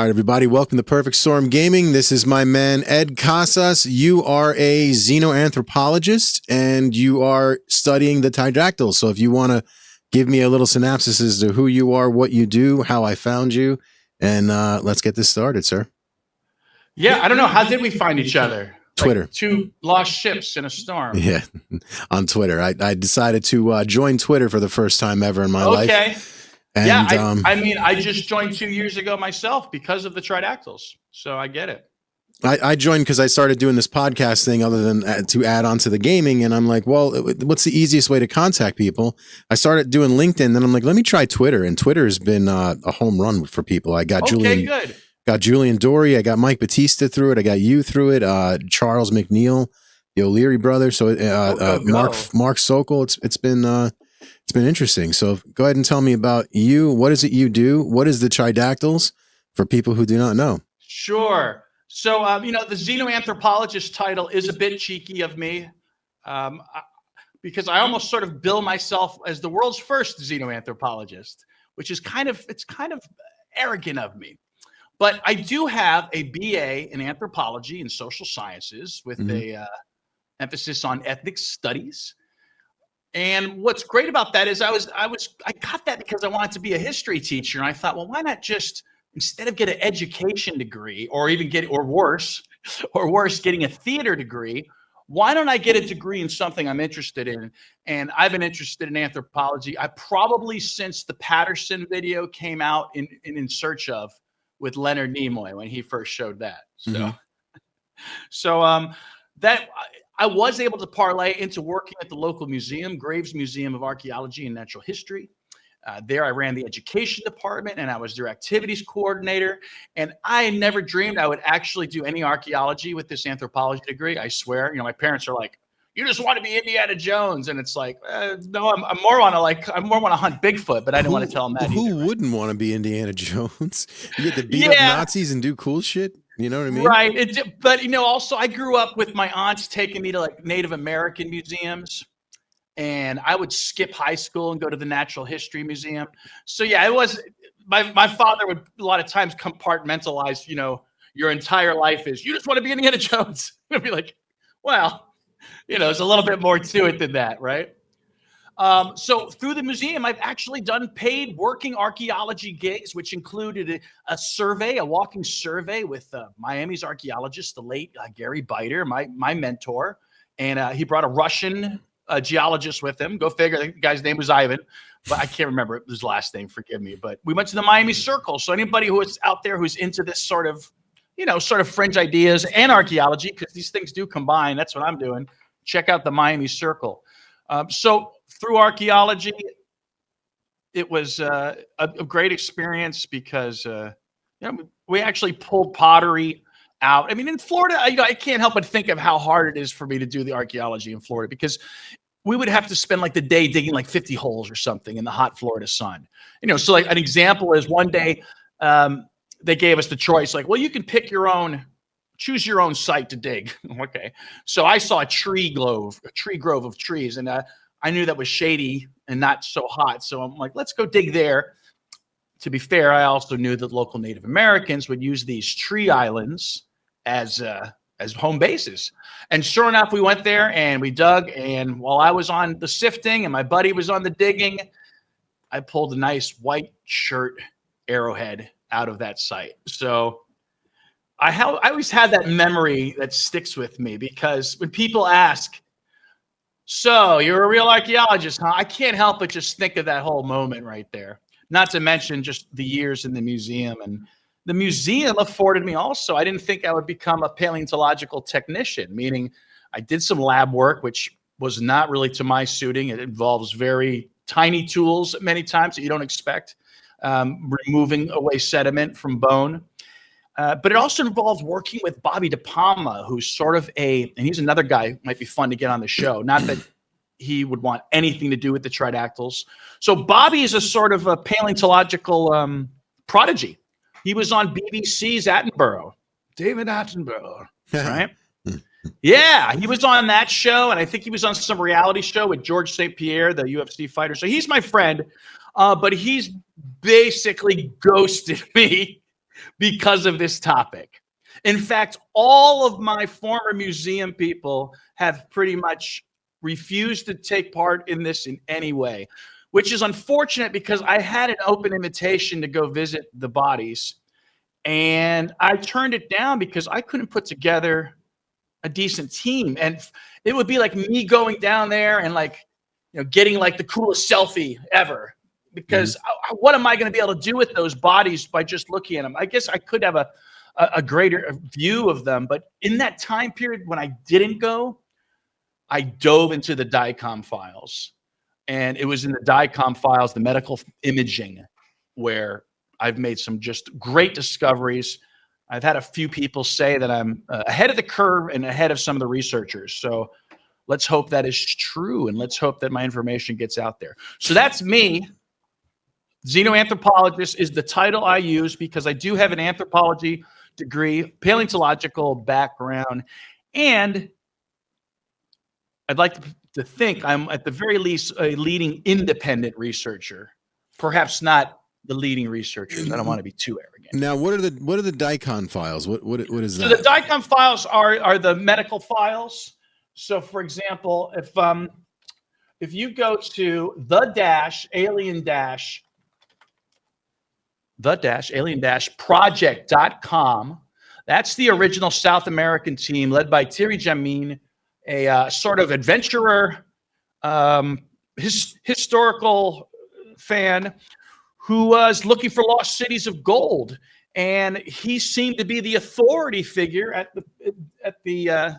All right, everybody, welcome to Perfect Storm Gaming. This is my man, Ed Casas. You are a Xenoanthropologist, and you are studying the Tridactyls. So if you want to give me a little synopsis as to who you are, what you do, how I found you, and let's get this started, sir. Yeah, I don't know. How did we find each other? Twitter. Like two lost ships in a storm. Yeah, on Twitter. I decided to join Twitter for the first time ever in my life. Okay. And, yeah, I mean, I just joined 2 years ago myself because of the Tridactyls. So I get it. I joined because I started doing this podcast thing other than to add on to the gaming. And I'm like, well, what's the easiest way to contact people? I started doing LinkedIn. Then I'm like, let me try Twitter. And Twitter has been a home run for people. I got Julian Dory. I got Mike Batista through it. I got you through it. Charles McNeil, the O'Leary brother. So Mark Sokol. It's been interesting. So go ahead and tell me about you. What is it you do? What is the Tridactyls for people who do not know? Sure. So, the Xenoanthropologist title is a bit cheeky of me because I almost sort of bill myself as the world's first Xenoanthropologist, which is kind of arrogant of me. But I do have a BA in anthropology and social sciences with a emphasis on ethnic studies. And what's great about that is I got that because I wanted to be a history teacher. And I thought, well, why not just, instead of get an education degree or worse, getting a theater degree, why don't I get a degree in something I'm interested in? And I've been interested in anthropology. I probably, since the Patterson video came out in Search Of with Leonard Nimoy when he first showed that. So, that I was able to parlay into working at the local museum, Graves Museum of Archaeology and Natural History. There I ran the education department and I was their activities coordinator. And I never dreamed I would actually do any archaeology with this anthropology degree. I swear, my parents are like, you just want to be Indiana Jones. And it's like, no, I more want to hunt Bigfoot, but I didn't want to tell them that Who either. wouldn't want to be Indiana Jones? You get to beat up Nazis and do cool shit. You know what I mean? Right. But, also I grew up with my aunts taking me to like Native American museums. And I would skip high school and go to the Natural History Museum. So yeah, it was my father would a lot of times compartmentalize, your entire life is you just want to be Indiana Jones. I'd be like, well, there's a little bit more to it than that, right? So through the museum, I've actually done paid working archaeology gigs, which included a walking survey with Miami's archaeologist, the late Gary Biter, my mentor. And he brought a Russian geologist with him. Go figure. I think the guy's name was Ivan, but I can't remember his last name. Forgive me. But we went to the Miami Circle. So anybody who is out there who's into this sort of fringe ideas and archaeology, because these things do combine. That's what I'm doing. Check out the Miami Circle. So through archaeology, it was a great experience because we actually pulled pottery out. I mean, in Florida, I can't help but think of how hard it is for me to do the archaeology in Florida because we would have to spend like the day digging like 50 holes or something in the hot Florida sun. So like an example is one day they gave us the choice, like, well, you can choose your own site to dig. Okay. So I saw a tree grove of trees, and I knew that was shady and not so hot. So I'm like, let's go dig there. To be fair, I also knew that local Native Americans would use these tree islands as home bases. And sure enough, we went there and we dug. And while I was on the sifting and my buddy was on the digging, I pulled a nice white shirt arrowhead out of that site. So I always had that memory that sticks with me because when people ask, so you're a real archaeologist, huh? I can't help but just think of that whole moment right there. Not to mention just the years in the museum. And the museum afforded me also, I didn't think I would become a paleontological technician, meaning I did some lab work, which was not really to my suiting. It involves very tiny tools many times that you don't expect, removing away sediment from bone. But it also involves working with Bobby De Palma, who's sort of and he's another guy might be fun to get on the show. Not that he would want anything to do with the Tridactyls. So Bobby is a sort of a paleontological prodigy. He was on BBC's Attenborough, David Attenborough, right? Yeah, he was on that show, and I think he was on some reality show with George St. Pierre, the UFC fighter. So he's my friend, but he's basically ghosted me because of this topic. In fact, all of my former museum people have pretty much refused to take part in this in any way, which is unfortunate because I had an open invitation to go visit the bodies, and I turned it down because I couldn't put together a decent team. And it would be like me going down there and like, getting like the coolest selfie ever, because what am I going to be able to do with those bodies by just looking at them? I guess I could have a greater view of them. But in that time period when I didn't go, I dove into the DICOM files. And it was in the DICOM files, the medical imaging, where I've made some just great discoveries. I've had a few people say that I'm ahead of the curve and ahead of some of the researchers. So let's hope that is true, and let's hope that my information gets out there. So that's me. Xenoanthropologist is the title I use because I do have an anthropology degree, paleontological background, and I'd like to think I'm at the very least a leading independent researcher, perhaps not the leading researchers. I don't want to be too arrogant. Now, what are the DICOM files? What is that? So the DICOM files are the medical files. So, for example, if you go to the-alien-project.com, that's the original South American team led by Thierry Jamin, a sort of adventurer, historical fan who was looking for lost cities of gold, and he seemed to be the authority figure at the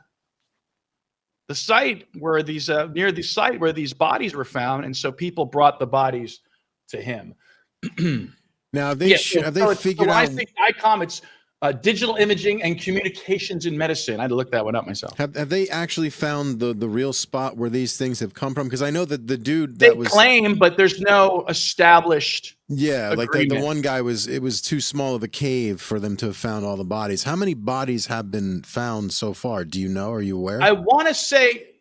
site where these near the site where these bodies were found, and so people brought the bodies to him. Now, have they figured out? When I think DICOM, it's digital imaging and communications in medicine. I had to look that one up myself. Have they actually found the real spot where these things have come from? Because I know that the dude they claim, but there's no established. Yeah, agreement. Like the one guy it was too small of a cave for them to have found all the bodies. How many bodies have been found so far? Do you know? Are you aware? I want to say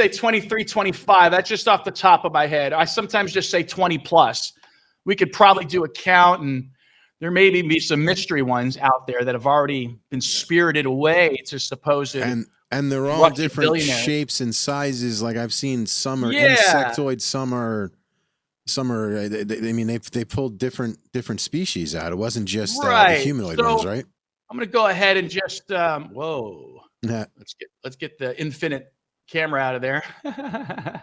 23, 25. That's just off the top of my head. I sometimes just say 20 plus. We could probably do a count, and there may be some mystery ones out there that have already been spirited away to supposed. And they're all different shapes and sizes. Like I've seen some are insectoid, some are. I mean, they pulled different species out. It wasn't just the humanoid ones, right? I'm going to go ahead and just whoa. Yeah. Let's get the infinite camera out of there. I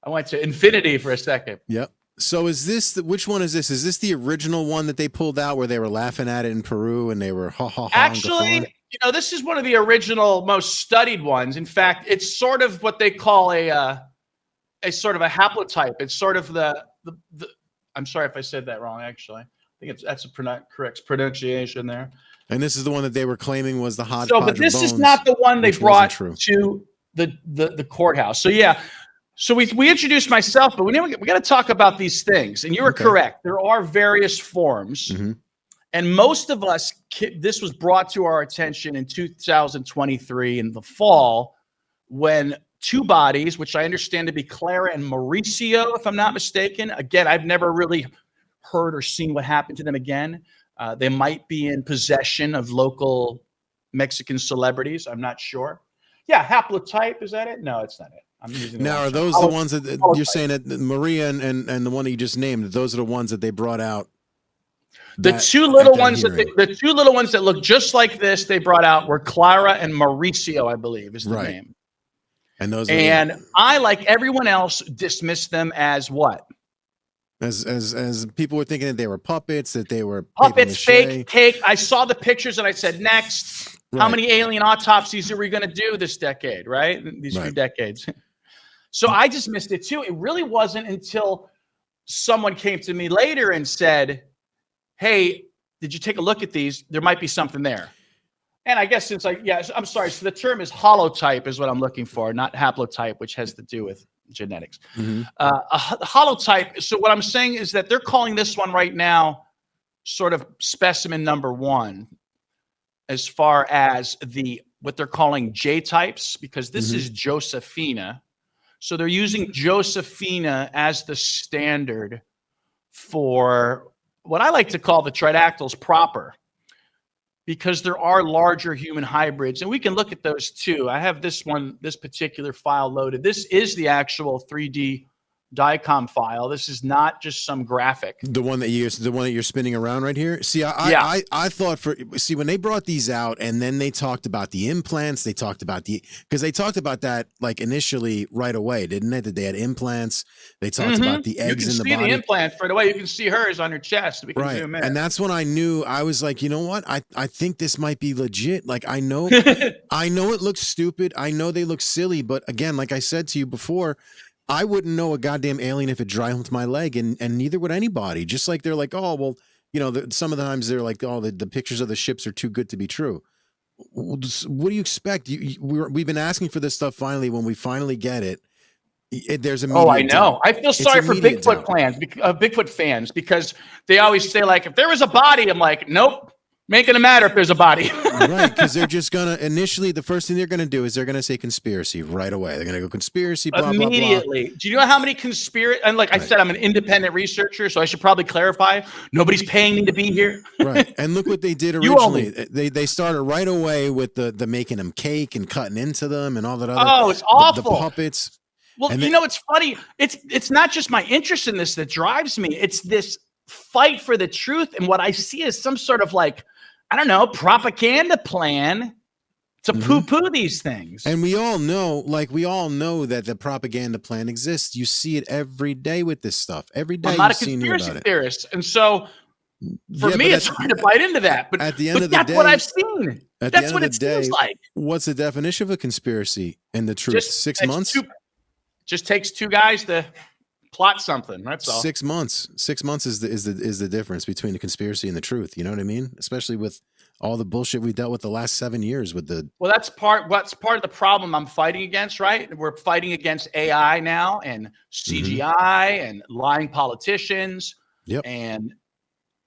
went to infinity for a second. Yep. So which one is this? Is this the original one that they pulled out where they were laughing at it in Peru and they were Actually, this is one of the original, most studied ones. In fact, it's sort of what they call a sort of a haplotype. It's sort of the I'm sorry if I said that wrong, actually. I think that's a correct pronunciation there. And this is the one that they were claiming was the hodgepodge. So, but this is not the one they brought to the courthouse. So yeah. So we introduced myself, but we got to talk about these things. And you were correct. There are various forms. Mm-hmm. And most of us, this was brought to our attention in 2023 in the fall when two bodies, which I understand to be Clara and Mauricio, if I'm not mistaken. Again, I've never really heard or seen what happened to them again. They might be in possession of local Mexican celebrities. I'm not sure. Yeah, haplotype, is that it? No, it's not it. I'm using now, are those the ones that you're saying that Maria and the one that you just named, those are the ones that they brought out? The two little ones that look just like this they brought out were Clara and Mauricio, I believe, is the name. And those I, like everyone else, dismissed them as what? As people were thinking that they were puppets, that they were puppets, fake, cake. I saw the pictures and I said, next. Right. How many alien autopsies are we going to do this decade, right? These few decades. So I dismissed it too. It really wasn't until someone came to me later and said, hey, did you take a look at these? There might be something there. And I guess I'm sorry. So the term is holotype is what I'm looking for, not haplotype, which has to do with genetics. Mm-hmm. A holotype. So what I'm saying is that they're calling this one right now sort of specimen number one, as far as what they're calling J types, because this is Josefina. So they're using Josefina as the standard for what I like to call the Tridactyls proper, because there are larger human hybrids, and we can look at those too. I have this particular file loaded. This is the actual 3D DICOM file. This is not just some graphic. The one that you're spinning around right here. See, I thought when they brought these out and then they talked about the implants, they talked about that like initially right away, didn't they? That they had implants. They talked about the eggs in the body. You can see the implants right away. You can see hers on her chest. We can zoom in. And that's when I knew. I was like, you know what? I think this might be legit. Like I know it looks stupid. I know they look silly, but again, like I said to you before, I wouldn't know a goddamn alien if it dry humped my leg, and neither would anybody. Just like they're like, oh, well, you know, some of the times they're like, oh, the pictures of the ships are too good to be true. What do you expect? We've been asking for this stuff finally. When we finally get it, there's a I know. I feel sorry for Bigfoot fans, because they always say, like, if there was a body, I'm like, nope. Making it matter if there's a body. Right, because they're just going to, initially, the first thing they're going to do is they're going to say conspiracy right away. They're going to go conspiracy, blah, immediately. Blah, blah. Do you know how many conspiracy, and like I said, I'm an independent researcher, so I should probably clarify, nobody's paying me to be here. Right, and look what they did originally. They started right away with the making them cake and cutting into them and all that other. Oh, it's awful. The puppets. Well, you know, it's funny. It's not just my interest in this that drives me. It's this fight for the truth, and what I see is some sort of like, I don't know, propaganda plan to poo-poo these things. And we all know that the propaganda plan exists. You see it every day with this stuff. Every day. I'm not a conspiracy theorist. And so for me, it's hard to bite into that. But at the end of the that's day, what I've seen. That's what it seems like. What's the definition of a conspiracy and the truth? 6 months? Just takes two guys to plot something. That's all. 6 months. 6 months is the difference between the conspiracy and the truth. You know what I mean? Especially with all the bullshit we dealt with the last 7 years with the. Well, that's part of the problem I'm fighting against, right? We're fighting against AI now and CGI and lying politicians. Yep. And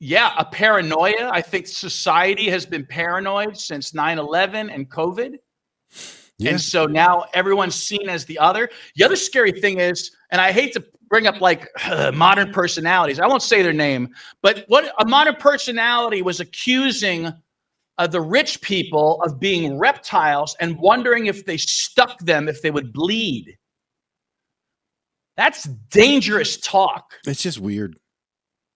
a paranoia. I think society has been paranoid since 9/11 and COVID. Yeah. And so now everyone's seen as the other. The other scary thing is, and I hate to bring up like modern personalities. I won't say their name, but what a modern personality was accusing the rich people of being reptiles and wondering if they stuck them, if they would bleed. That's dangerous talk. It's just weird.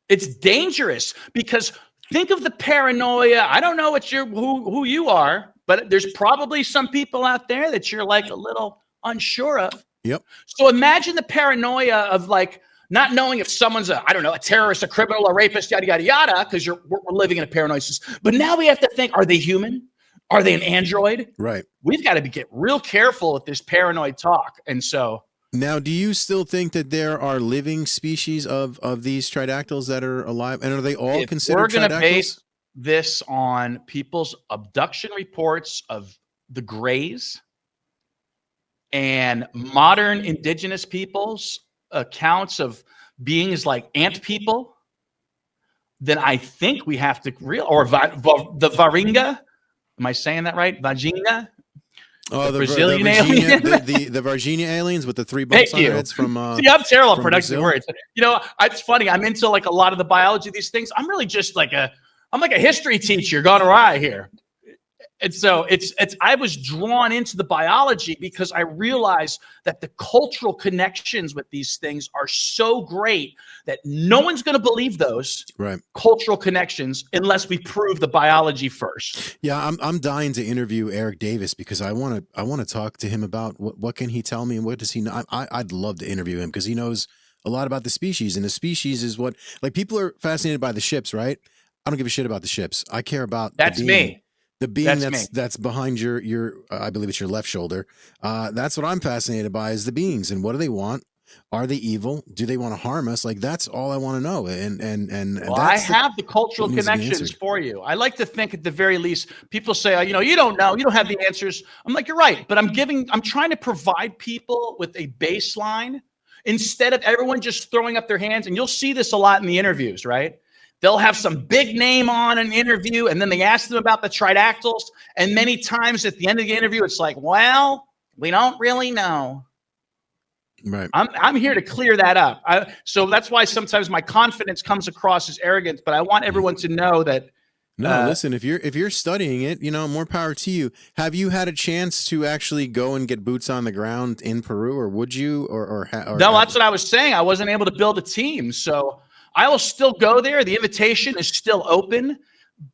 It's dangerous because think of the paranoia. I don't know who you are, but there's probably some people out there that you're like a little unsure of. Yep. So imagine the paranoia of like not knowing if someone's a terrorist, a criminal, a rapist, yada, yada, yada, because we're living in a paranoid system. But now we have to think, are they human? Are they an android? Right. We've got to get real careful with this paranoid talk. And so. Now, do you still think that there are living species of these Tridactyls that are alive? And are they all considered Tridactyls? We're going to base this on people's abduction reports of the Greys and modern indigenous peoples' accounts of beings like ant people, then I think we have to the Varinga. Am I saying that right? Vagina? Oh, the Brazilian alien, the Varginha aliens with the 3 bumps on their heads from. See, I'm terrible at pronouncing words. You know, it's funny. I'm into like a lot of the biology of these things. I'm really just like I'm like a history teacher gone awry here. And so I was drawn into the biology because I realized that the cultural connections with these things are so great that no one's going to believe those cultural connections unless we prove the biology first. Yeah, I'm dying to interview Eric Davis because I want to talk to him about what can he tell me and what does he know. I'd love to interview him because he knows a lot about the species, and the species is what, like, people are fascinated by the ships, right? I don't give a shit about the ships. I care about the being that's behind your I believe it's your left shoulder. That's what I'm fascinated by, is the beings, and what do they want? Are they evil? Do they want to harm us? Like, that's all I want to know. And I have the cultural connections for you. I like to think at the very least, people say, you don't know, you don't have the answers. I'm like, you're right, but I'm trying to provide people with a baseline instead of everyone just throwing up their hands. And you'll see this a lot in the interviews, right? They'll have some big name on an interview, and then they ask them about the Tridactyls. And many times at the end of the interview, it's like, well, we don't really know. Right. I'm here to clear that up. So that's why sometimes my confidence comes across as arrogance, but I want everyone to know that. No, listen, if you're studying it, more power to you. Have you had a chance to actually go and get boots on the ground in Peru, or would you, or no, that's what I was saying. I wasn't able to build a team, so I will still go there. The invitation is still open,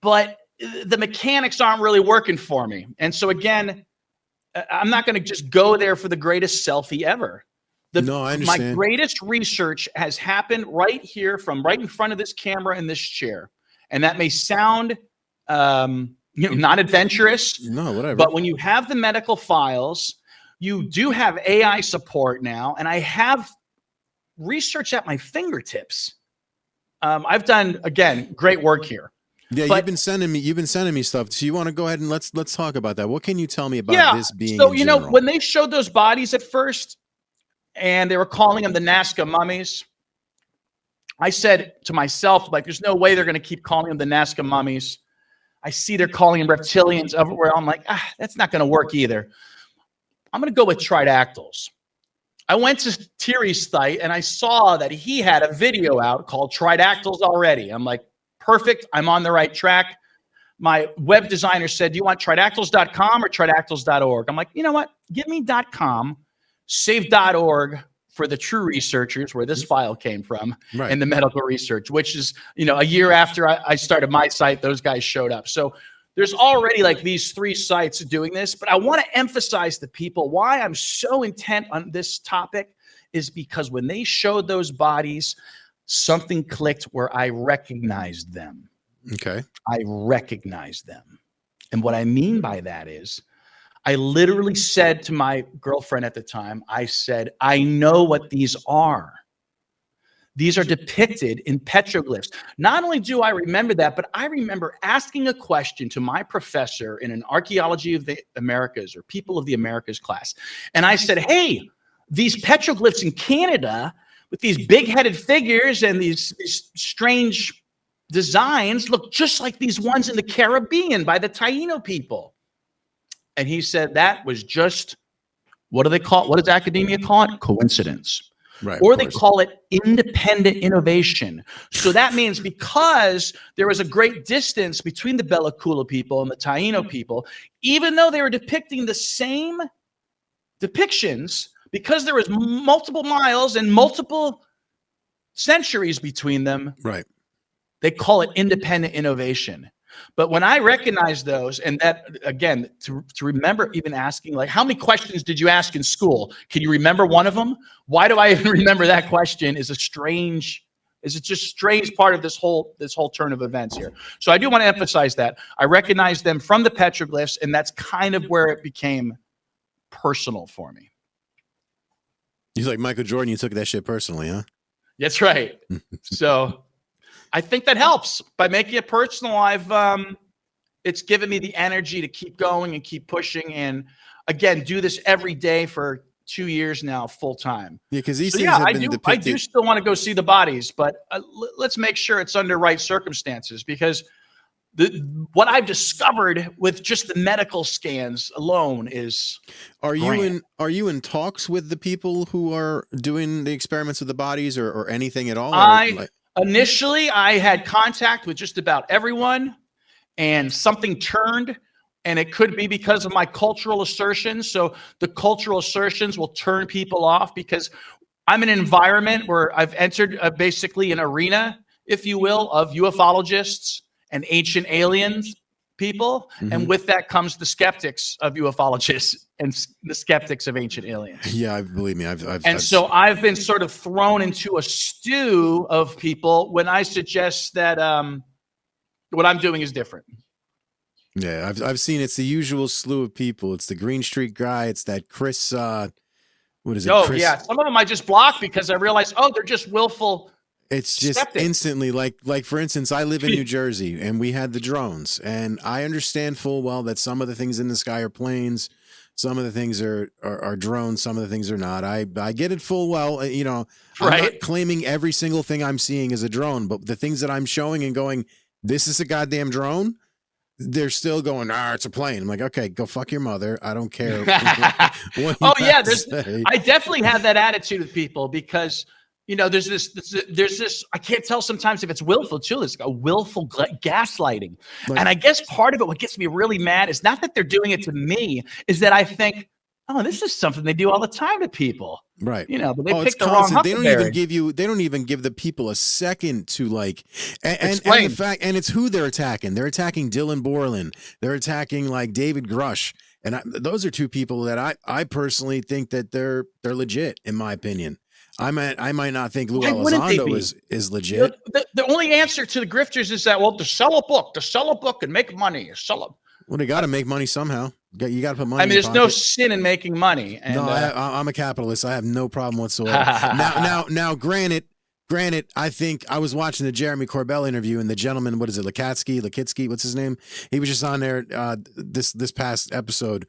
but the mechanics aren't really working for me. And so again, I'm not going to just go there for the greatest selfie ever. No, I understand. My greatest research has happened right here, from right in front of this camera in this chair. And that may sound not adventurous. No, whatever. But when you have the medical files, you do have AI support now, and I have research at my fingertips. I've done, again, great work here. Yeah, but, you've been sending me stuff. So you want to go ahead and let's talk about that. What can you tell me about this being? So when they showed those bodies at first, and they were calling them the Nazca mummies, I said to myself, like, there's no way they're going to keep calling them the Nazca mummies. I see they're calling them reptilians everywhere. I'm like, that's not going to work either. I'm going to go with Tridactyls. I went to Thierry's site and I saw that he had a video out called Tridactyls already. I'm like, perfect. I'm on the right track. My web designer said, do you want tridactyls.com or tridactyls.org? I'm like, you know what? Give me .com, save .org for the true researchers, where this file came from, right, and the medical research, which is, a year after I started my site, those guys showed up. So there's already like these 3 sites doing this, but I want to emphasize to people why I'm so intent on this topic is because when they showed those bodies, something clicked where I recognized them. Okay. I recognized them. And what I mean by that is, I literally said to my girlfriend at the time, I said, I know what these are. These are depicted in petroglyphs. Not only do I remember that, but I remember asking a question to my professor in an Archaeology of the Americas or People of the Americas class. And I said, hey, these petroglyphs in Canada with these big-headed figures and these strange designs look just like these ones in the Caribbean by the Taino people. And he said that was just, what do they call it? What does academia call it? Coincidence. Right. Or they call it independent innovation. So that means because there was a great distance between the Bella Coola people and the Taino people, even though they were depicting the same depictions, because there was multiple miles and multiple centuries between them, right, they call it independent innovation. But when I recognize those, and that, again, to remember even asking, like, how many questions did you ask in school? Can you remember one of them? Why do I even remember that question is it just strange part of this whole turn of events here. So I do want to emphasize that. I recognize them from the petroglyphs, and that's kind of where it became personal for me. He's like Michael Jordan, you took that shit personally, huh? That's right. So I think that helps by making it personal. It's given me the energy to keep going and keep pushing, and again, do this every day for 2 years now, full time. Yeah, because these things have been depicted. I do still want to go see the bodies, but let's make sure it's under right circumstances, because what I've discovered with just the medical scans alone is. Are you in talks with the people who are doing the experiments with the bodies, or anything at all? Initially, I had contact with just about everyone, and something turned, and it could be because of my cultural assertions. So the cultural assertions will turn people off, because I'm in an environment where I've entered basically an arena, if you will, of ufologists and ancient aliens people. Mm-hmm. And with that comes the skeptics of ufologists and the skeptics of ancient aliens. Yeah, believe me. So I've been sort of thrown into a stew of people when I suggest that what I'm doing is different. Yeah, I've seen it's the usual slew of people. It's the Green Street guy. It's that Chris. What is it? Oh, yeah. Some of them I just blocked because I realized, they're just willful. It's just skeptics. Instantly, like for instance, I live in New Jersey, and we had the drones, and I understand full well that some of the things in the sky are planes, some of the things are drones, some of the things are not. I get it full well. I'm not claiming every single thing I'm seeing is a drone, but the things that I'm showing and going, this is a goddamn drone. they're still going, it's a plane. I'm like, okay, go fuck your mother. I don't care. Oh yeah, I definitely have that attitude with people because there's this. I can't tell sometimes if it's willful too. It's a willful gaslighting, and I guess part of it, what gets me really mad, is not that they're doing it to me, is that I think, oh, this is something they do all the time to people. Right. But they pick the wrong huckleberry. They don't even give the people a second to and explain. the fact, and it's who they're attacking. They're attacking Dylan Borland. They're attacking like David Grush. And those are two people that I personally think that they're legit, in my opinion. I might not think Lou Elizondo is legit. The only answer to the grifters is that, to sell a book and make money, Well, they got to make money somehow. You got to put money. I mean, there's no sin in making money. And, no, I'm a capitalist. I have no problem whatsoever. now, granted, I think I was watching the Jeremy Corbell interview, and the gentleman, what is it, Lakitsky, what's his name? He was just on there this past episode,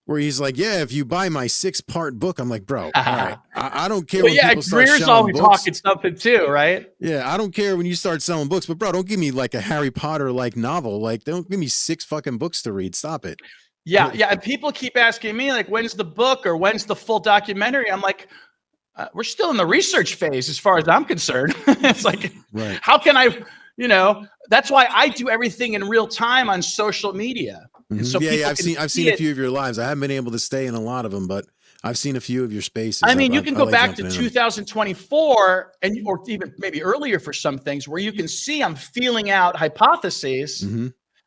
where he's like, yeah, if you buy my 6-part book, I'm like, bro, all right, I don't care. Well, people start Greer's always books. Talking something too, right? Yeah, I don't care when you start selling books, but bro, don't give me like a Harry Potter like novel. Like, don't give me 6 fucking books to read. Stop it. Yeah. And people keep asking me like, when's the book or when's the full documentary? I'm like, we're still in the research phase as far as I'm concerned. It's like, right. How can I? That's why I do everything in real time on social media. And so I've seen a few of your lives. I haven't been able to stay in a lot of them, but I've seen a few of your spaces. I mean, you can go back to 2024 or even maybe earlier for some things where you can see I'm feeling out hypotheses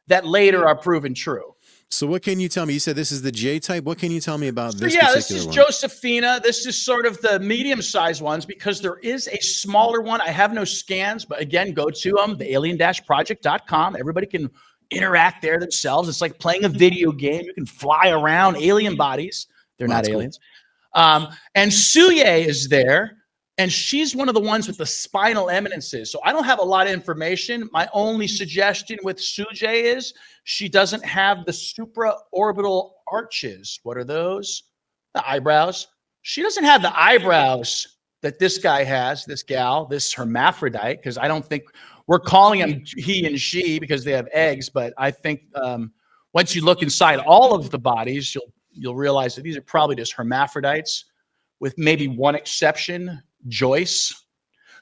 that later are proven true. So what can you tell me? You said this is the J type. What can you tell me about this? This is one? Josefina. This is sort of the medium-sized ones because there is a smaller one. I have no scans, but again, go to them, the alien-project.com. Everybody can interact there themselves. It's like playing a video game. You can fly around alien bodies. They're not aliens. Cool. And Suye is there, and she's one of the ones with the spinal eminences. So I don't have a lot of information. My only suggestion with Suye is she doesn't have the supraorbital arches. What are those? The eyebrows. She doesn't have the eyebrows that this guy has, this gal, this hermaphrodite, because I don't think we're calling them he and she because they have eggs. But I think once you look inside all of the bodies, you'll realize that these are probably just hermaphrodites with maybe one exception, Joyce.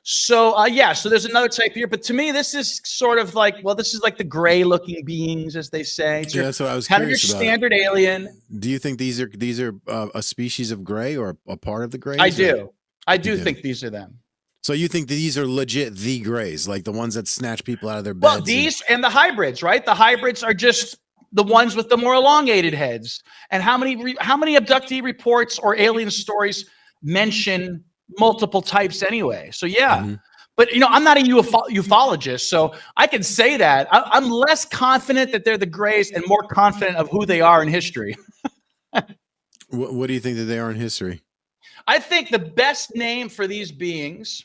So so there's another type here, but to me, this is sort of like, this is like the gray looking beings, as they say. Yeah, that's what I was kind of your curious about. Standard alien. Do you think these are a species of gray or a part of the grays? I do. I do think these are them. So you think these are legit the grays, like the ones that snatch people out of their beds? Well, these and the hybrids, right? The hybrids are just the ones with the more elongated heads. And how many abductee reports or alien stories mention multiple types anyway? So but I'm not a ufologist, so I can say that I'm less confident that they're the grays and more confident of who they are in history. What do you think that they are in history? I think the best name for these beings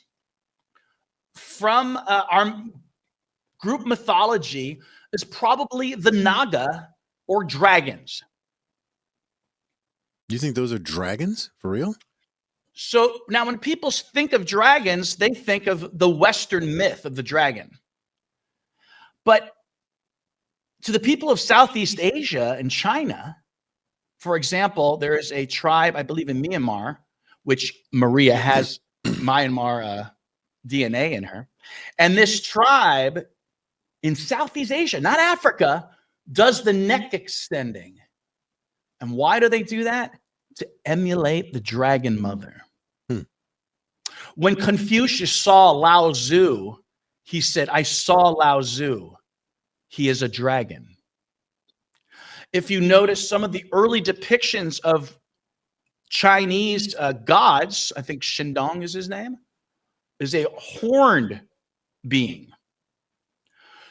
from our group mythology is probably the Naga or dragons. You think those are dragons for real? So now when people think of dragons, they think of the Western myth of the dragon. But to the people of Southeast Asia and China, for example, there is a tribe, I believe in Myanmar, which Maria has Myanmar DNA in her. And this tribe in Southeast Asia, not Africa, does the neck extending. And why do they do that? To emulate the dragon mother. When Confucius saw Lao Tzu, he said, I saw Lao Tzu. He is a dragon. If you notice some of the early depictions of Chinese gods, I think Shindong is his name, is a horned being.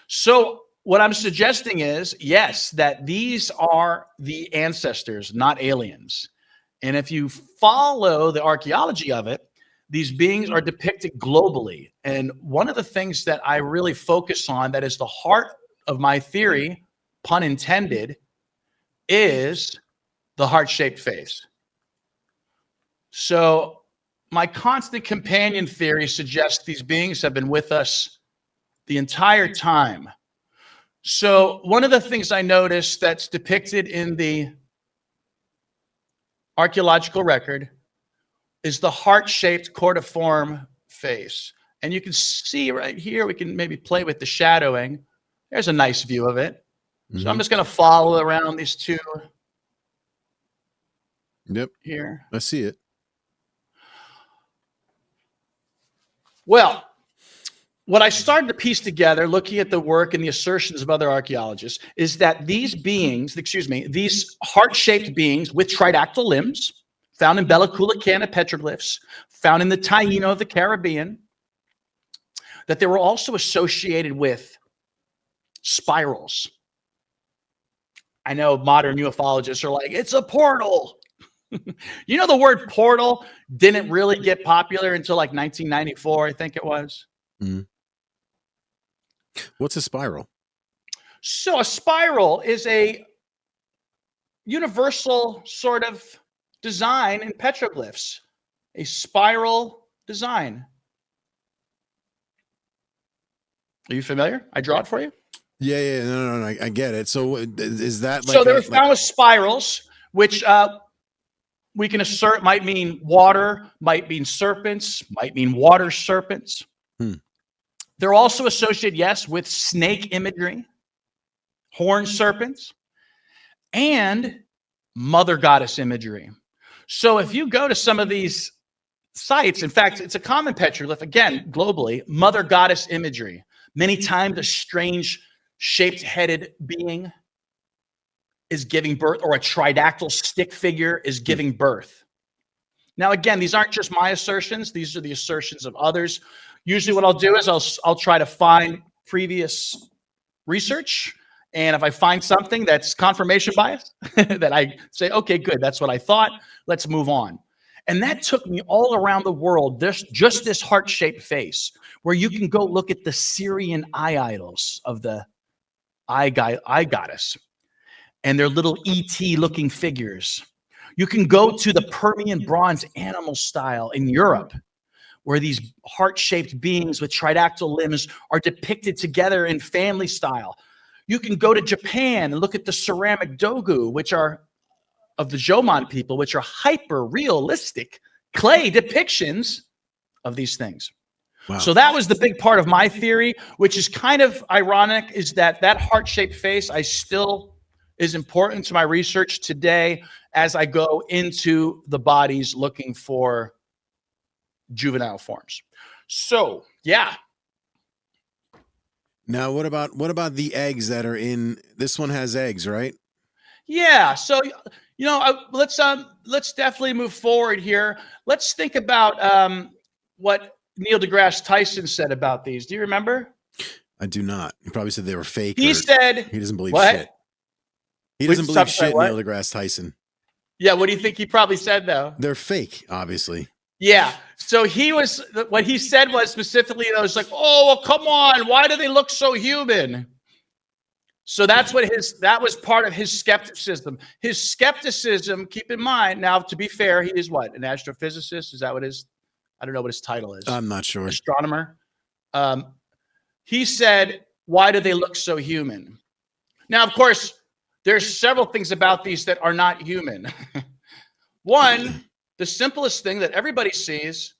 So what I'm suggesting is, yes, that these are the ancestors, not aliens. And if you follow the archaeology of it, these beings are depicted globally. And one of the things that I really focus on, that is the heart of my theory, pun intended, is the heart-shaped face. So my constant companion theory suggests these beings have been with us the entire time. So one of the things I noticed that's depicted in the archaeological record is the heart-shaped cordiform face. And you can see right here, we can maybe play with the shadowing. There's a nice view of it. So I'm just going to follow around these two. Yep. Here. I see it. Well, what I started to piece together, looking at the work and the assertions of other archaeologists, is that these beings, these heart-shaped beings with tridactyl limbs, found in Bella-Coolicana petroglyphs, found in the Taino of the Caribbean, that they were also associated with spirals. I know modern ufologists are like, it's a portal. You know, the word portal didn't really get popular until like 1994, I think it was. Mm. What's a spiral? So a spiral is a universal sort of design in petroglyphs, a spiral design. Are you familiar? I draw it for you. Yeah. No. I get it. So is that like? So they were found with spirals, which we can assert might mean water, might mean serpents, might mean water serpents. They're also associated, yes, with snake imagery, horned serpents, and mother goddess imagery. So if you go to some of these sites, in fact, it's a common petroglyph, again, globally, mother goddess imagery. Many times a strange shaped headed being is giving birth, or a tridactyl stick figure is giving birth. Now, again, these aren't just my assertions. These are the assertions of others. Usually what I'll do is I'll try to find previous research. And if I find something that's confirmation bias, that I say, okay, good, that's what I thought. Let's move on. And that took me all around the world, just this heart-shaped face, where you can go look at the Syrian eye idols of the eye goddess and their little ET-looking figures. You can go to the Permian bronze animal style in Europe, where these heart-shaped beings with tridactyl limbs are depicted together in family style. You can go to Japan and look at the ceramic dogu, which are of the Jomon people, which are hyper-realistic clay depictions of these things. Wow. So that was the big part of my theory, which is kind of ironic, is that heart-shaped face is important to my research today as I go into the bodies looking for juvenile forms. So, yeah. Now, what about the eggs that are in this one? Has eggs, right? Yeah. So, you know, let's definitely move forward here. Let's think about what Neil deGrasse Tyson said about these. Do you remember? I do not. He probably said they were fake. He said he doesn't believe what? shit. He doesn't believe shit, Neil deGrasse Tyson. Yeah, what do you think he probably said, though? They're fake, obviously. Yeah. So what he said was specifically, it was like, oh, well, come on. Why do they look so human? So that was part of his skepticism. His skepticism, keep in mind, now, to be fair, he is what? An astrophysicist? Is that what his, I don't know what his title is. I'm not sure. Astronomer. He said, why do they look so human? Now, of course, there's several things about these that are not human. One, the simplest thing that everybody sees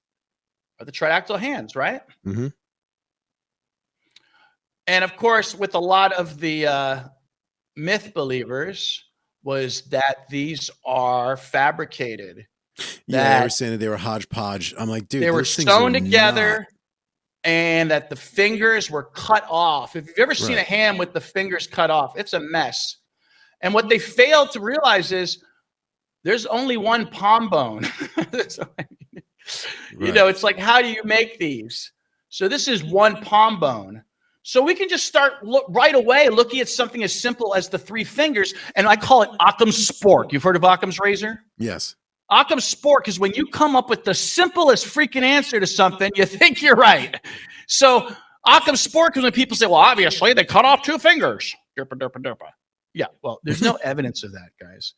are the tridactyl hands, right? Mm-hmm. And of course, with a lot of the myth believers, was that these are fabricated. Yeah, they were saying that they were hodgepodge. I'm like, dude, they were sewn together, and that the fingers were cut off. If you've ever seen a hand with the fingers cut off, it's a mess. And what they failed to realize is there's only one palm bone. You know, it's like, how do you make these? So this is one palm bone. So we can just start right away looking at something as simple as the three fingers, and I call it Occam's spork. You've heard of Occam's razor? Yes. Occam's spork is when you come up with the simplest freaking answer to something, you think you're right. So Occam's spork is when people say, well, obviously they cut off two fingers. Derpa, derpa, derpa. Yeah, well, there's no evidence of that, guys.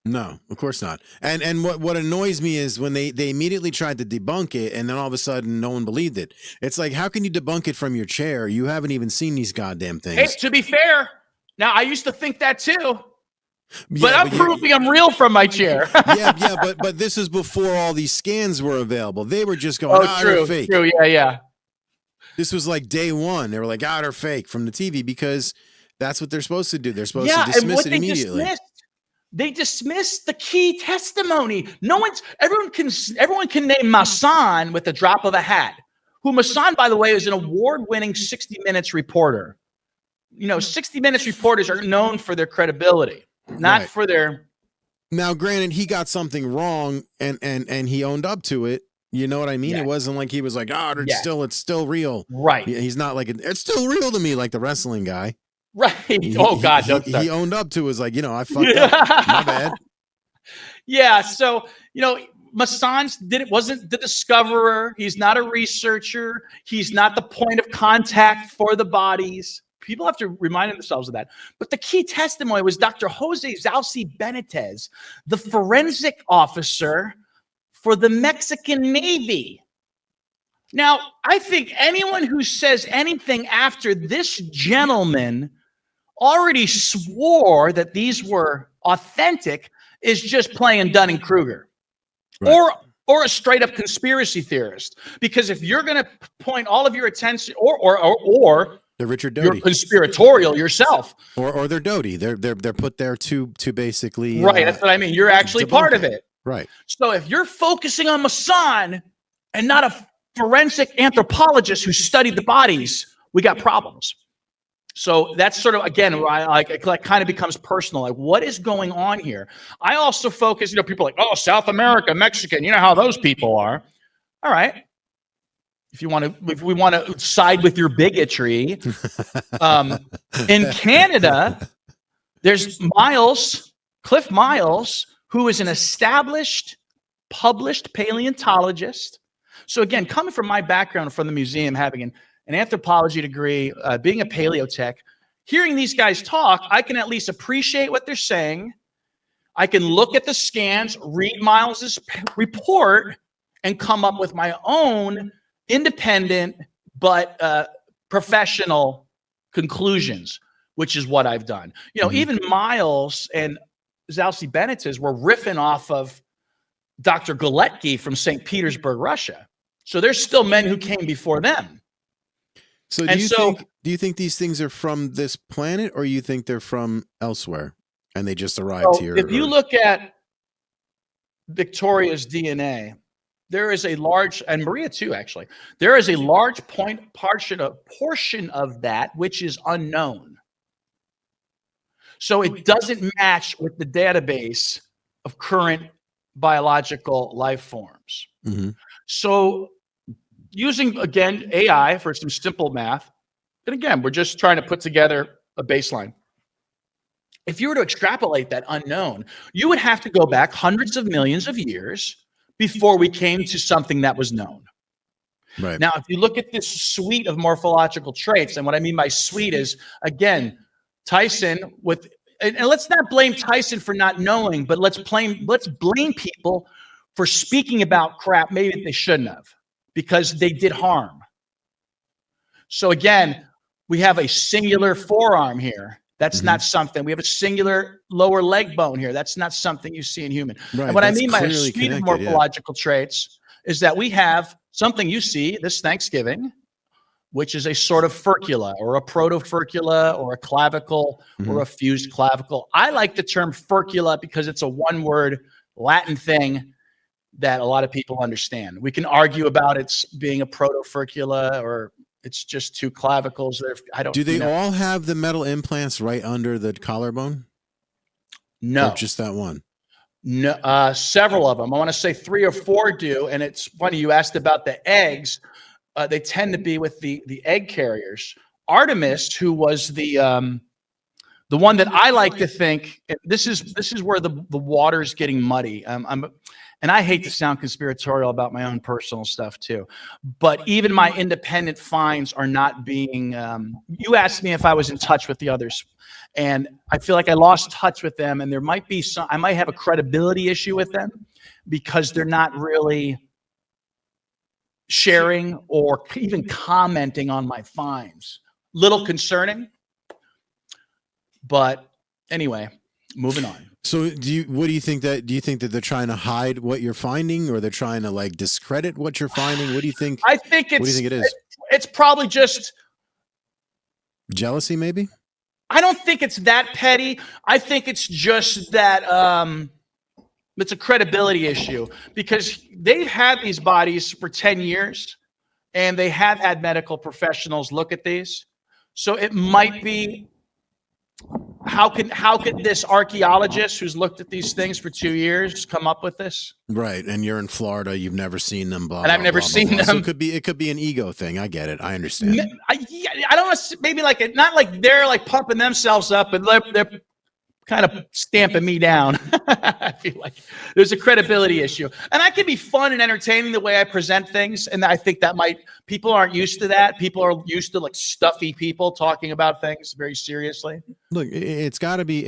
No, of course not. And what annoys me is when they immediately tried to debunk it, and then all of a sudden no one believed it. It's like, how can you debunk it from your chair? You haven't even seen these goddamn things. Hey, to be fair, now I used to think that too. But I'm proving I'm real from my chair. but this is before all these scans were available. They were just going, they're fake. True, yeah. This was like day one. They were like, they're fake from the TV, because that's what they're supposed to do. They're supposed to dismiss it immediately. They dismissed the key testimony. Everyone can name Masson with the drop of a hat. Who Masson, by the way, is an award-winning 60 Minutes reporter. 60 Minutes reporters are known for their credibility, not for their. Now, granted, he got something wrong, and he owned up to it. You know what I mean? It wasn't like he was like, it's still real. Right. He's not like, it's still real to me, like the wrestling guy. Right. He owned up to it, was like, I fucked up. My bad. Yeah. So, Masson wasn't the discoverer. He's not a researcher. He's not the point of contact for the bodies. People have to remind themselves of that. But the key testimony was Dr. Jose Zalci Benitez, the forensic officer for the Mexican Navy. Now, I think anyone who says anything after this gentleman already swore that these were authentic is just playing Dunning-Kruger, right, or a straight up conspiracy theorist. Because if you're going to point all of your attention, or they're Richard Doty, you're conspiratorial yourself, or they're Doty, they're put there to basically right. That's what I mean. You're actually part of it, right? So if you're focusing on Masson and not a forensic anthropologist who studied the bodies, we got problems. So that's sort of, again, it kind of becomes personal. Like, what is going on here? I also focus, people are like, South America, Mexican, how those people are. All right. If we want to side with your bigotry, in Canada, there's Cliff Miles, who is an established, published paleontologist. So again, coming from my background from the museum, having an anthropology degree, being a paleotech, hearing these guys talk, I can at least appreciate what they're saying. I can look at the scans, read Miles's report, and come up with my own independent but professional conclusions, which is what I've done. Even Miles and Zalci Benitez were riffing off of Dr. Galetki from St. Petersburg, Russia. So there's still men who came before them. So do you think these things are from this planet, or you think they're from elsewhere and they just arrived here? If you look at Victoria's DNA, there is a large, and Maria too, actually, there is a large portion of that which is unknown. So it doesn't match with the database of current biological life forms. Mm-hmm. So using, again, AI for some simple math, and again, we're just trying to put together a baseline. If you were to extrapolate that unknown, you would have to go back hundreds of millions of years before we came to something that was known. Right. Now, if you look at this suite of morphological traits, and what I mean by suite is, again, Tyson and let's not blame Tyson for not knowing, but let's blame people for speaking about crap maybe they shouldn't have, because they did harm. So again, we have a singular forearm here. That's not something. We have a singular lower leg bone here. That's not something you see in human. Right, and what I mean by a suite of morphological traits is that we have something you see this Thanksgiving, which is a sort of furcula or a protofurcula or a clavicle or a fused clavicle. I like the term furcula because it's a one-word Latin thing that a lot of people understand. We can argue about its being a protofurcula or it's just two clavicles. Do they all have the metal implants right under the collarbone? No. Or just that one? No, several of them. I want to say 3 or 4 do. And it's funny, you asked about the eggs. They tend to be with the egg carriers. Artemis, who was the The one that I like to think, this is where the water's getting muddy. And I hate to sound conspiratorial about my own personal stuff too, but even my independent finds are not being. You asked me if I was in touch with the others, and I feel like I lost touch with them, and there might be some. I might have a credibility issue with them because they're not really sharing or even commenting on my finds. Little concerning. But anyway, moving on. So what do you think that they're trying to hide what you're finding, or they're trying to like discredit what you're finding? What do you think? I think what do you think it is? It's probably just jealousy, maybe? I don't think it's that petty. I think it's just that it's a credibility issue because they've had these bodies for 10 years and they have had medical professionals look at these. So it might be how could this archaeologist who's looked at these things for 2 years come up with this? Right, and you're in Florida, you've never seen them, blah, and I've never blah, seen blah. them. So it could be an ego thing. I get it. I understand. I don't know. Maybe like not like they're like pumping themselves up, but they're kind of stamping me down. I feel like there's a credibility issue, and I can be fun and entertaining the way I present things, and I think that people aren't used to that. People are used to like stuffy people talking about things very seriously. Look, it's got to be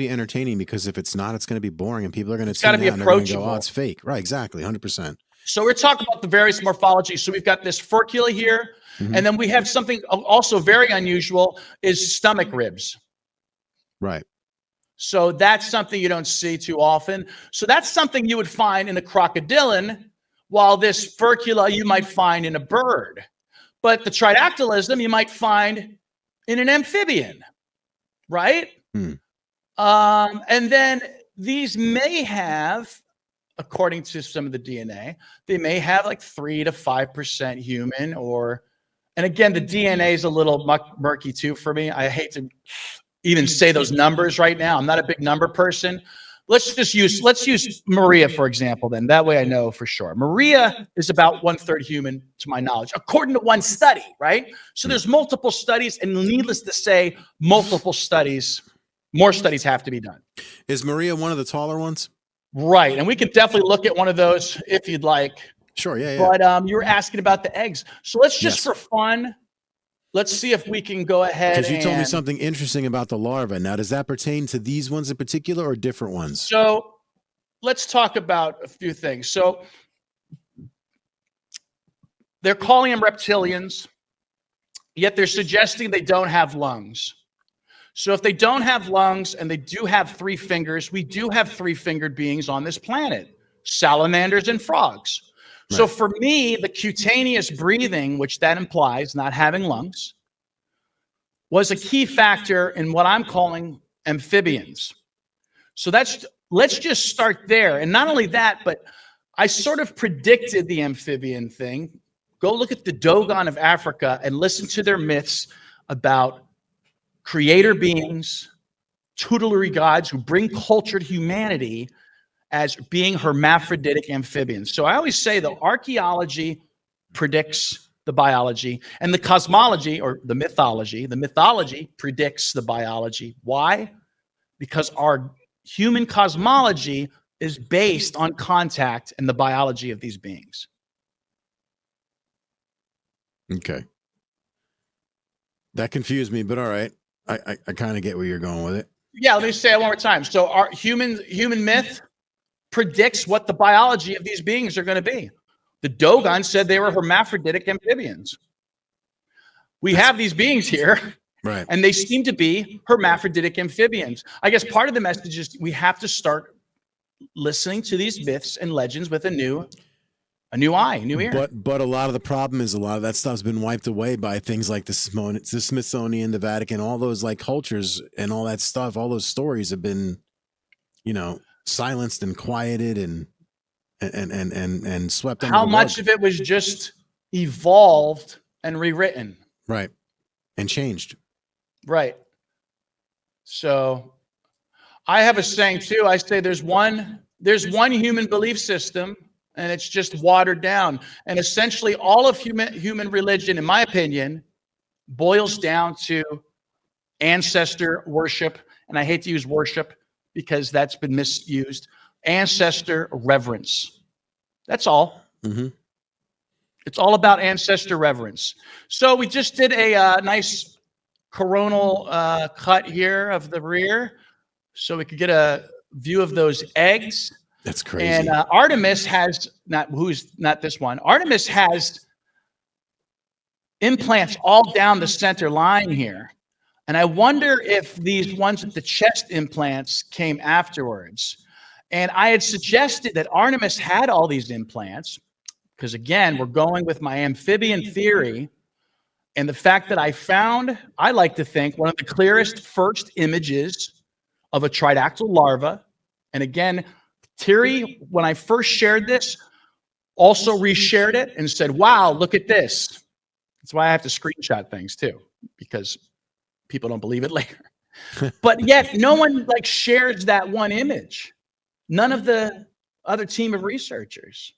entertaining, because if it's not, it's going to be boring, and people are going to it's got to be approachable. Go, oh, it's fake. Right, exactly, 100%. So we're talking about the various morphologies. So we've got this furcula here, and then we have something also very unusual is stomach ribs. Right. So that's something you don't see too often. So that's something you would find in a crocodilian, while this furcula you might find in a bird. But the tridactylism you might find in an amphibian, right? And then these may have, according to some of the DNA, they may have like 3 to 5% human, and again, the DNA is a little murky too for me. I hate to even say those numbers right now. I'm not a big number person. Let's use Maria, for example, then. That way I know for sure. Maria is about 1/3 human, to my knowledge, according to one study, right? So there's multiple studies, and needless to say, more studies have to be done. Is Maria one of the taller ones? Right, and we could definitely look at one of those if you'd like. Sure, yeah. But you were asking about the eggs. So let's just for fun, let's see if we can go ahead. Because you told me something interesting about the larvae. Now, does that pertain to these ones in particular or different ones? So let's talk about a few things. So they're calling them reptilians, yet they're suggesting they don't have lungs. So if they don't have lungs and they do have 3 fingers, we do have 3-fingered beings on this planet, salamanders and frogs. Right. So for me, the cutaneous breathing, which that implies not having lungs, was a key factor in what I'm calling amphibians. So let's just start there. And not only that, but I sort of predicted the amphibian thing. Go look at the Dogon of Africa and listen to their myths about creator beings, tutelary gods who bring culture to humanity as being hermaphroditic amphibians. So I always say the archaeology predicts the biology, and the cosmology, or the mythology predicts the biology. Why? Because our human cosmology is based on contact and the biology of these beings. Okay. That confused me, but all right. I kind of get where you're going with it. Yeah, let me say it one more time. So our human myth predicts what the biology of these beings are going to be. The Dogon said they were hermaphroditic amphibians. We have these beings here, right? And they seem to be hermaphroditic amphibians. I guess part of the message is we have to start listening to these myths and legends with a new eye, a new ear. But a lot of the problem is a lot of that stuff's been wiped away by things like the Smithsonian, the Vatican, all those like cultures and all that stuff. All those stories have been, silenced and quieted and swept under the rug. How much of it was just evolved and rewritten? Right. And changed. Right. So I have a saying too. I say there's one human belief system, and it's just watered down. And essentially all of human religion, in my opinion, boils down to ancestor worship and I hate to use worship because that's been misused, ancestor reverence. That's all. Mm-hmm. It's all about ancestor reverence. So we just did a nice coronal cut here of the rear so we could get a view of those eggs. That's crazy. And Artemis has, not this one, Artemis has implants all down the center line here. And I wonder if these ones with the chest implants came afterwards. And I had suggested that Artemis had all these implants because, again, we're going with my amphibian theory and the fact that I like to think, one of the clearest first images of a Tridactyl larva. And again, Thierry, when I first shared this, also reshared it and said, wow, look at this. That's why I have to screenshot things too, because people don't believe it later. But yet no one like shares that one image. None of the other team of researchers.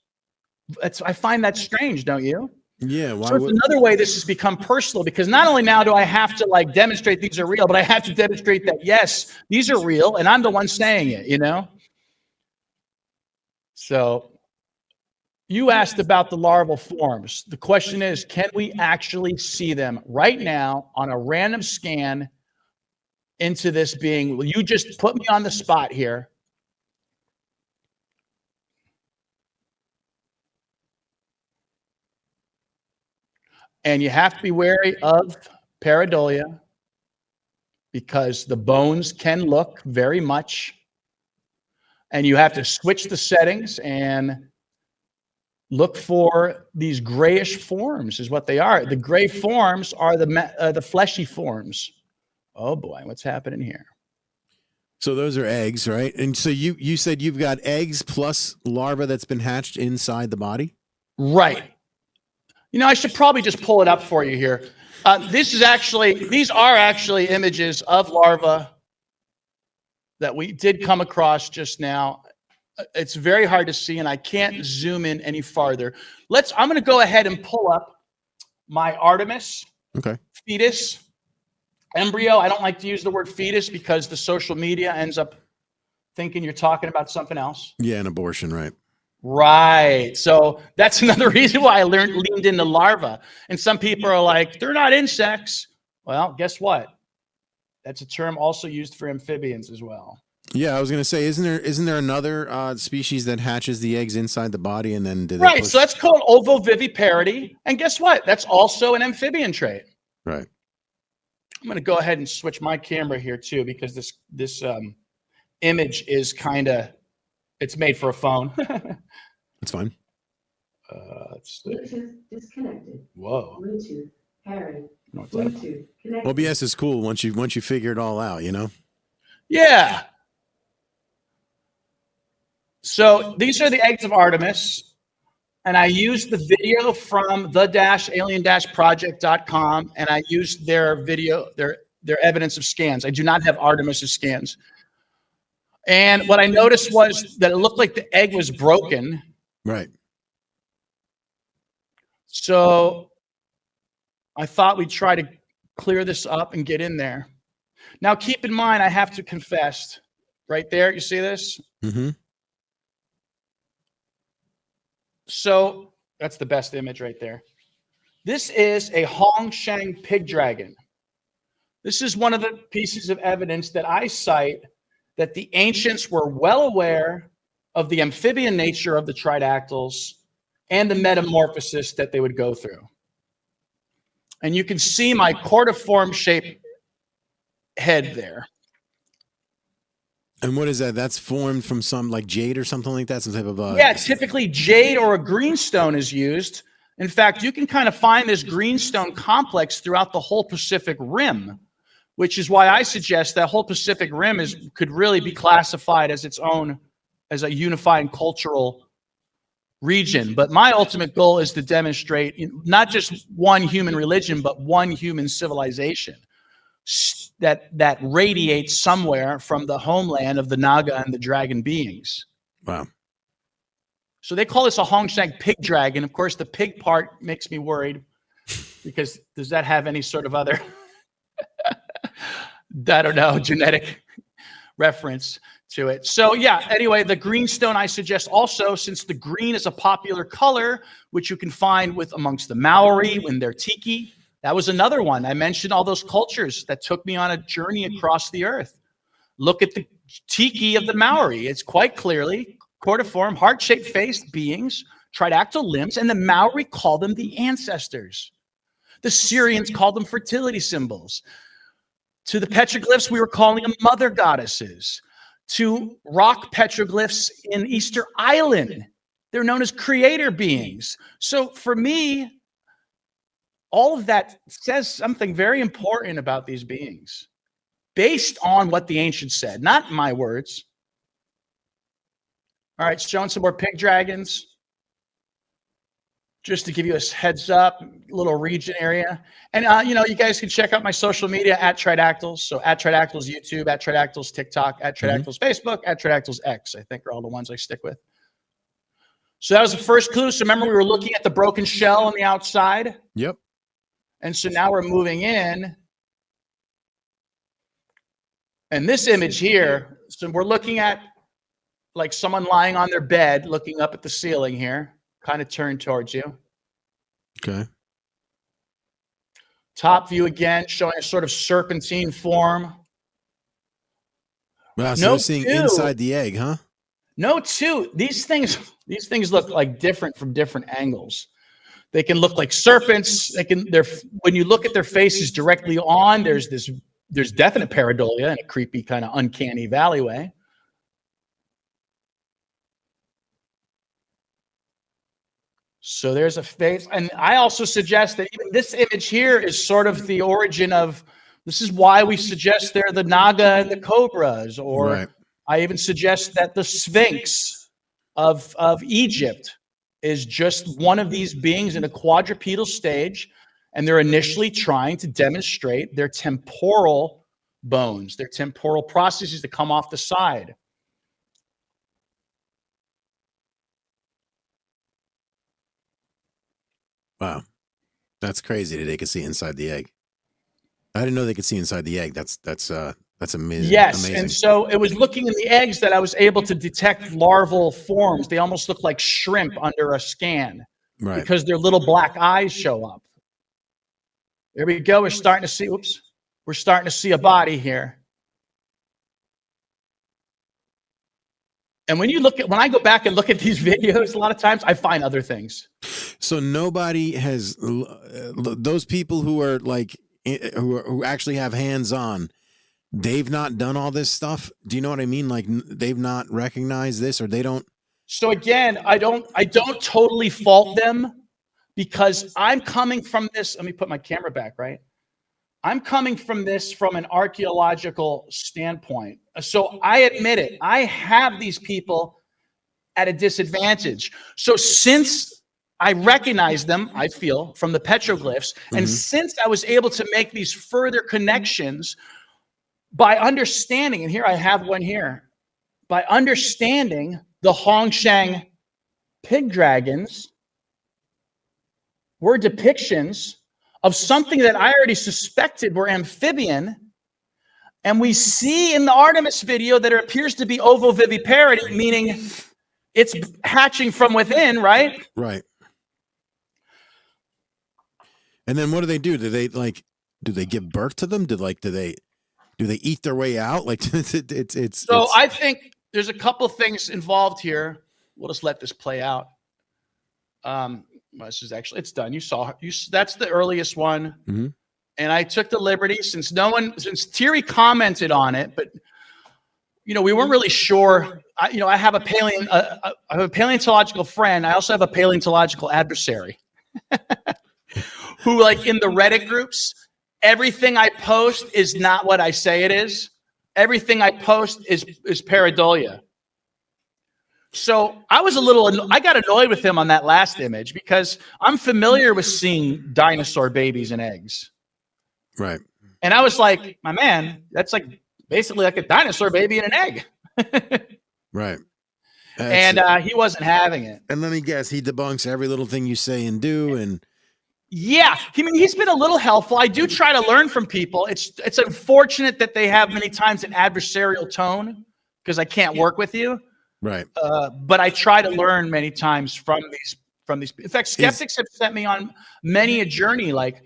I find that strange, don't you? Yeah. So it's another way this has become personal, because not only now do I have to like demonstrate these are real, but I have to demonstrate that, yes, these are real. And I'm the one saying it, you know? So you asked about the larval forms. The question is, can we actually see them right now on a random scan into this being? Will you just put me on the spot here? And you have to be wary of pareidolia because the bones can look very much. And you have to switch the settings and look for these grayish forms is what they are. The gray forms are the fleshy forms. Oh boy, what's happening here? So those are eggs, right? And so you said you've got eggs plus larva that's been hatched inside the body? Right. You know, I should probably just pull it up for you here. These are actually images of larvae that we did come across just now. It's very hard to see, and I can't zoom in any farther. I'm going to go ahead and pull up my Artemis fetus embryo. I don't like to use the word fetus because the social media ends up thinking you're talking about something else. Yeah, an abortion, right? Right. So that's another reason why I leaned into larva. And some people are like, they're not insects. Well, guess what? That's a term also used for amphibians as well. Yeah, I was going to say, isn't there another species that hatches the eggs inside the body and then right? So that's called ovoviviparity, and guess what? That's also an amphibian trait. Right. I'm going to go ahead and switch my camera here too, because this image is it's made for a phone. That's fine. Let's see. Bluetooth disconnected. Whoa. Bluetooth pairing. Bluetooth connected. OBS is cool once you figure it all out, you know? Yeah. So these are the eggs of Artemis, and I used the video from the-alien-project.com, and I used their video, their evidence of scans. I do not have Artemis's scans. And what I noticed was that it looked like the egg was broken. Right. So I thought we'd try to clear this up and get in there. Now, keep in mind, I have to confess, right there, you see this? Mm-hmm. So that's the best image right there. This is a Hongshan pig dragon. This is one of the pieces of evidence that I cite that the ancients were well aware of the amphibian nature of the Tridactyls and the metamorphosis that they would go through. And you can see my cordiform shaped head there. And what is that? That's formed from some like jade or something like that? Some type of yeah, typically jade or a greenstone is used. In fact, you can kind of find this greenstone complex throughout the whole Pacific Rim, which is why I suggest that whole Pacific Rim could really be classified as its own, as a unified cultural region. But my ultimate goal is to demonstrate not just one human religion, but one human civilization that radiates somewhere from the homeland of the Naga and the dragon beings. Wow. So they call this a Hongshan pig dragon. Of course, the pig part makes me worried because does that have any sort of other, I don't know, genetic reference to it. So yeah, anyway, the greenstone I suggest also, since the green is a popular color, which you can find with amongst the Maori when they're tiki. That was another one. I mentioned all those cultures that took me on a journey across the earth. Look at the tiki of the Maori. It's quite clearly cordiform, heart-shaped faced beings, tridactyl limbs, and the Maori call them the ancestors. The Syrians called them fertility symbols. To the petroglyphs, we were calling them mother goddesses. To rock petroglyphs in Easter Island, they're known as creator beings. So for me, all of that says something very important about these beings based on what the ancients said, not my words. All right, showing some more pig dragons. Just to give you a heads up, little region area. And, you know, you guys can check out my social media at Tridactyls. So at Tridactyls YouTube, at Tridactyls TikTok, at Tridactyls Facebook, at Tridactyls X, I think are all the ones I stick with. So that was the first clue. So remember we were looking at the broken shell on the outside? Yep. And so now we're moving in. And this image here, so we're looking at like someone lying on their bed, looking up at the ceiling here, kind of turned towards you. Okay. Top view again, showing a sort of serpentine form. Wow, so they're seeing inside the egg, huh? No, two. These things look like different from different angles. They can look like serpents. When you look at their faces directly on, there's definite pareidolia in a creepy kind of uncanny valleyway. So there's a face. And I also suggest that even this image here is sort of the origin of, this is why we suggest they're the Naga and the Cobras, or right. I even suggest that the Sphinx of Egypt is just one of these beings in a quadrupedal stage, and they're initially trying to demonstrate their temporal bones, their temporal processes that come off the side. Wow, that's crazy that they could see inside the egg. I didn't know they could see inside the egg. That's amazing. Yes, amazing. And so it was looking in the eggs that I was able to detect larval forms. They almost look like shrimp under a scan, right? Because their little black eyes show up. There we go. We're starting to see. Oops, we're starting to see a body here. And when I go back and look at these videos, a lot of times I find other things. So nobody has, those people who are like, who actually have hands-on, they've not done all this stuff. Do you know what I mean? Like they've not recognized this, or they don't. So again, I don't totally fault them, because I'm coming from this. Let me put my camera back, right? I'm coming from this from an archaeological standpoint. So I admit it. I have these people at a disadvantage. So since I recognize them, I feel, from the petroglyphs, and since I was able to make these further connections by understanding, and here I have one here, by understanding the Hongshan pig dragons were depictions of something that I already suspected were amphibian. And we see in the Artemis video that it appears to be ovoviviparity, meaning it's hatching from within, right? Right. And then what do? Do they give birth to them? Do they eat their way out? Like I think there's a couple things involved here. We'll just let this play out. This is actually, it's done. That's the earliest one. And I took the liberty, since Thierry commented on it, but we weren't really sure. I have a paleontological friend. I also have a paleontological adversary who, like, in the Reddit groups, everything I post is not what I say it is. Everything I post is pareidolia. So I got annoyed with him on that last image, because I'm familiar with seeing dinosaur babies and eggs. Right. And I was like, my man, that's like basically like a dinosaur baby and an egg. Right. And he wasn't having it. And let me guess, he debunks every little thing you say and do. And Yeah, I mean, he's been a little helpful. I do try to learn from people. It's unfortunate that they have many times an adversarial tone because I can't work with you. Right. But I try to learn many times from these. In fact, skeptics have sent me on many a journey. Like,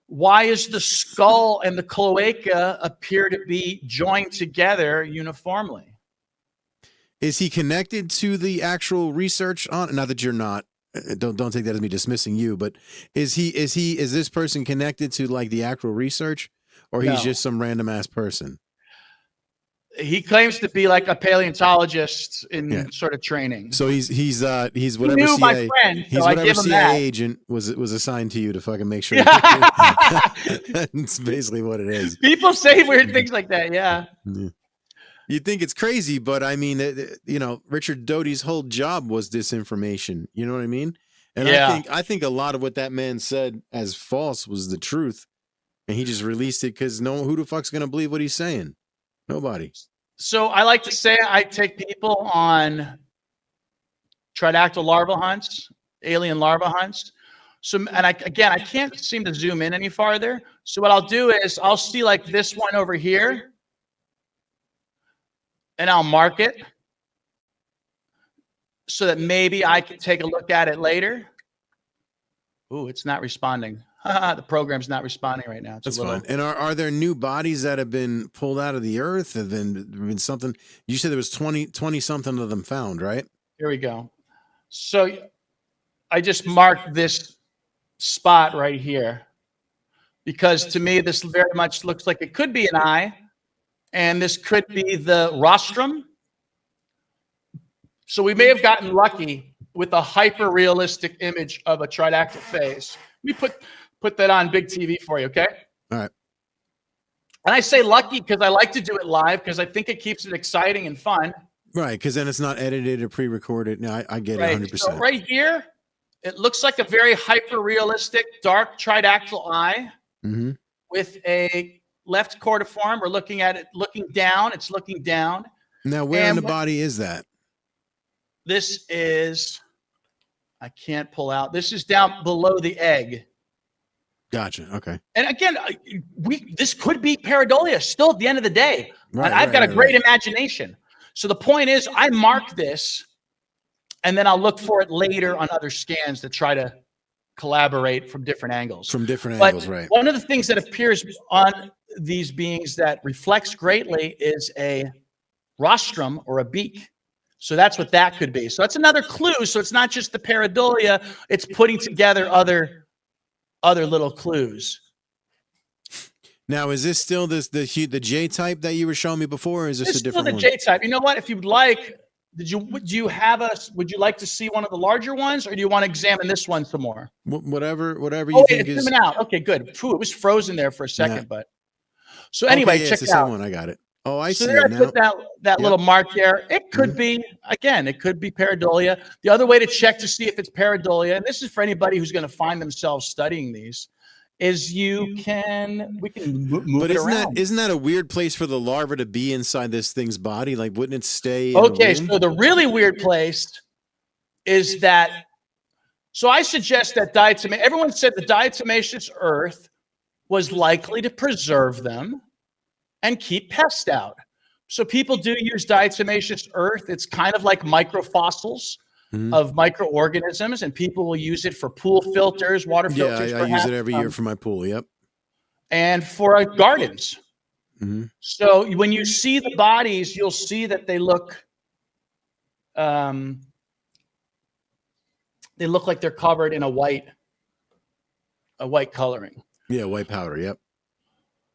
why is the skull and the cloaca appear to be joined together uniformly? Is he connected to the actual research on? Not that you're not. Don't take that as me dismissing you, but is this person connected to like the actual research, or he's just some random ass person? He claims to be like a paleontologist in sort of training. So he's whatever he knew CIA, my friend, he's so whatever CIA agent was assigned to you to fucking make sure. That's basically what it is. People say weird things like that. Yeah. You think it's crazy, but I mean, Richard Doty's whole job was disinformation. You know what I mean? And I think a lot of what that man said as false was the truth, and he just released it because who the fuck's gonna believe what he's saying? Nobody. So I like to say I take people on Tridactyl larva hunts, alien larva hunts. So, and I can't seem to zoom in any farther. So what I'll do is I'll see like this one over here, and I'll mark it so that maybe I can take a look at it later. Ooh, it's not responding. The program's not responding right now. That's fine. And are there new bodies that have been pulled out of the earth? Have been something? You said there was 20 something of them found, right? Here we go. So I just marked this spot right here because to me this very much looks like it could be an eye. And this could be the rostrum. So we may have gotten lucky with a hyper-realistic image of a tridactyl face. Let me put that on big TV for you, okay? All right. And I say lucky because I like to do it live because I think it keeps it exciting and fun. Right, because then it's not edited or pre-recorded. No, I get it 100%. So right here, it looks like a very hyper-realistic dark tridactyl eye with a left cortiform. We're looking at it looking down. It's looking down. Now, where in the body is that? This is, I can't pull out. This is down below the egg. Gotcha. Okay. And again, this could be pareidolia still at the end of the day. Right, and I've got a great imagination. So the point is I mark this and then I'll look for it later on other scans to try to collaborate from different angles. From different angles, right. One of the things that appears on these beings that reflects greatly is a rostrum or a beak. So that's what that could be. So that's another clue. So it's not just the pareidolia, it's putting together other little clues. Now, is this still the J type that you were showing me before, or is this a different one? It's still the J type. You know what? If you'd like, would you like to see one of the larger ones, or do you want to examine this one some more? Whatever you think is. Zooming out. Okay, good. Phew, it was frozen there for a second, but so anyway, check it out. One. I got it. Oh, I see. So there I put that little mark there. It could be, again, it could be pareidolia. The other way to check to see if it's pareidolia, and this is for anybody who's going to find themselves studying these, is we can move but it around. Isn't that a weird place for the larva to be inside this thing's body? Like, wouldn't it stay? Okay, so the really weird place is that. So I suggest that everyone said the diatomaceous earth was likely to preserve them and keep pests out. So people do use diatomaceous earth. It's kind of like microfossils of microorganisms, and people will use it for pool filters, water filters. Yeah, I use it every year for my pool. Yep. And for gardens. So when you see the bodies, you'll see that they look like they're covered in a white coloring. Yeah, white powder. Yep.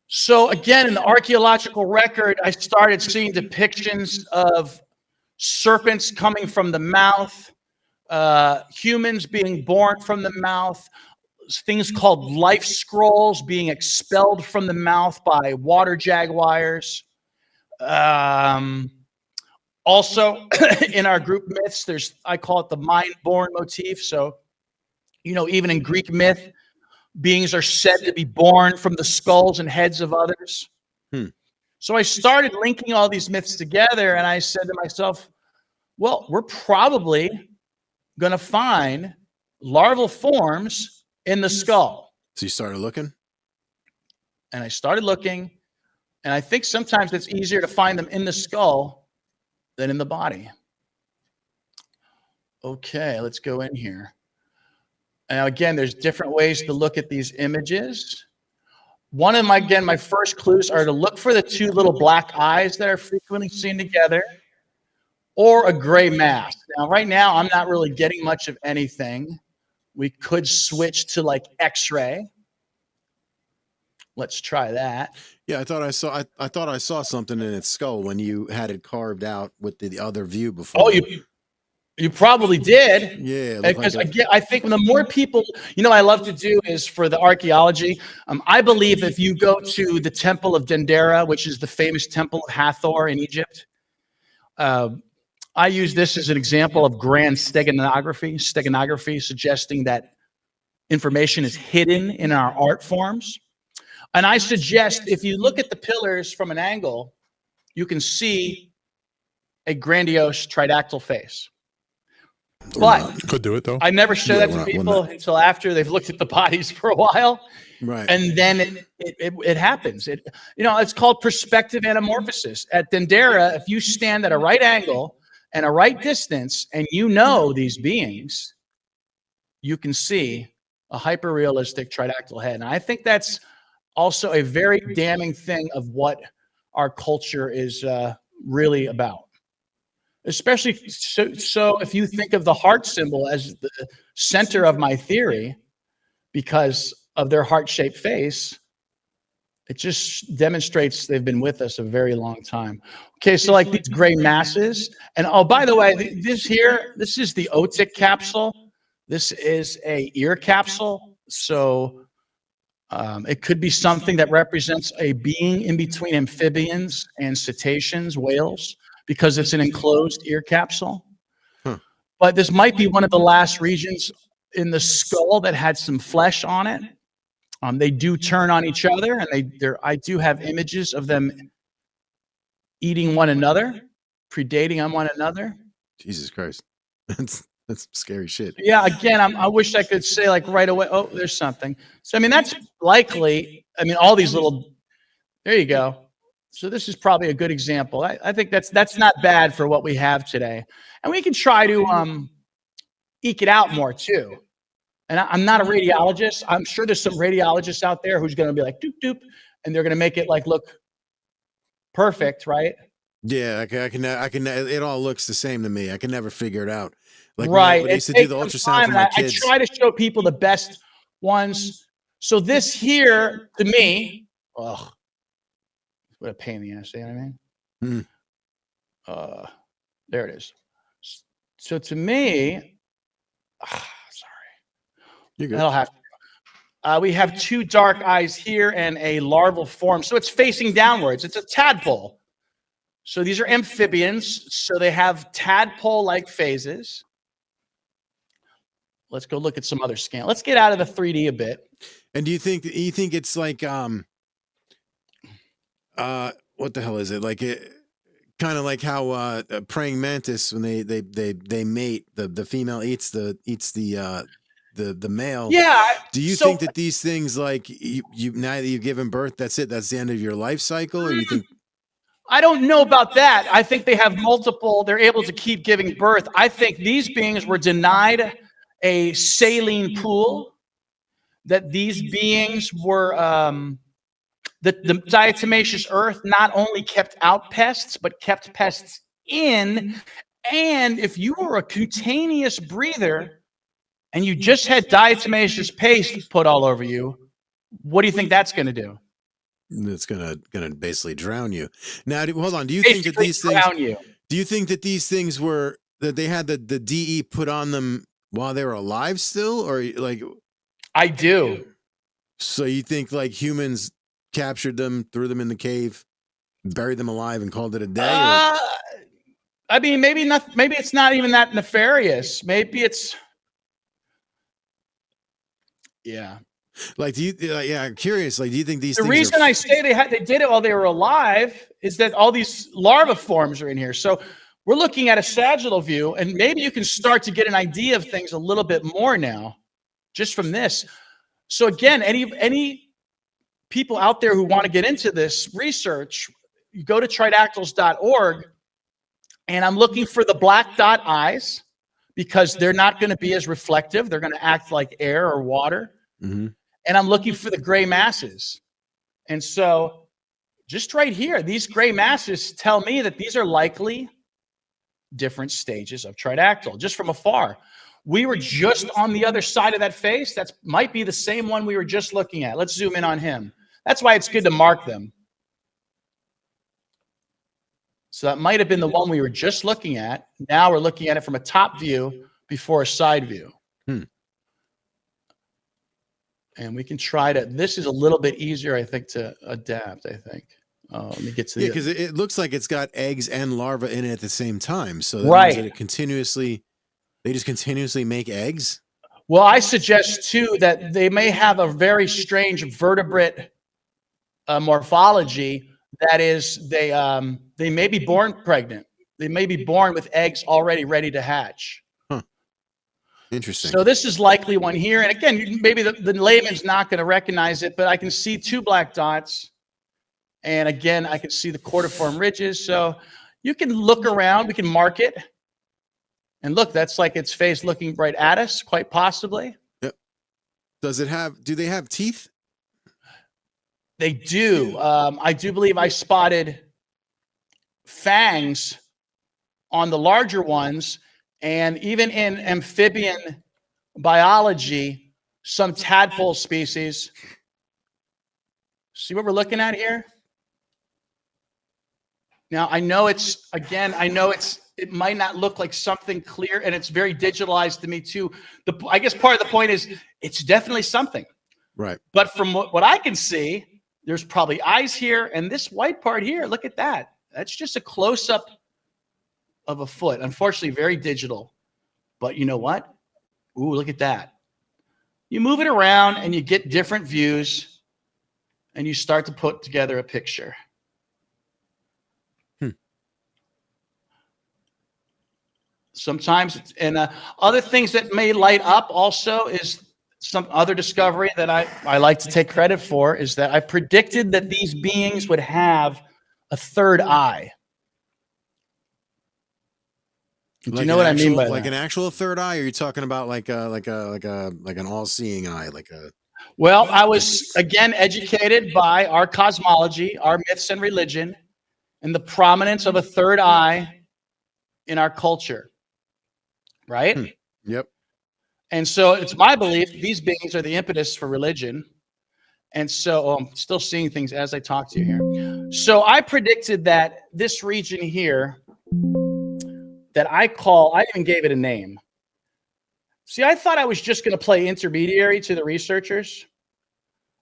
So again, in the archaeological record, I started seeing depictions of serpents coming from the mouth, humans being born from the mouth, things called life scrolls being expelled from the mouth by water jaguars. Also, in our group myths, I call it the mind-born motif. So, even in Greek myth, beings are said to be born from the skulls and heads of others. So I started linking all these myths together, and I said to myself, well, we're probably going to find larval forms in the skull. So you started looking? And I started looking, and I think sometimes it's easier to find them in the skull than in the body. Okay, let's go in here. Now, again, there's different ways to look at these images. One of my, again, my first clues are to look for the two little black eyes that are frequently seen together, or a gray mass. Now, right now, I'm not really getting much of anything. We could switch to like X-ray. Let's try that. Yeah, I thought I saw something in its skull when you had it carved out with the other view before. Oh, you probably did. Yeah. Because I think the more people, you know, I love to do is for the archaeology. I believe if you go to the Temple of Dendera, which is the famous Temple of Hathor in Egypt, I use this as an example of grand steganography, suggesting that information is hidden in our art forms. And I suggest if you look at the pillars from an angle, you can see a grandiose tridactyl face. But could do it though. I never show that to people until after they've looked at the bodies for a while. Right. And then it happens. It's called perspective anamorphosis. At Dendera, if you stand at a right angle and a right distance and you know these beings, you can see a hyper-realistic tridactyl head. And I think that's also a very damning thing of what our culture is really about. Especially so if you think of the heart symbol as the center of my theory, because of their heart-shaped face, it just demonstrates they've been with us a very long time. Okay, so like these gray masses. And oh, by the way, this is the otic capsule. This is a ear capsule. So it could be something that represents a being in between amphibians and cetaceans, whales, because it's an enclosed ear capsule. But this might be one of the last regions in the skull that had some flesh on it. They do turn on each other, and I do have images of them eating one another, predating on one another. Jesus Christ. That's scary shit. Yeah, again, I wish I could say like right away, oh, there's something. So, I mean, that's likely, all these little, there you go. So this is probably a good example. I think that's not bad for what we have today. And we can try to eke it out more too. And I'm not a radiologist. I'm sure there's some radiologists out there who's going to be like, doop, doop, and they're going to make it like look perfect, right? Yeah, I can. It all looks the same to me. I can never figure it out. Like right. when I used to do the ultrasound for my kids. I try to show people the best ones. So this here, to me, ugh, what a pain in the ass. You know what I mean? There it is. So to me, sorry, you're good. That'll have to. We have two dark eyes here and a larval form. So it's facing downwards. It's a tadpole. So these are amphibians. So they have tadpole-like phases. Let's go look at some other scan. Let's get out of the 3D a bit. And do you think it's like what the hell is it? Like it kind of like how a praying mantis, when they mate, the female eats the male. Yeah. Do you think that these things, like you now that you've given birth, that's it? That's the end of your life cycle? Or you think? I don't know about that. I think they have multiple, they're able to keep giving birth. I think these beings were denied a saline pool, that these beings were, the diatomaceous earth not only kept out pests, but kept pests in. And if you were a cutaneous breather and you just had diatomaceous paste put all over you, what do you think that's going to do? It's gonna basically drown you. Now, hold on. Do you think that these things? Do you think that these things were that they had the DE put on them while they were alive still, or like? I do. So you think like humans captured them, threw them in the cave, buried them alive, and called it a day? I mean, maybe not. Maybe it's not even that nefarious. Maybe it's. Yeah. Like, do you? Yeah, I'm curious. Like, do you think these? The reason I say they did it while they were alive is that all these larva forms are in here. So we're looking at a sagittal view, and maybe you can start to get an idea of things a little bit more now, just from this. So again, any people out there who want to get into this research, you go to tridactyls.org, and I'm looking for the black dot eyes because they're not going to be as reflective. They're going to act like air or water. Mm-hmm. And I'm looking for the gray masses. And so just right here, these gray masses tell me that these are likely different stages of Tridactyl, just from afar. We were just on the other side of that face. That might be the same one we were just looking at. Let's zoom in on him. That's why it's good to mark them. So that might have been the one we were just looking at. Now we're looking at it from a top view before a side view. And we can try to, this is a little bit easier, I think, to adapt, I think. Let me get to because it looks like it's got eggs and larvae in it at the same time. So that right. means that it continuously, they just continuously make eggs? Well, I suggest, too, that they may have a very strange vertebrate morphology. That is, they may be born pregnant. They may be born with eggs already ready to hatch. Interesting. So this is likely one here. And again, maybe the layman's not going to recognize it, but I can see two black dots. And again, I can see the cordiform ridges. So you can look around. We can mark it. And look, that's like its face looking right at us, quite possibly. Yep. Does it have, do they have teeth? They do. I do believe I spotted fangs on the larger ones. And even in amphibian biology, some tadpole species. See what we're looking at here? Now, I know it's, again, I know it might not look like something clear, and it's very digitalized to me too. I guess part of the point is it's definitely something. Right. But from what I can see, there's probably eyes here, and this white part here, look at that. That's just a close-up of a foot. Unfortunately, very digital. But you know what? Ooh, look at that. You move it around and you get different views and you start to put together a picture. Sometimes, and other things that may light up also is some other discovery that I like to take credit for is that I predicted that these beings would have a third eye. Do you know what I mean by that? Like an actual third eye? Or are you talking about like an all-seeing eye? Well, I was again educated by our cosmology, our myths and religion, and the prominence of a third eye in our culture. Right? Yep. And so it's my belief these beings are the impetus for religion. And so I'm still seeing things as I talk to you here. So I predicted that this region here that I even gave it a name. See, I thought I was just going to play intermediary to the researchers.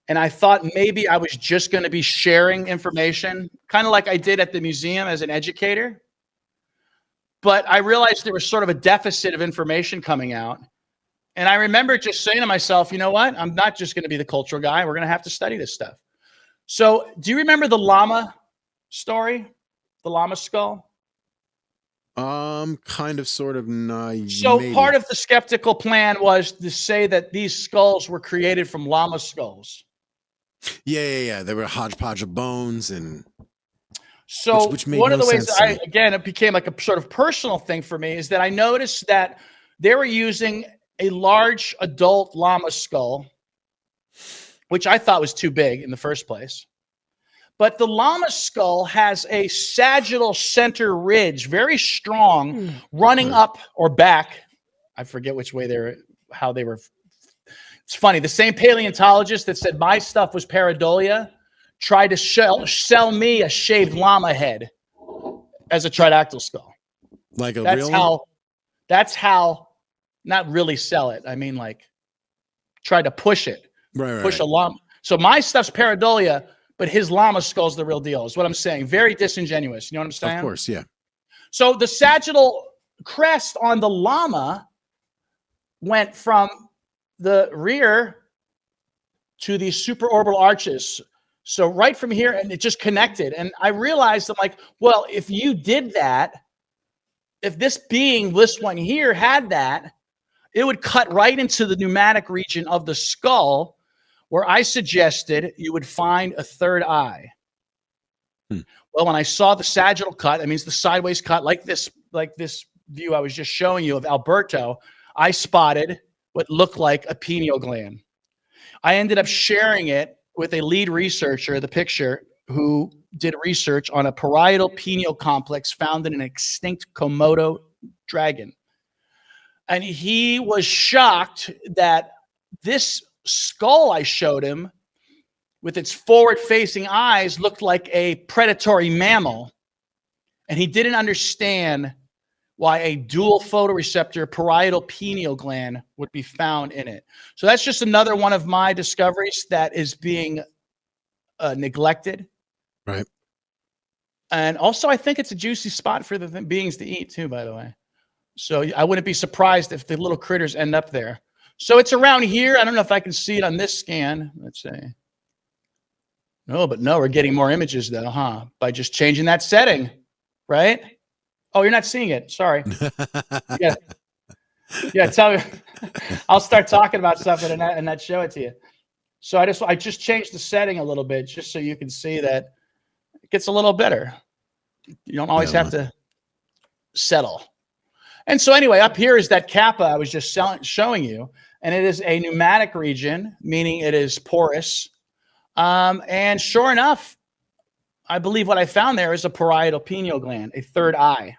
And I thought maybe I was just going to be sharing information, kind of like I did at the museum as an educator. But I realized there was sort of a deficit of information coming out. And I remember just saying to myself, you know what? I'm not just going to be the cultural guy. We're going to have to study this stuff. So do you remember the llama story? The llama skull? Kind of, sort of, no. So maybe. Part of the skeptical plan was to say that these skulls were created from llama skulls. Yeah. There were a hodgepodge of bones and... So which made one of no the ways sense that it became like a sort of personal thing for me is that I noticed that they were using a large adult llama skull, which I thought was too big in the first place. But the llama skull has a sagittal center ridge, very strong, running up or back. I forget which way how they were. It's funny. The same paleontologist that said my stuff was pareidolia tried to sell me a shaved llama head as a tridactyl skull. Like That's how, not really sell it. I mean, like, try to push it. Push a llama. So my stuff's pareidolia, but his llama skull's the real deal, is what I'm saying. Very disingenuous. You know what I'm saying? Of course, yeah. So the sagittal crest on the llama went from the rear to these supraorbital arches. So right from here, and it just connected. And I realized, I'm like, well, if you did that, if this one here had that, it would cut right into the pneumatic region of the skull. where I suggested you would find a third eye. Hmm. Well, when I saw the sagittal cut, that means the sideways cut, like this view I was just showing you of Alberto, I spotted what looked like a pineal gland. I ended up sharing it with a lead researcher, the picture, who did research on a parietal pineal complex found in an extinct Komodo dragon. And he was shocked that this skull I showed him with its forward-facing eyes looked like a predatory mammal. And he didn't understand why a dual photoreceptor parietal pineal gland would be found in it. So that's just another one of my discoveries that is being neglected. Right. And also, I think it's a juicy spot for the beings to eat too, by the way. So I wouldn't be surprised if the little critters end up there. So it's around here. I don't know if I can see it on this scan. Let's see. No, but no, we're getting more images though, huh? By just changing that setting, right? Oh, you're not seeing it. Sorry. Yeah. Yeah, tell me. I'll start talking about something and not show it to you. So I just changed the setting a little bit just so you can see that it gets a little better. You don't always have to settle. And so anyway, up here is that kappa I was just showing you, and it is a pneumatic region, meaning it is porous. And sure enough, I believe what I found there is a parietal pineal gland, a third eye.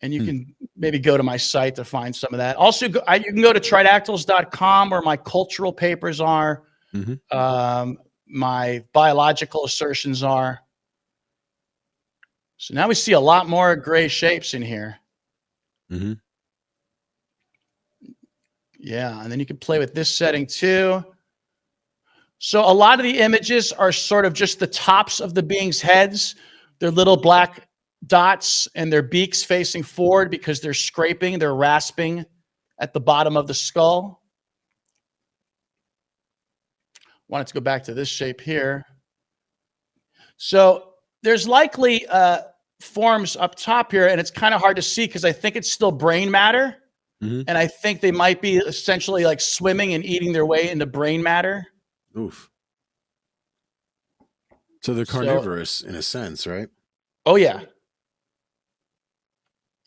And you can maybe go to my site to find some of that. Also, you can go to tridactyls.com where my cultural papers are, my biological assertions are. So now we see a lot more gray shapes in here. Mm-hmm. Yeah, and then you can play with this setting too. So a lot of the images are sort of just the tops of the beings' heads. They're little black dots and their beaks facing forward because they're scraping, they're rasping at the bottom of the skull. Wanted to go back to this shape here. So there's likely forms up top here, and it's kind of hard to see because I think it's still brain matter. And I think they might be essentially like swimming and eating their way into brain matter. Oof. So they're carnivorous in a sense, right? Oh, yeah.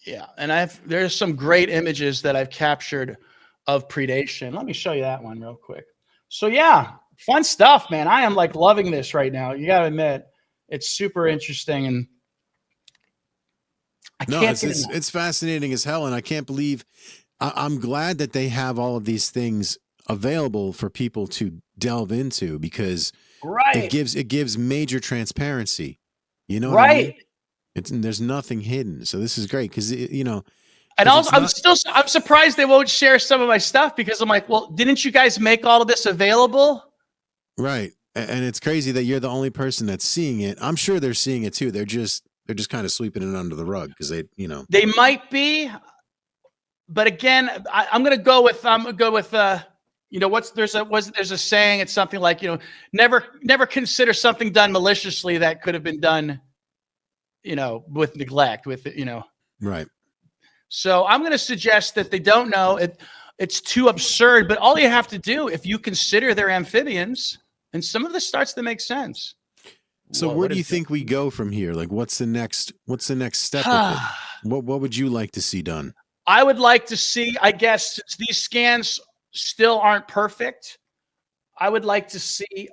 Yeah, and there's some great images that I've captured of predation. Let me show you that one real quick. So yeah, fun stuff, man. I am like loving this right now. You got to admit, it's super interesting, and it's fascinating as hell, and I can't believe. I'm glad that they have all of these things available for people to delve into because it gives major transparency. You know what I mean? There's nothing hidden. So this is great because and also I'm surprised they won't share some of my stuff because I'm like, well, didn't you guys make all of this available? Right. And it's crazy that you're the only person that's seeing it. I'm sure they're seeing it too. They're just kind of sweeping it under the rug because they might be, but again, I'm gonna go with there's a saying. It's something like never consider something done maliciously that could have been done with neglect, Right. So I'm going to suggest that they don't know it. It's too absurd, but all you have to do, if you consider they're amphibians, and some of this starts to make sense. So where do you think we go from here? Like, what's the next step with it? What would you like to see done? I would like to see, I guess, since these scans still aren't perfect, I would like to see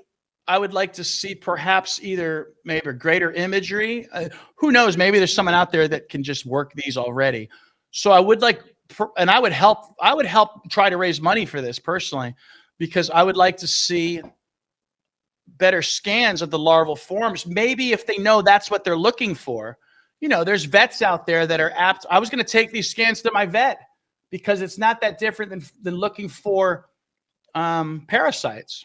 perhaps either maybe greater imagery. Who knows? Maybe there's someone out there that can just work these already. So I would like, and I would help try to raise money for this personally, because I would like to see better scans of the larval forms. Maybe if they know that's what they're looking for. There's vets out there that are apt. I was going to take these scans to my vet because it's not that different than looking for parasites.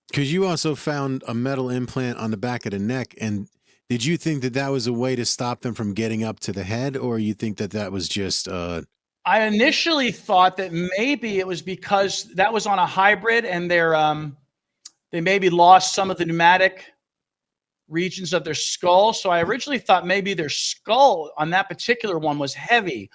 Because you also found a metal implant on the back of the neck, and did you think that was a way to stop them from getting up to the head, or you think that was just? I initially thought that maybe it was because that was on a hybrid, and they maybe lost some of the pneumatic regions of their skull. So I originally thought maybe their skull on that particular one was heavy.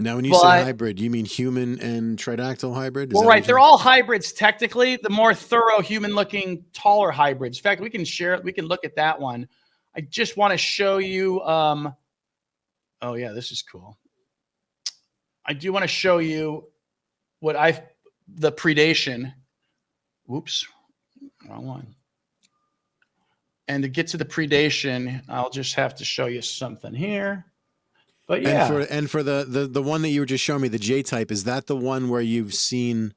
Now, when you say hybrid, you mean human and tridactyl hybrid? Well, right. They're all hybrids, technically. The more thorough, human-looking, taller hybrids. In fact, we can share it. We can look at that one. I just want to show you. Oh, yeah, this is cool. I do want to show you the predation. Whoops, wrong one. And to get to the predation, I'll just have to show you something here. But yeah. And for the one that you were just showing me, the J type, is that the one where you've seen?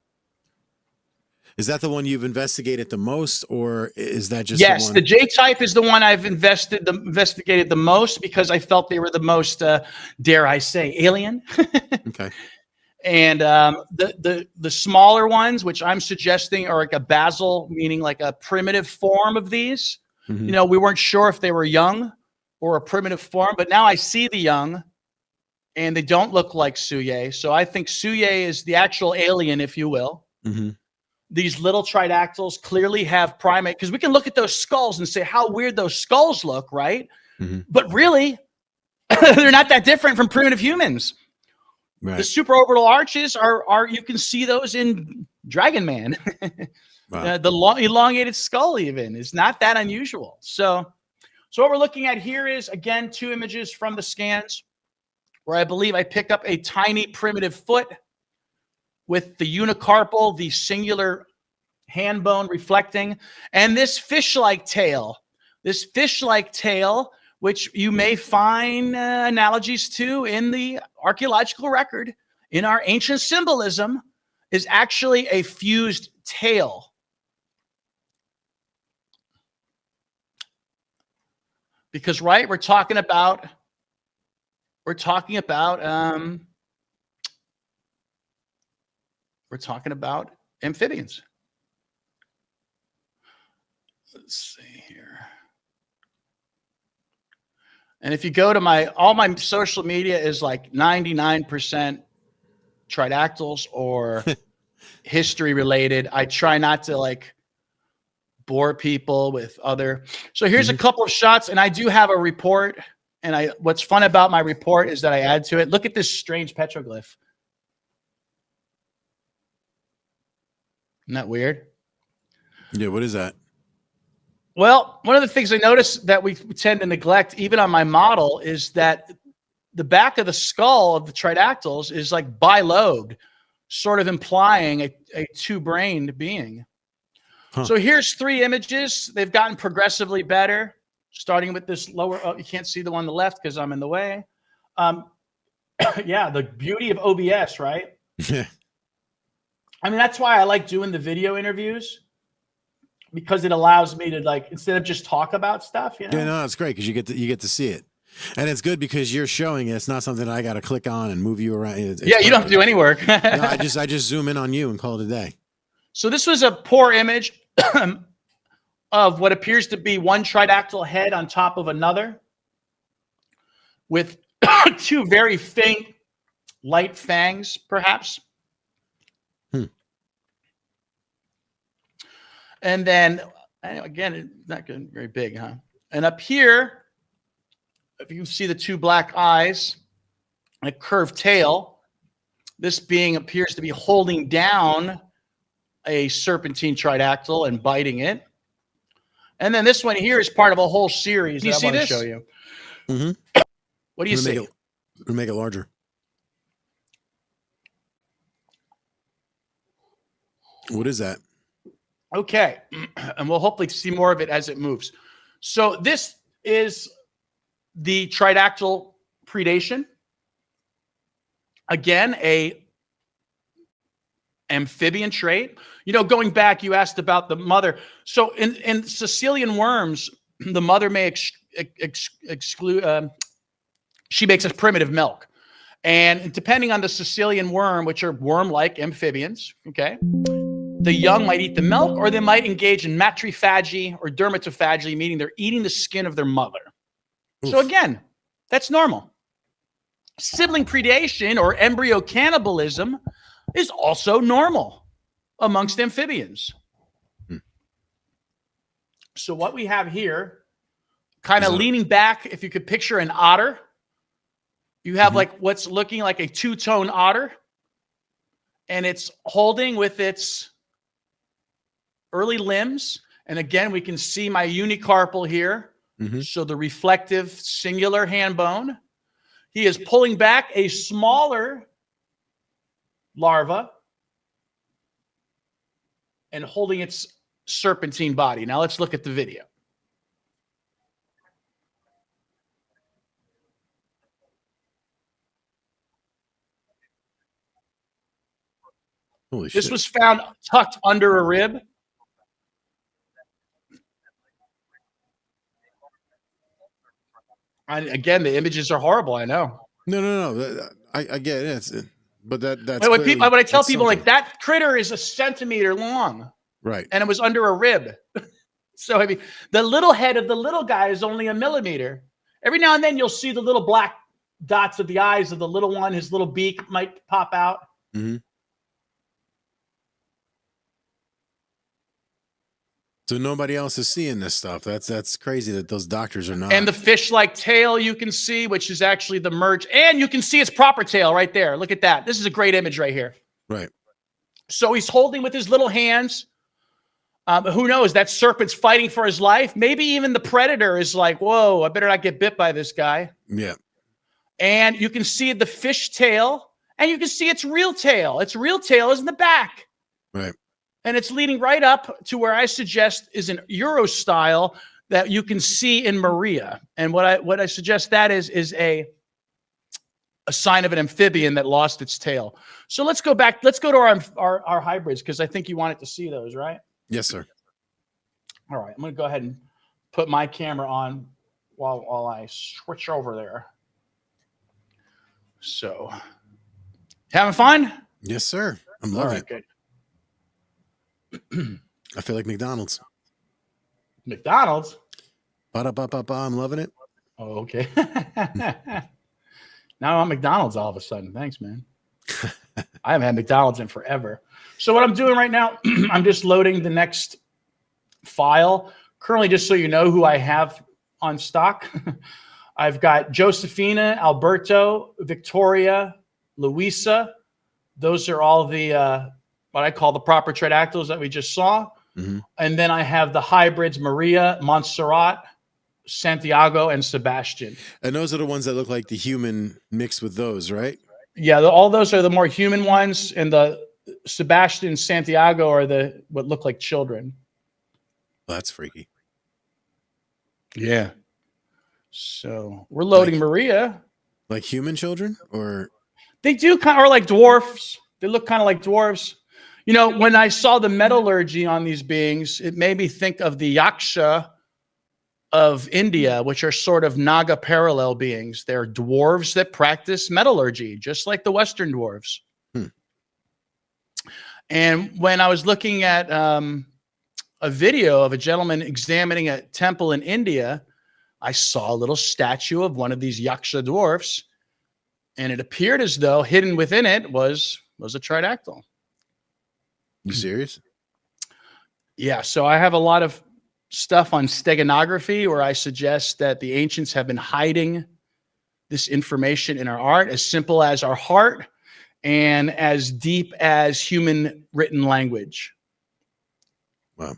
Is that the one you've investigated the most, or is that just yes? The one? The J type is the one I've investigated the most because I felt they were the most, dare I say, alien. Okay. And the smaller ones, which I'm suggesting are like a basal, meaning like a primitive form of these. Mm-hmm. You know, we weren't sure if they were young or a primitive form, but now I see the young. And they don't look like Suye. So I think Suye is the actual alien, if you will. Mm-hmm. These little tridactyls clearly have primate, because we can look at those skulls and say how weird those skulls look, right? Mm-hmm. But really, they're not that different from primitive humans. Right. The supraorbital arches are you can see those in Dragon Man. Wow. The long, elongated skull even is not that unusual. So what we're looking at here is, again, 2 images from the scans, where I believe I pick up a tiny primitive foot with the unicarpal, the singular hand bone reflecting, and this fish-like tail. This fish-like tail, which you may find analogies to in the archaeological record, in our ancient symbolism, is actually a fused tail. Because, right, we're talking about amphibians. Let's see here. And if you go to all my social media is like 99% tridactyls or history related. I try not to like bore people with other. So here's a couple of shots, and I do have a report. And what's fun about my report is that I add to it. Look at this strange petroglyph. Isn't that weird? Yeah, what is that? Well, one of the things I noticed that we tend to neglect, even on my model, is that the back of the skull of the tridactyls is like bilobed, sort of implying a two-brained being. Huh. So here's 3 images. They've gotten progressively better. Starting with this lower, you can't see the one on the left because I'm in the way. Yeah, the beauty of OBS, right? Yeah. I mean, that's why I like doing the video interviews, because it allows me to, like, instead of just talk about stuff, you know? Yeah, no, it's great because you get to see it. And it's good because you're showing it. It's not something I got to click on and move you around. It's yeah, you don't have to do any work. No, I just zoom in on you and call it a day. So this was a poor image of what appears to be one tridactyl head on top of another, with 2 very faint light fangs, perhaps. And then, again, it's not getting very big, huh? And up here, if you can see the 2 black eyes and a curved tail, this being appears to be holding down a serpentine tridactyl and biting it. And then this one here is part of a whole series. You see this? Show you. Mm-hmm. What do you see? We'll make it larger. What is that? Okay, and we'll hopefully see more of it as it moves. So this is the tridactyl predation. Again, a amphibian trait. You know, going back, you asked about the mother. So in Sicilian worms, the mother may exclude, she makes a primitive milk. And depending on the Sicilian worm, which are worm-like amphibians, okay, the young might eat the milk, or they might engage in matrophagy or dermatophagy, meaning they're eating the skin of their mother. Oof. So again, that's normal. Sibling predation or embryo cannibalism is also normal amongst amphibians. So what we have here, kind of leaning back, if you could picture an otter, You have like what's looking like a two-tone otter, and it's holding with its early limbs. And again, we can see my unicarpal here. So the reflective singular hand bone. He is pulling back a smaller larva and holding its serpentine body. Now let's look at the video. Holy shit. This was found tucked under a rib. And again, the images are horrible. I know. No. I get it. But that's when I tell people, something. like, that critter is a centimeter long, right? And it was under a rib. So I mean, the little head of the little guy is only a millimeter. Every now and then, you'll see the little black dots of the eyes of the little one. His little beak might pop out. So nobody else is seeing this stuff. That's crazy that those doctors are not. And the fish-like tail you can see, which is actually the merge. And you can see its proper tail right there. Look at that. This is a great image right here. Right. So he's holding with his little hands. Who knows? That serpent's fighting for his life. Maybe even the predator is like, whoa, I better not get bit by this guy. Yeah. And you can see the fish tail, and you can see its real tail. Its real tail is in the back. Right. And it's leading right up to where I suggest is an Euro style that you can see in Maria. And what I suggest that is a sign of an amphibian that lost its tail. So let's go back. Let's go to our hybrids, because I think you wanted to see those, right? Yes, sir. All right. I'm going to go ahead and put my camera on while I switch over there. So, having fun? Yes, sir. I'm loving it. Good. I feel like McDonald's. McDonald's? Ba-da-ba-ba-ba. I'm loving it. Oh, okay. Now I'm McDonald's all of a sudden. Thanks, man. I haven't had McDonald's in forever. So what I'm doing right now, I'm just loading the next file. Currently, just so you know who I have on stock, I've got Josefina, Alberto, Victoria, Luisa. Those are all the what I call the proper Tridactyls that we just saw. And then I have the hybrids, Maria, Montserrat, Santiago, and Sebastian. And those are the ones that look like the human mixed with those, right? Yeah, all those are the more human ones, and the Sebastian and Santiago are the what look like children. Well, that's freaky. Yeah. So we're loading Maria. Like human children, or they do kind of are like dwarfs. They look kind of like dwarfs. You know, when I saw the metallurgy on these beings, it made me think of the Yaksha of India, which are sort of Naga parallel beings. They're dwarves that practice metallurgy, just like the Western dwarves. And when I was looking at a video of a gentleman examining a temple in India, I saw a little statue of one of these Yaksha dwarfs, and it appeared as though hidden within it was a Tridactyl. You serious? Yeah, so I have a lot of stuff on steganography where I suggest that the ancients have been hiding this information in our art, as simple as our heart and as deep as human written language. Wow.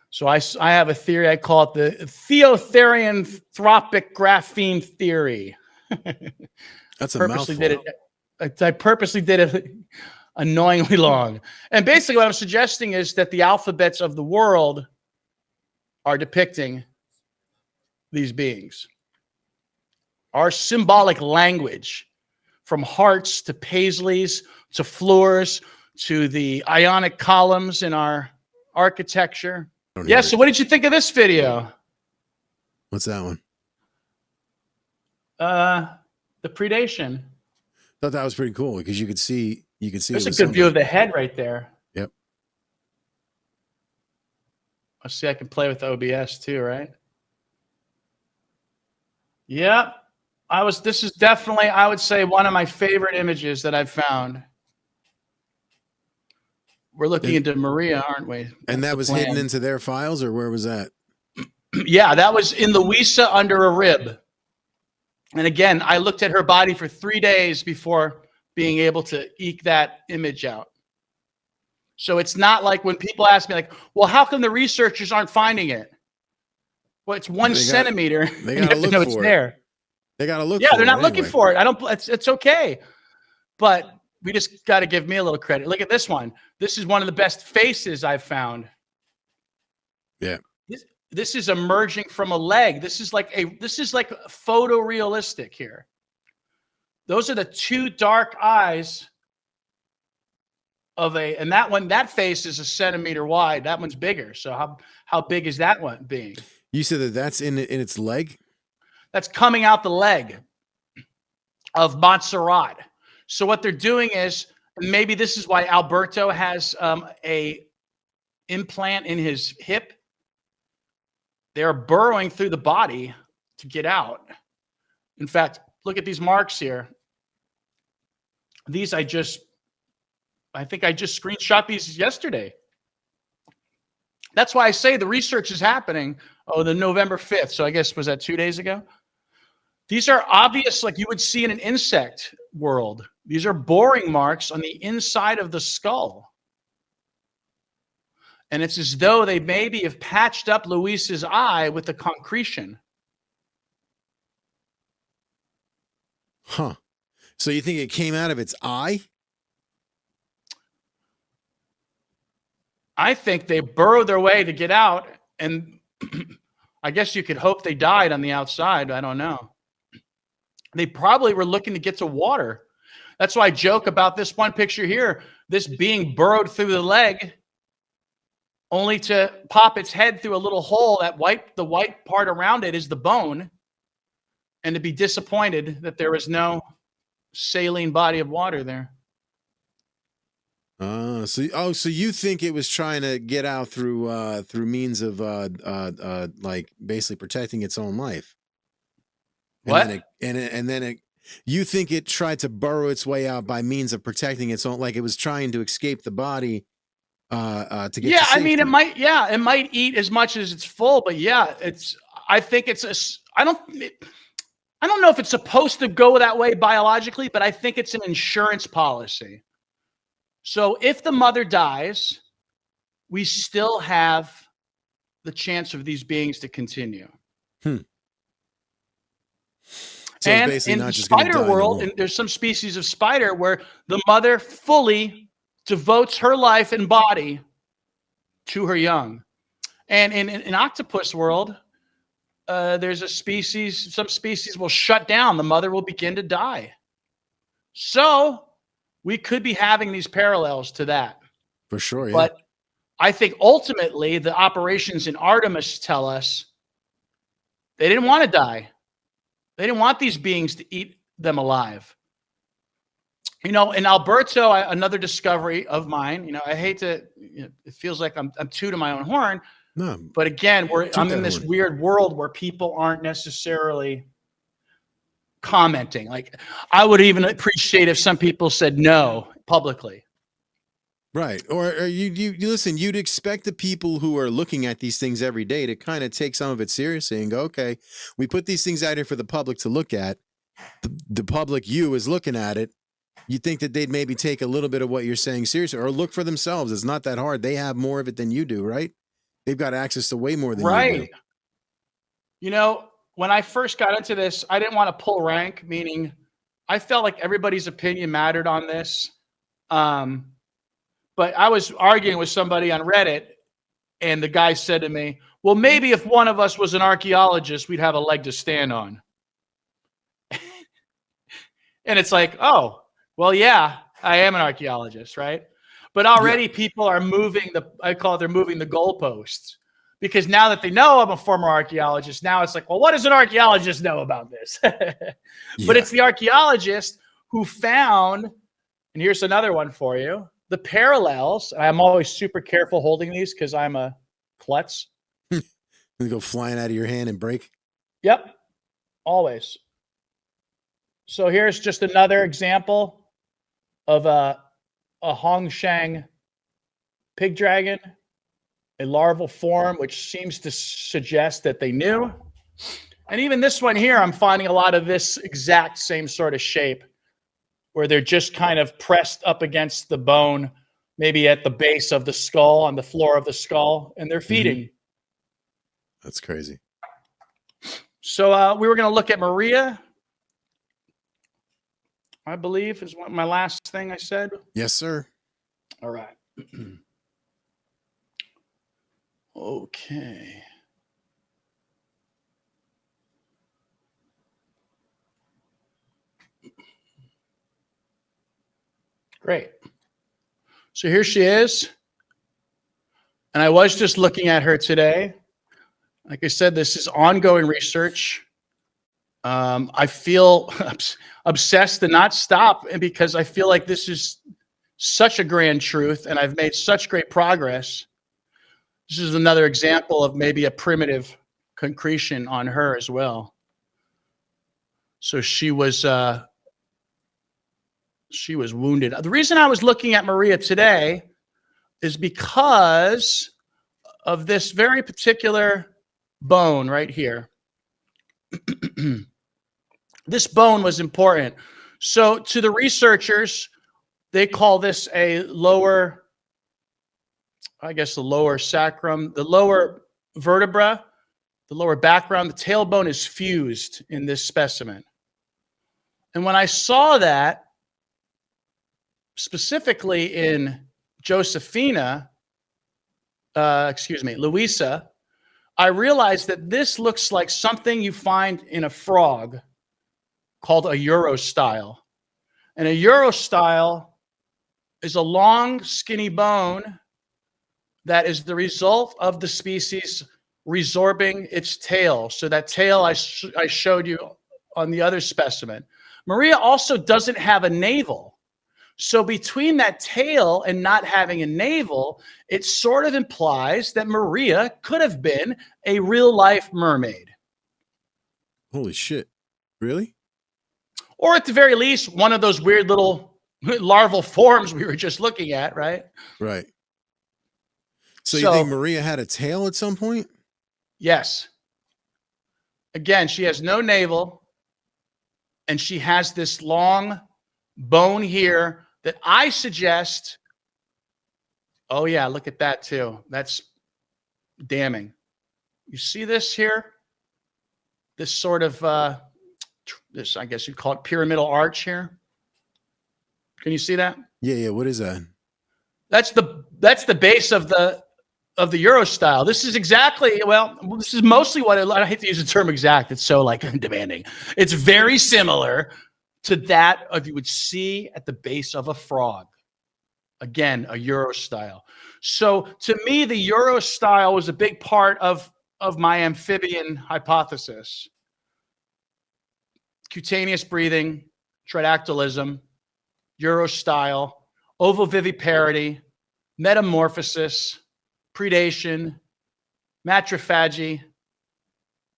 So I have a theory, I call it the Theotherianthropic grapheme theory. That's a mouthful. I purposely did it annoyingly long. And basically what I'm suggesting is that the alphabets of the world are depicting these beings. Our symbolic language, from hearts to paisleys to floors to the ionic columns in our architecture. Yeah, so what did you think of this video? What's that one? The predation. Thought that was pretty cool because you could see there's a good view of the head right there. Yep. Let's see, I can play with OBS too, right? Yep. This is definitely, I would say, one of my favorite images that I've found. We're looking into Maria, aren't we? And that was hidden into their files, or where was that? Yeah, that was in the Luisa under a rib. And again, I looked at her body for 3 days before being able to eke that image out. So it's not like when people ask me, like, well, how come the researchers aren't finding it? Well, it's 1 centimeter. They got to look for it's it. there. They got to look. Yeah, for they're not it looking anyway. for it. It's okay. But we just got to give me a little credit. Look at this one. This is one of the best faces I've found. Yeah. This is emerging from a leg. This is like photorealistic here. Those are the 2 dark eyes of and that face is 1 centimeter wide. That one's bigger. So how big is that one being? You said that's in its leg? That's coming out the leg of Montserrat. So what they're doing is, maybe this is why Alberto has a implant in his hip. They're burrowing through the body to get out. In fact, look at these marks here. These I think I just screenshot these yesterday. That's why I say the research is happening. Oh, the November 5th. So I guess, was that 2 days ago? These are obvious, like you would see in an insect world. These are boring marks on the inside of the skull. And it's as though they maybe have patched up Luisa's eye with the concretion. Huh. So you think it came out of its eye? I think they burrowed their way to get out, and I guess you could hope they died on the outside. I don't know. They probably were looking to get to water. That's why I joke about this one picture here, this being burrowed through the leg, only to pop its head through a little hole. The white part around it is the bone, and to be disappointed that there was no saline body of water there. So you think it was trying to get out through means of like basically protecting its own life? What? And then you think it tried to burrow its way out by means of protecting its own, like it was trying to escape the body to get to safety. I mean, it might eat as much as it's full, but yeah, I think I don't know if it's supposed to go that way biologically, but I think it's an insurance policy. So if the mother dies, we still have the chance of these beings to continue. So and it's basically in not the just gonna spider die in the world, womb. and there's some species of spider where the mother fully devotes her life and body to her young. And in octopus world, there's some species will shut down. The mother will begin to die. So we could be having these parallels to that. For sure, yeah. But I think ultimately the operations in Artemis tell us they didn't want to die. They didn't want these beings to eat them alive. In Alberto, another discovery of mine, I hate to, it feels like I'm tooting my own horn. No, but again, I'm in this weird world where people aren't necessarily commenting. Like, I would even appreciate if some people said no publicly. Right. Or you listen, you'd expect the people who are looking at these things every day to kind of take some of it seriously and go, okay, we put these things out here for the public to look at. The public, you, is looking at it. You think that they'd maybe take a little bit of what you're saying seriously or look for themselves. It's not that hard. They have more of it than you do, right? They've got access to way more than you do. When I first got into this, I didn't want to pull rank, meaning I felt like everybody's opinion mattered on this. But I was arguing with somebody on Reddit, and the guy said to me, well, maybe if one of us was an archaeologist, we'd have a leg to stand on. And it's like, oh, well, yeah, I am an archaeologist, right? But already people are moving they're moving the goalposts. Because now that they know I'm a former archaeologist, now it's like, well, what does an archaeologist know about this? But it's the archaeologist who found, and here's another one for you, the parallels. I'm always super careful holding these because I'm a klutz. They go flying out of your hand and break. Yep, always. So here's just another example of a Hongshan pig dragon, a larval form, which seems to suggest that they knew. And even this one here, I'm finding a lot of this exact same sort of shape where they're just kind of pressed up against the bone, maybe at the base of the skull, on the floor of the skull, and they're feeding. That's crazy. So we were going to look at Maria, I believe, is what my last thing I said. Yes, sir. All right. Okay. Great. So here she is. And I was just looking at her today. Like I said, this is ongoing research. I feel obsessed to not stop, and because I feel like this is such a grand truth and I've made such great progress. This is another example of maybe a primitive concretion on her as well. So she was wounded. The reason I was looking at Maria today is because of this very particular bone right here. This bone was important. So to the researchers, they call this a lower, I guess the lower sacrum, the lower vertebra, the lower background, the tailbone is fused in this specimen. And when I saw that, specifically in Josefina, Luisa, I realized that this looks like something you find in a frog called a urostyle. And a urostyle is a long, skinny bone that is the result of the species resorbing its tail. So that tail I showed you on the other specimen. Maria also doesn't have a navel. So between that tail and not having a navel, it sort of implies that Maria could have been a real-life mermaid. Holy shit. Really? Or at the very least, one of those weird little larval forms we were just looking at, right? Right. So you think Maria had a tail at some point? Yes. Again, she has no navel, and she has this long bone here that I suggest, oh yeah, look at that too. That's damning. You see this here? This sort of, this, I guess you'd call it pyramidal arch here. Can you see that? Yeah. What is that? That's the base of the urostyle. This is exactly, well, this is mostly what I hate to use the term exact. It's so like demanding. It's very similar to that of you would see at the base of a frog. Again, a urostyle. So to me, the urostyle was a big part of my amphibian hypothesis. Cutaneous breathing, tridactylism, urostyle, ovoviviparity, metamorphosis, predation, matrophagy.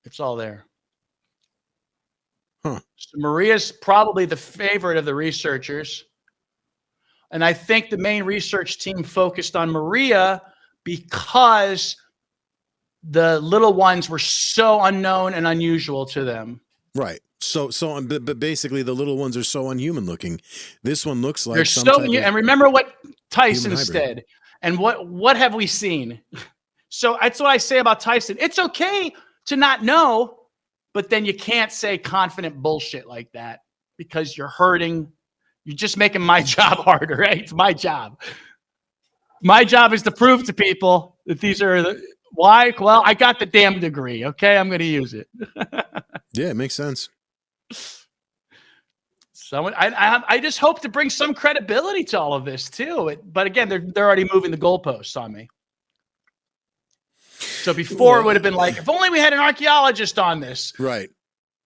It's all there. Huh. So Maria's probably the favorite of the researchers. And I think the main research team focused on Maria because the little ones were so unknown and unusual to them. Right. But basically the little ones are so unhuman looking. This one looks like They're some so type of and remember what Tyson human hybrid. said. And what have we seen? So that's what I say about Tyson. It's okay to not know, but then you can't say confident bullshit like that because you're hurting. You're just making my job harder, right? It's my job. My job is to prove to people that these are why? Well, I got the damn degree. Okay, I'm going to use it. Yeah, it makes sense. So I just hope to bring some credibility to all of this too. But again, they're already moving the goalposts on me. So before it would have been like, if only we had an archaeologist on this. Right.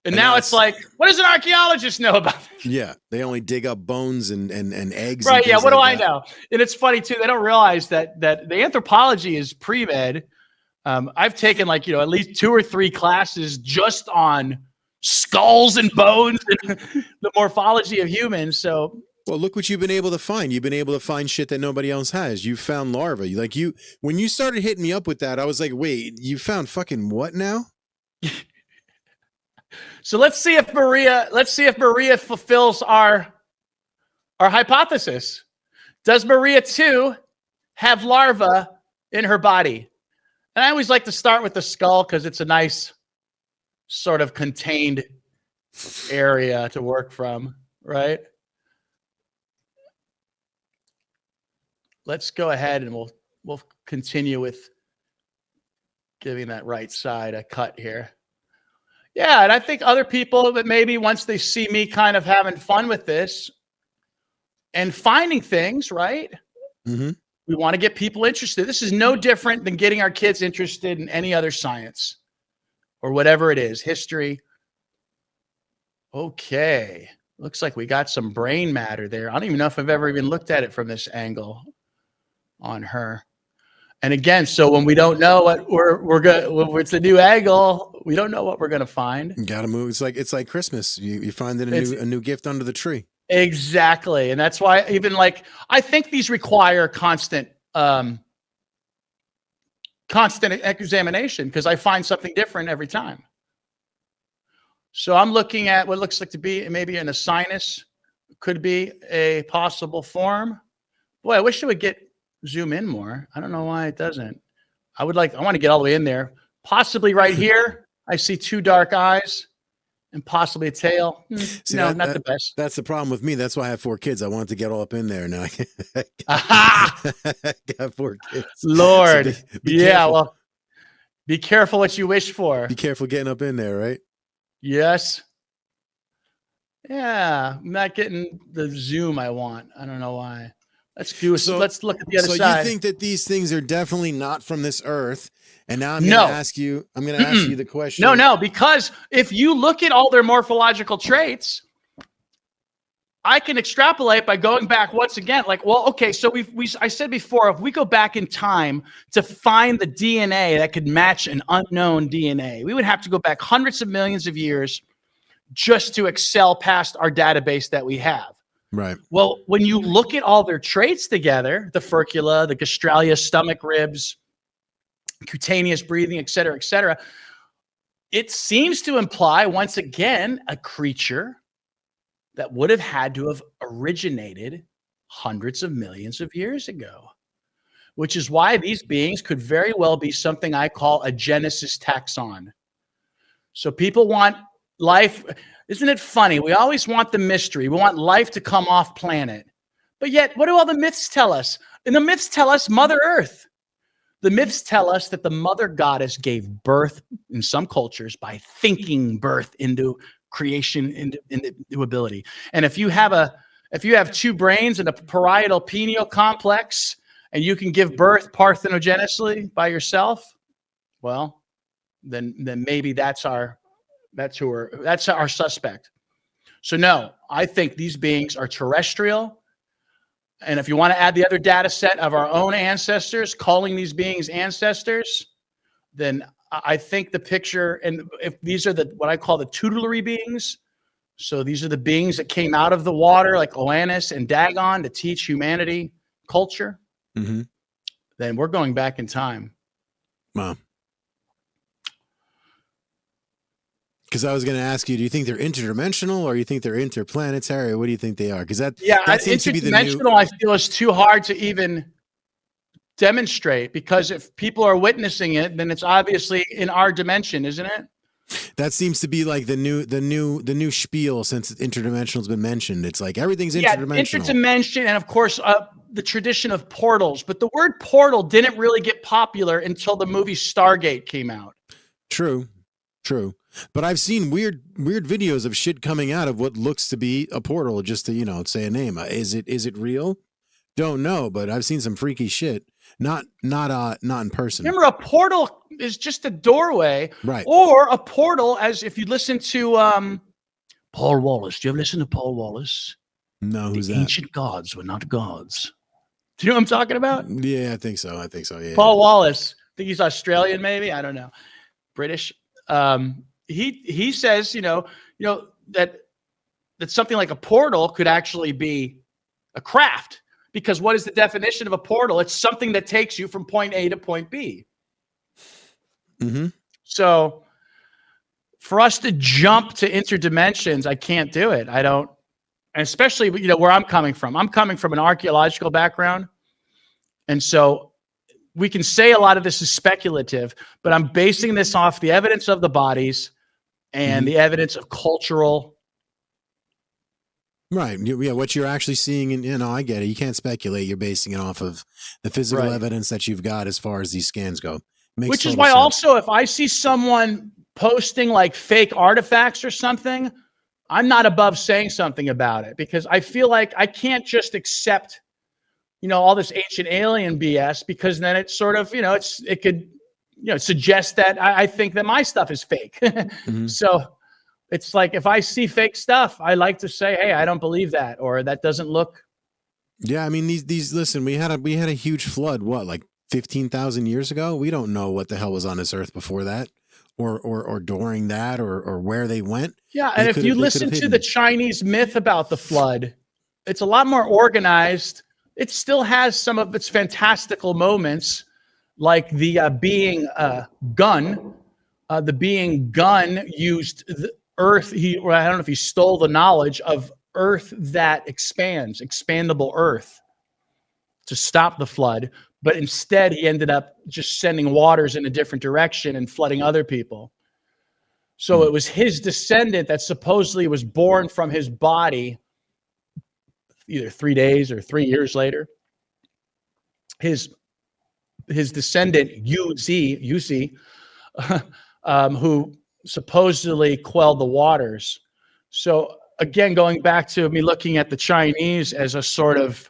And now it's like, what does an archaeologist know about this? Yeah. They only dig up bones and eggs. Right. And Yeah. What like do I know? And it's funny too. They don't realize that the anthropology is pre-med. I've taken at least 2 or 3 classes just on skulls and bones and the morphology of humans. So, well, look what you've been able to find. You've been able to find shit that nobody else has. You found larvae. When you started hitting me up with that, I was like, wait, you found fucking what now? So let's see if Maria fulfills our hypothesis. Does Maria too have larvae in her body? And I always like to start with the skull because it's a nice sort of contained area to work from, right? Let's go ahead and we'll continue with giving that right side a cut here. Yeah, and I think other people that maybe once they see me kind of having fun with this and finding things, right? Mm-hmm. We want to get people interested. This is no different than getting our kids interested in any other science or whatever it is, history. Okay. Looks like we got some brain matter there. I don't even know if I've ever even looked at it from this angle on her. And again, so when we don't know what we're going, when it's a new angle, we don't know what we're going to find. You gotta move. It's like Christmas. You find it a new gift under the tree. Exactly. And that's why even like, I think these require constant examination because I find something different every time. So I'm looking at what looks like to be maybe in a sinus, could be a possible form. Boy, I wish it would zoom in more. I don't know why it doesn't. I want to get all the way in there. Possibly right here. I see two dark eyes and possibly a tail. See, no, not the best. That's the problem with me. That's why I have 4 kids. I wanted to get all up in there. Now I got 4 kids. Lord. So be yeah. careful. Well, be careful what you wish for. Be careful getting up in there, right? Yes. Yeah. I'm not getting the zoom I want. I don't know why. Let's look at the other side. So you think that these things are definitely not from this earth? And now I'm going to ask you the question. No, because if you look at all their morphological traits, I can extrapolate by going back once again. Like, well, okay, so I said before, if we go back in time to find the DNA that could match an unknown DNA, we would have to go back hundreds of millions of years just to excel past our database that we have. Right. Well, when you look at all their traits together, the furcula, the gastralia, stomach ribs, cutaneous breathing, et cetera, it seems to imply, once again, a creature that would have had to have originated hundreds of millions of years ago, which is why these beings could very well be something I call a Genesis taxon. So people want life. Isn't it funny? We always want the mystery. We want life to come off planet. But yet, what do all the myths tell us? And the myths tell us Mother Earth. The myths tell us that the mother goddess gave birth in some cultures by thinking birth into creation, into ability. And if you have 2 brains and a parietal pineal complex, and you can give birth parthenogenetically by yourself, well, then maybe that's our suspect. So no, I think these beings are terrestrial. And if you want to add the other data set of our own ancestors, calling these beings ancestors, then I think the picture, and if these are what I call the tutelary beings, so these are the beings that came out of the water like Oannes and Dagon to teach humanity culture, then we're going back in time. Wow. Because I was going to ask you, do you think they're interdimensional or you think they're interplanetary? What do you think they are? Because that seems to be the new... Interdimensional, I feel, is too hard to even demonstrate, because if people are witnessing it, then it's obviously in our dimension, isn't it? That seems to be like the new spiel since interdimensional has been mentioned. It's like everything's interdimensional. Interdimension, and of course, the tradition of portals. But the word portal didn't really get popular until the movie Stargate came out. True. But I've seen weird videos of shit coming out of what looks to be a portal, just to, say a name. Is it real? Don't know, but I've seen some freaky shit. Not in person. Remember, a portal is just a doorway, right? Or a portal, as if you listen to Paul Wallace. Do you ever listen to Paul Wallace? No, who's the that? Ancient gods were not gods. Do you know what I'm talking about? Yeah, I think so. Yeah. Paul Wallace. I think he's Australian, maybe. I don't know. British. He says, that something like a portal could actually be a craft, because what is the definition of a portal? It's something that takes you from point A to point B. Mm-hmm. So for us to jump to interdimensions, I can't do it. I don't, and especially, you know, where I'm coming from. I'm coming from an archaeological background. And so we can say a lot of this is speculative, but I'm basing this off the evidence of the bodies and the evidence of cultural. Right. Yeah. What you're actually seeing, and you know, I get it. You can't speculate. You're basing it off of the physical evidence that you've got as far as these scans go. Which is why also, if I see someone posting like fake artifacts or something, I'm not above saying something about it, because I feel like I can't just accept, you know, all this ancient alien BS, because then it's sort of, you know, it could, you know, suggest that I think that my stuff is fake. So it's like, if I see fake stuff, I like to say, hey, I don't believe that, or that doesn't look. Yeah. I mean, these, listen, we had a huge flood, what, like 15,000 years ago? We don't know what the hell was on this earth before that, or during that, or where they went. Yeah. And if you listen to the Chinese myth about the flood, it's a lot more organized. It still has some of its fantastical moments, like the being gun. The being gun used the earth. I don't know if he stole the knowledge of earth that expands, expandable earth, to stop the flood. But instead, he ended up just sending waters in a different direction and flooding other people. So it was his descendant that supposedly was born from his body either 3 days or 3 years later. His descendant, Yuzi, who supposedly quelled the waters. So again, going back to me looking at the Chinese as a sort of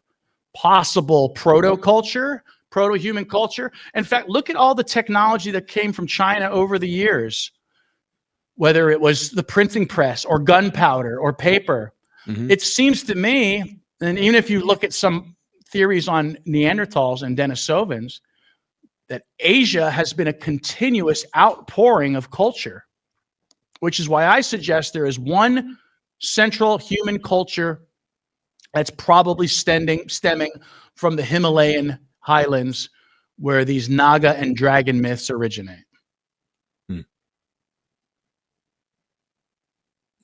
possible proto-culture, proto-human culture. In fact, look at all the technology that came from China over the years, whether it was the printing press or gunpowder or paper. It seems to me, and even if you look at some theories on Neanderthals and Denisovans, that Asia has been a continuous outpouring of culture, which is why I suggest there is one central human culture that's probably stemming from the Himalayan highlands, where these Naga and dragon myths originate.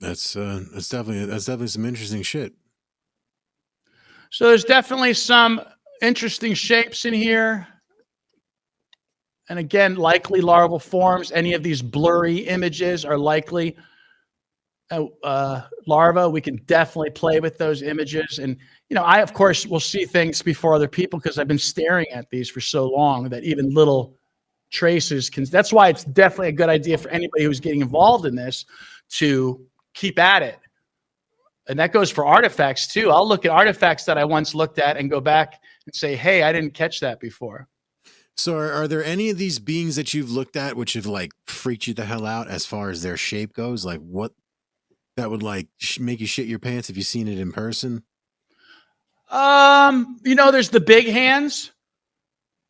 That's definitely some interesting shit. So there's definitely some interesting shapes in here. And again, likely larval forms. Any of these blurry images are likely larvae. We can definitely play with those images. And, you know, I, of course, will see things before other people because I've been staring at these for so long that even little traces can. That's why it's definitely a good idea for anybody who's getting involved in this to keep at it. And that goes for artifacts too. I'll look at artifacts that I once looked at and go back and say, hey, I didn't catch that before. So are there any of these beings that you've looked at which have like freaked you the hell out as far as their shape goes? Like what that would like make you shit your pants if you've seen it in person? You know, there's the big hands,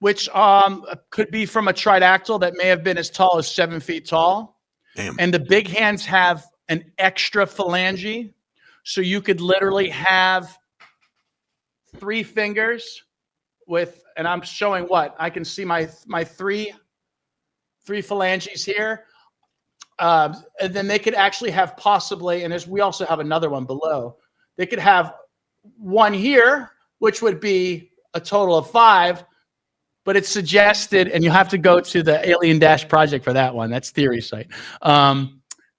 which could be from a tridactyl that may have been as tall as 7 feet tall. Damn. And the big hands have an extra phalange. So you could literally have 3 fingers with, and I'm showing what I can see my three phalanges here. And then they could actually have possibly, and as we also have another one below, they could have one here, which would be a total of 5, but it's suggested, and you have to go to the Alien Dash Project for that one. That's theory site. That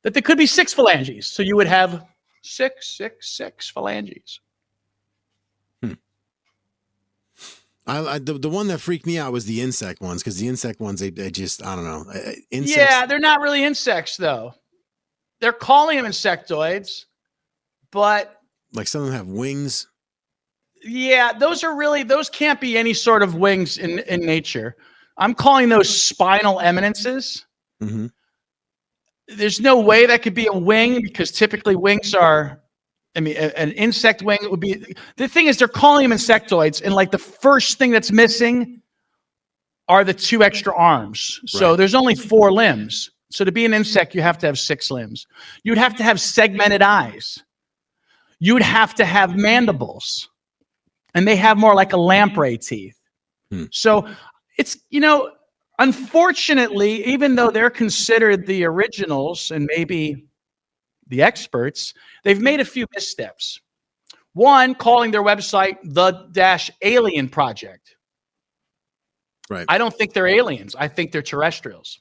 there could be 6 phalanges. So you would have 6 phalanges. The one that freaked me out was the insect ones, because the insect ones, they just, I don't know. Insects. Yeah, they're not really insects, though. They're calling them insectoids, but... Like some of them have wings. Yeah, those can't be any sort of wings in nature. I'm calling those spinal eminences. Mm-hmm. There's no way that could be a wing, because typically wings are... I mean, an insect wing would be... The thing is, they're calling them insectoids, and like the first thing that's missing are the 2 extra arms. So Right. there's only 4 limbs. So to be an insect, you have to have 6 limbs. You'd have to have segmented eyes. You would have to have mandibles. And they have more like a lamprey teeth. So it's, you know, Unfortunately, even though they're considered the originals and maybe the experts, they've made a few missteps. One, calling their website the-Alien Project. Right. I don't think they're aliens. I think they're terrestrials.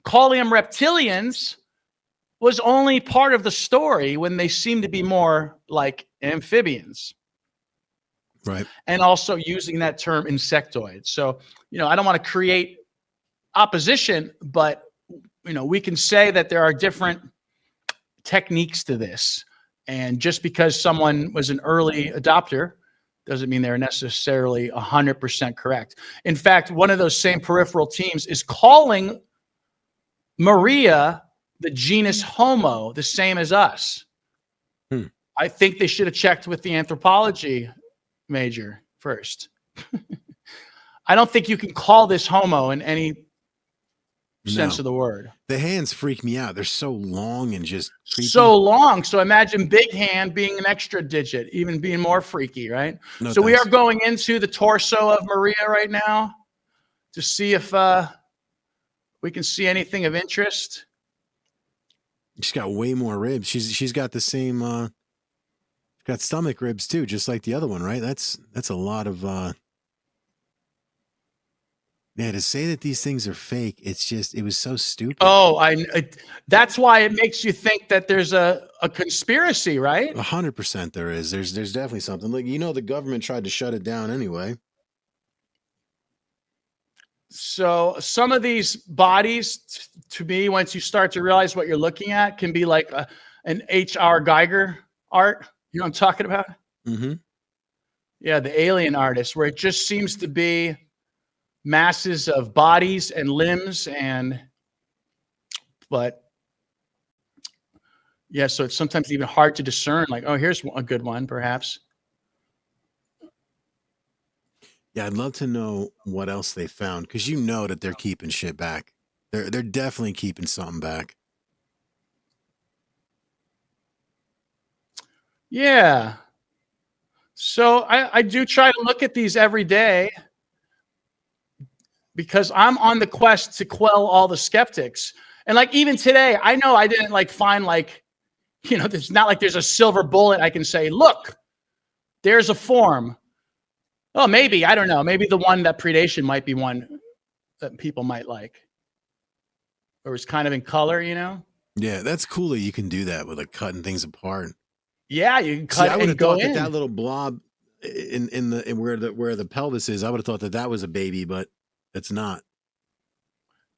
Calling them reptilians was only part of the story when they seem to be more like amphibians. Right. And also using that term insectoid. So, I don't want to create opposition, but, we can say that there are different techniques to this. And just because someone was an early adopter doesn't mean they're necessarily 100% correct. In fact, one of those same peripheral teams is calling Maria the genus Homo, the same as us. I think they should have checked with the anthropology major first. I don't think you can call this Homo in any sense of the word. The hands freak me out. They're so long and just creepy. So long. So imagine big hand being an extra digit, even being more freaky, right? No, so thanks. we are going into the torso of Maria right now to see if we can see anything of interest. She's got way more ribs. She's got the same got stomach ribs too, just like the other one, right? That's a lot of yeah, to say that these things are fake, it was so stupid. Oh, that's why it makes you think that there's a conspiracy, right? 100% there is. There's definitely something. Like, the government tried to shut it down anyway. So some of these bodies, to me, once you start to realize what you're looking at, can be like an H.R. Geiger art. You know what I'm talking about? Mm-hmm. Yeah, the alien artist, where it just seems to be masses of bodies and limbs, but yeah, so it's sometimes even hard to discern. Like, oh, here's a good one, perhaps. Yeah, I'd love to know what else they found, because that they're keeping shit back. They're definitely keeping something back. Yeah. So I do try to look at these every day because I'm on the quest to quell all the skeptics. And like even today, I know I didn't find it's not like there's a silver bullet I can say, look, there's a form. Oh, maybe, I don't know. Maybe the one that predation might be one that people might like. Or it's kind of in color, Yeah, that's cool that you can do that with cutting things apart. Yeah, you can cut I would have go thought in. that little blob in where the pelvis is, I would have thought that was a baby, but it's not.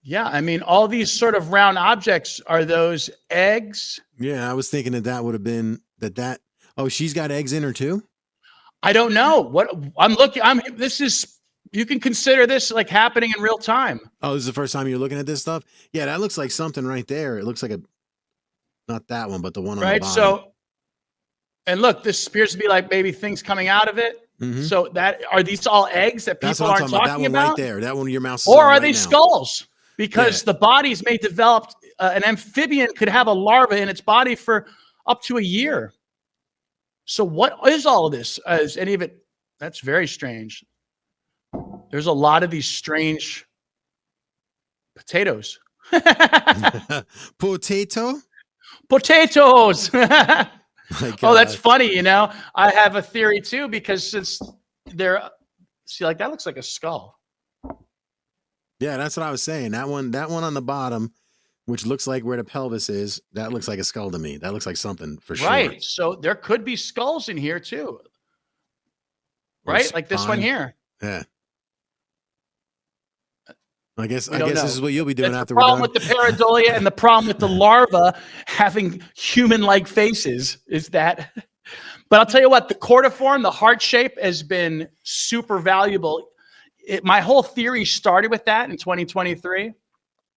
Yeah, I mean, all these sort of round objects, are those eggs? Yeah, I was thinking that would have been that. Oh, she's got eggs in her too? I don't know. What I'm looking, you can consider this like happening in real time. Oh, this is the first time you're looking at this stuff? Yeah, that looks like something right there. It looks like not that one, but the one on the bottom. So, and look, this appears to be like maybe things coming out of it. Mm-hmm. So are these all eggs that people aren't talking that one about? right there. That one your mouth. Or are they skulls? Because the bodies may develop, an amphibian could have a larva in its body for up to a year. So what is all of this? Is any of it? That's very strange. There's a lot of these strange potatoes. Potatoes. Oh, that's funny. I have a theory too, because since that looks like a skull. Yeah, that's what I was saying. That one on the bottom, which looks like where the pelvis is, that looks like a skull to me. That looks like something for sure. Right. So there could be skulls in here too. Right? Like this one here. Yeah. I guess this is what you'll be doing after we're done. The problem with the pareidolia and the problem with the larva having human-like faces is that. But I'll tell you what, the cordiform, the heart shape, has been super valuable. My whole theory started with that in 2023,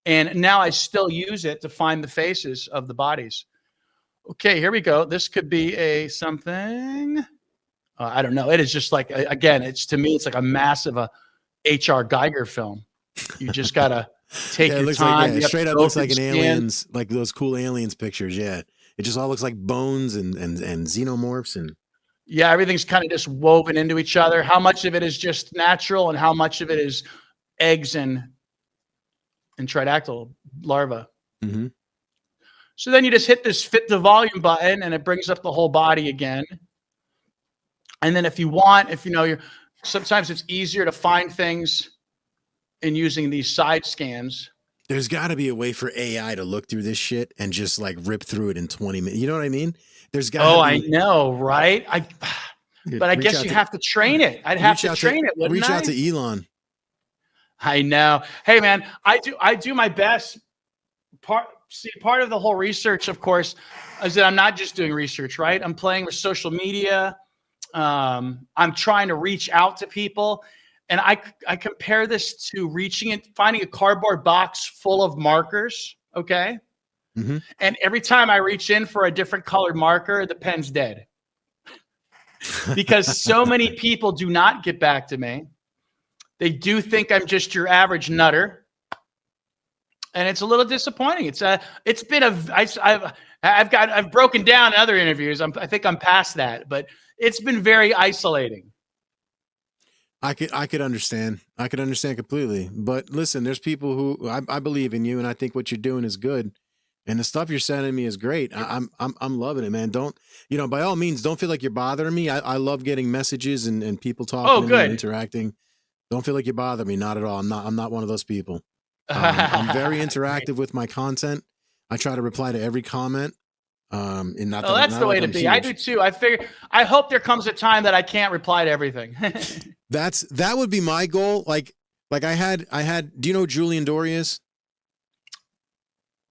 and now I still use it to find the faces of the bodies. Okay, here we go. This could be something. I don't know. It is just like, again, to me, it's like a massive H.R. Geiger film. You just gotta take your time. Like, straight up looks like an aliens, like those cool aliens pictures. Yeah, it just all looks like bones and xenomorphs and. Yeah, everything's kind of just woven into each other. How much of it is just natural, and how much of it is eggs and in Tridactyl larva. Mm-hmm. So then you just hit this fit the volume button and it brings up the whole body again. And then if you know, sometimes it's easier to find things in using these side scans. There's got to be a way for AI to look through this shit and just like rip through it in 20 minutes. You know what I mean? There's got. Oh, I know, right? But I guess you have to train it. I'd have to train it. Reach out to Elon. I know. Hey, man, I do my best. Part of the whole research, of course, is that I'm not just doing research, right? I'm playing with social media. I'm trying to reach out to people. And I compare this to finding a cardboard box full of markers, okay? Mm-hmm. And every time I reach in for a different colored marker, the pen's dead. Because so many people do not get back to me. They do think I'm just your average nutter. And it's a little disappointing. I've broken down in other interviews. I think I'm past that, but it's been very isolating. I could understand. I could understand completely. But listen, there's people who I believe in you, and I think what you're doing is good. And the stuff you're sending me is great. I'm loving it, man. Don't, by all means, don't feel like you're bothering me. I love getting messages and people talking and interacting. Don't feel like you bother me. Not at all. I'm not one of those people. I'm very interactive with my content. I try to reply to every comment. That's the way to be. I do too. I hope there comes a time that I can't reply to everything. That would be my goal. Like I had, do you know who Julian Dory is?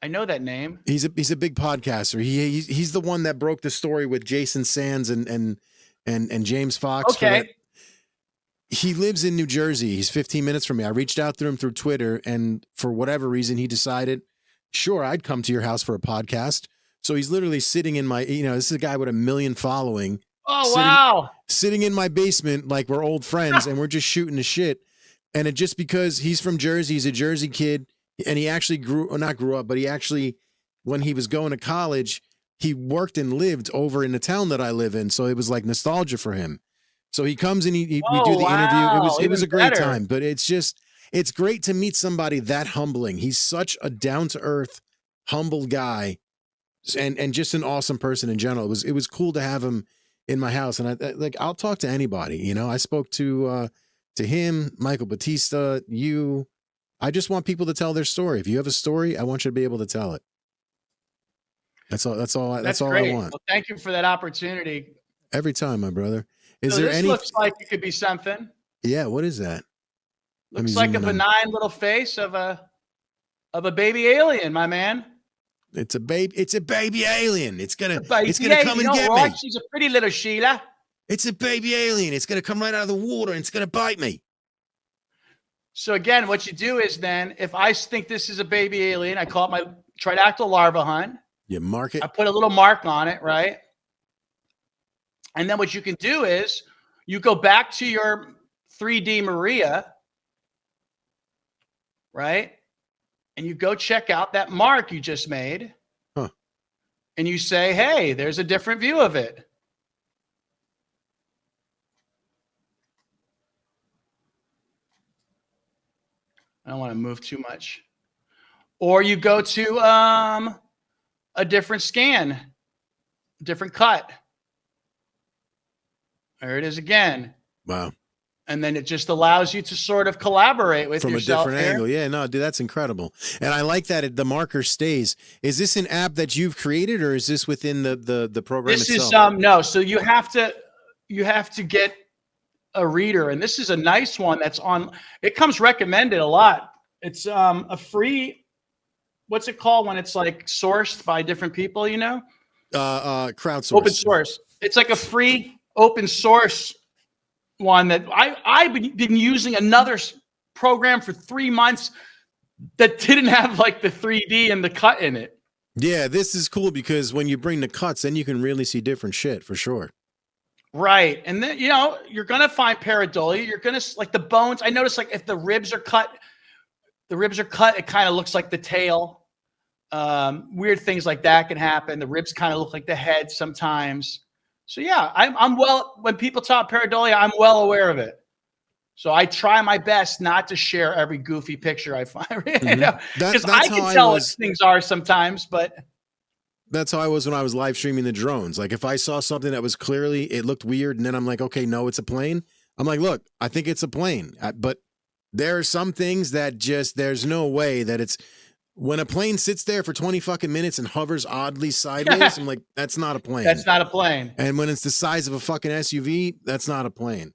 I know that name. He's a big podcaster. He's the one that broke the story with Jason Sands and James Fox. Okay. He lives in New Jersey. He's 15 minutes from me. I reached out to him through Twitter, and for whatever reason, he decided, sure, I'd come to your house for a podcast. So he's literally sitting in my, this is a guy with 1 million following. Oh, wow. Sitting in my basement like we're old friends and we're just shooting the shit. And it just because he's from Jersey, he's a Jersey kid, and he actually not grew up, but he actually, when he was going to college, he worked and lived over in the town that I live in. So it was like nostalgia for him. So he comes and we do the interview. It was a great time, but it's great to meet somebody that humbling. He's such a down-to-earth, humble guy. And just an awesome person in general. It was cool to have him in my house, and I'll talk to anybody. I spoke to him, Michael Batista, you. I just want people to tell their story. If you have a story, I want you to be able to tell it. That's all great. I want. Well, thank you for that opportunity. Every time, my brother. This looks like it could be something. Yeah, what is that? Looks like a benign little face of a baby alien, my man. It's a baby alien. It's gonna come and get me. She's a pretty little Sheila. It's a baby alien. It's gonna come right out of the water and it's gonna bite me. So again, what you do is then, if I think this is a baby alien, I call it my Tridactyl larva hunt. You mark it. I put a little mark on it, right? And then what you can do is you go back to your 3D Maria, right? And you go check out that mark you just made. Huh. And you say, hey, there's a different view of it. I don't want to move too much. Or you go to a different scan, different cut. There it is again. Wow. And then it just allows you to sort of collaborate with yourself from a different angle. Yeah, no, dude, that's incredible. And I like that the marker stays. Is this an app that you've created, or is this within the program this itself? Is no. So you have to get a reader, and this is a nice one that's on. It comes recommended a lot. It's a free. What's it called when it's like sourced by different people? Crowdsourced. Open source. It's like a free open source one that I've been using another program for 3 months that didn't have like the 3D and the cut in it. Yeah, this is cool because when you bring the cuts, then you can really see different shit for sure. Right. And then, you're going to find pareidolia. You're going to like the bones. I noticed like if the ribs are cut, it kind of looks like the tail. Weird things like that can happen. The ribs kind of look like the head sometimes. So yeah, I'm well, when people talk pareidolia, I'm well aware of it. So I try my best not to share every goofy picture I find, because I how can tell what was. things are sometimes, but That's how I was when I was live streaming the drones. Like if I saw something that was clearly, it looked weird, and then I'm like, okay, no, it's a plane. I'm like, look, I think it's a plane. But there are some things that just, there's no way that it's, when a plane sits there for 20 fucking minutes and hovers oddly sideways, I'm like, that's not a plane. that's not a plane. And when it's the size of a fucking SUV, that's not a plane.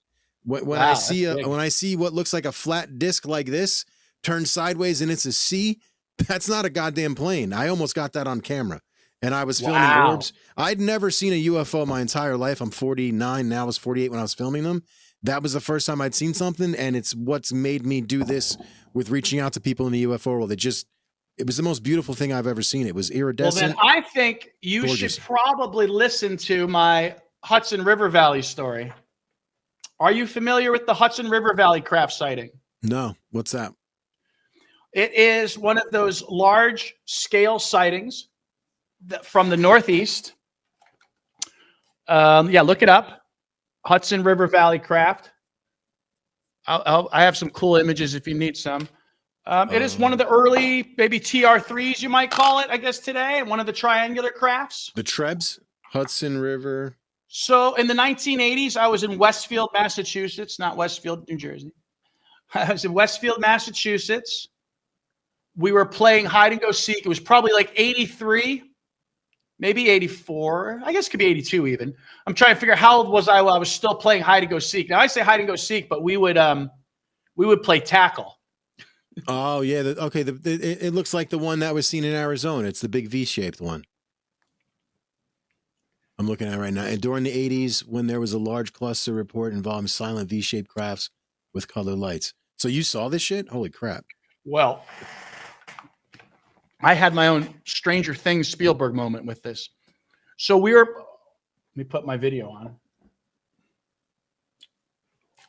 When Wow, I that's see big. when I see what looks like a flat disc like this turned sideways and it's a C, that's not a goddamn plane. I almost got that on camera. And I was filming orbs. I'd never seen a UFO my entire life. I'm 49 now. I was 48 when I was filming them. That was the first time I'd seen something, and it's what's made me do this with reaching out to people in the UFO world. It was the most beautiful thing I've ever seen. It was iridescent. Well, then I think you gorgeous. should probably listen to my Hudson River Valley story. Are you familiar with the Hudson River Valley craft sighting? No, what's that? It is one of those large scale sightings from the Northeast. Yeah, look it up. Hudson River Valley craft. I have some cool images if you need some. It is one of the early, maybe TR3s, you might call it, I guess, today. One of the triangular crafts. The Trebs, Hudson River. So in the 1980s, I was in Westfield, Massachusetts, not Westfield, New Jersey. I was in Westfield, Massachusetts. We were playing hide and go seek. It was probably like 83, maybe 84. I guess it could be 82 even. I'm trying to figure out how old was I while I was still playing hide and go seek. Now I say hide and go seek, but we would play tackle. Oh yeah, okay. It looks like the one that was seen in Arizona. It's the big V-shaped one. I'm looking at it right now. And during the 80s, when there was a large cluster report involving silent V-shaped crafts with colored lights. So you saw this shit? Holy crap! Well, I had my own Stranger Things Spielberg moment with this. So let me put my video on.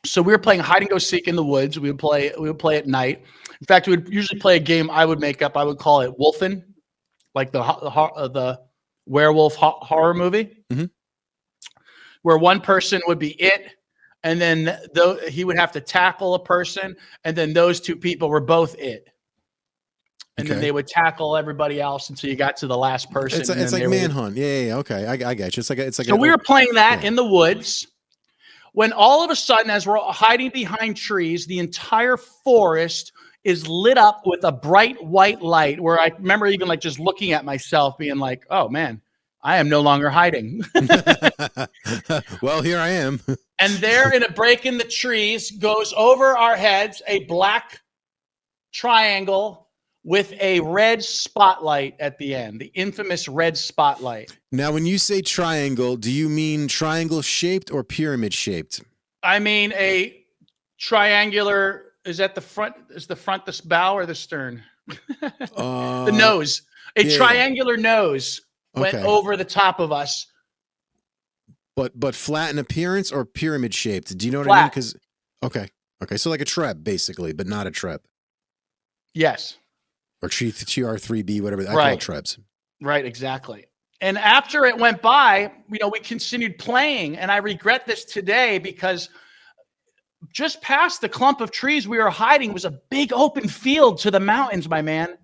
So we were playing hide and go seek in the woods. We would play at night. In fact, we would usually play a game I would make up. I would call it Wolfen, like the werewolf horror movie, where one person would be it, and then he would have to tackle a person, and then those two people were both it. And then they would tackle everybody else until you got to the last person. It's like Manhunt. Yeah. Okay, I get you. It's like. So we were playing that in the woods, when all of a sudden, as we're hiding behind trees, the entire forest is lit up with a bright white light. Where I remember even like just looking at myself, being like, "Oh man, I am no longer hiding." Well, here I am. And there, in a break in the trees, goes over our heads a black triangle with a red spotlight at the end, the infamous red spotlight. Now, when you say triangle, do you mean triangle shaped or pyramid shaped? I mean a triangular. Is that the front? Is the front the bow or the stern? The nose. A triangular nose went over the top of us. But flat in appearance or pyramid shaped? Do you know what flat. I mean? Because okay, so like a treb basically, but not a treb. Yes. Or TR3B, whatever. I call it trebs. Right, exactly. And after it went by, we continued playing, and I regret this today because just past the clump of trees we were hiding was a big open field to the mountains, my man.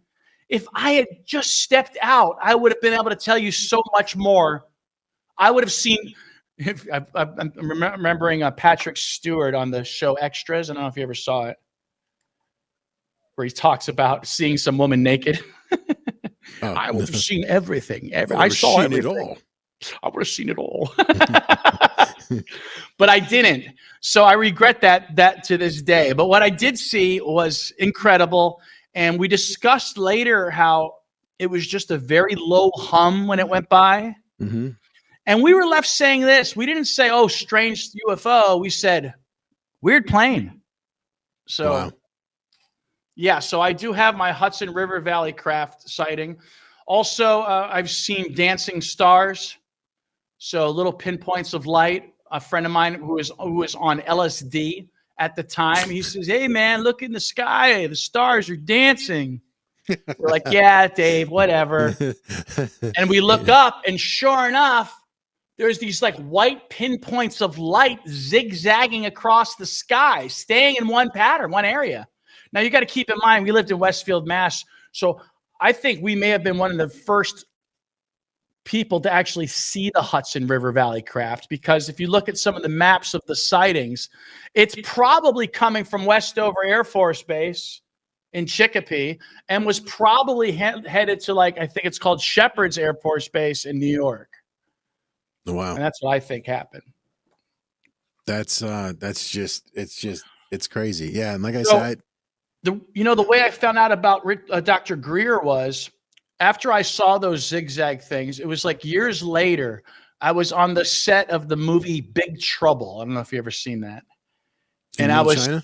If I had just stepped out, I would have been able to tell you so much more. I would have seen. I'm remembering Patrick Stewart on the show Extras. I don't know if you ever saw it, where he talks about seeing some woman naked. I would have seen everything. I saw everything. It all. I would have seen it all. But I didn't. So I regret that to this day. But what I did see was incredible. And we discussed later how it was just a very low hum when it went by. Mm-hmm. And we were left saying this. We didn't say, oh, strange UFO. We said, weird plane. So, wow. Yeah, so I do have my Hudson River Valley craft sighting. Also, I've seen dancing stars. So little pinpoints of light. A friend of mine who was on LSD at the time, he says, hey, man, look in the sky. The stars are dancing. We're like, yeah, Dave, whatever. And we look up, and sure enough, there's these like white pinpoints of light zigzagging across the sky, staying in one pattern, one area. Now you got to keep in mind, we lived in Westfield, Mass. So I think we may have been one of the first people to actually see the Hudson River Valley craft, because if you look at some of the maps of the sightings, it's probably coming from Westover Air Force Base in Chicopee and was probably headed to, like, I think it's called Shepherd's Air Force Base in New York. Wow. And that's what I think happened. That's just, it's crazy. Yeah. And like I said, the way I found out about Dr. Greer was after I saw those zigzag things, it was like years later, I was on the set of the movie Big Trouble. I don't know if you've ever seen that. And I was, China?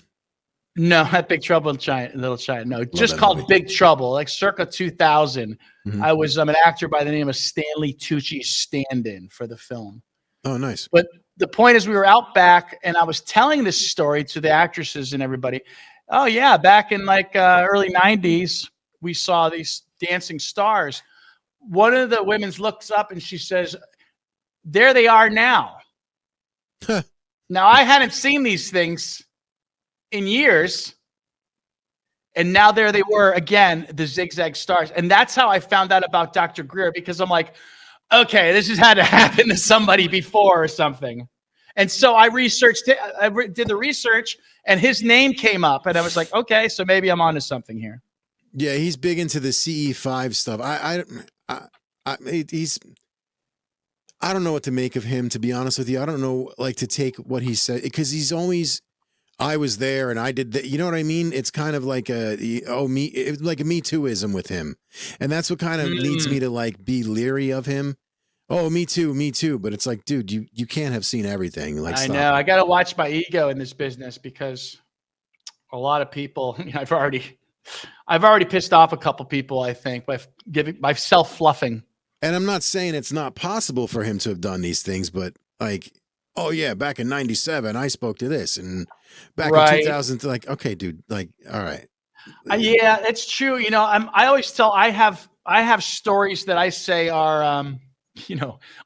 No, not Big Trouble in China, Little China. No, just called movie. Big Trouble, like circa 2000. Mm-hmm. I was an actor by the name of Stanley Tucci's stand-in for the film. Oh, nice. But the point is, we were out back, and I was telling this story to the actresses and everybody. Oh, yeah, back in like early 90s, we saw these dancing stars. One of the women looks up, and she says, there they are now. Now, I hadn't seen these things in years, and now there they were again, the zigzag stars. And that's how I found out about Dr. Greer, because I'm like, okay, this has had to happen to somebody before or something. And so I researched it. I did the research, and his name came up, and I was like, okay, so maybe I'm onto something here. Yeah, he's big into the CE5 stuff. I don't know what to make of him, to be honest with you. I don't know, like, to take what he said, because he's always, I was there and I did that. You know what I mean? It's kind of like like a Me Tooism with him. And that's what kind of leads me to, like, be leery of him. Oh, me too. But it's like, dude, you can't have seen everything. Like, I know. I got to watch my ego in this business, because a lot of people, I've already pissed off a couple people, I think, by self-fluffing. And I'm not saying it's not possible for him to have done these things, but, like, oh yeah, back in 97, I spoke to this, and back in 2000, like, okay, dude, like, all right. Yeah, it's true. I always tell, I have stories that I say are,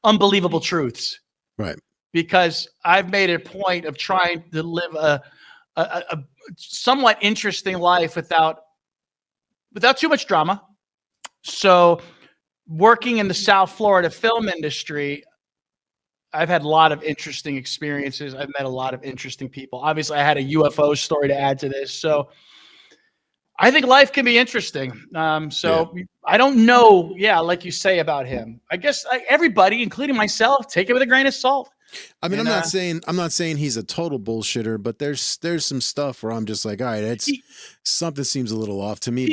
unbelievable truths. Right. Because I've made a point of trying to live a somewhat interesting life without too much drama. So, working in the South Florida film industry, I've had a lot of interesting experiences. I've met a lot of interesting people. Obviously, I had a UFO story to add to this. So I think life can be interesting. I don't know. Yeah, like you say about him. I guess everybody, including myself, take it with a grain of salt. I mean, I'm not saying he's a total bullshitter, but there's some stuff where I'm just like, all right, something seems a little off to me.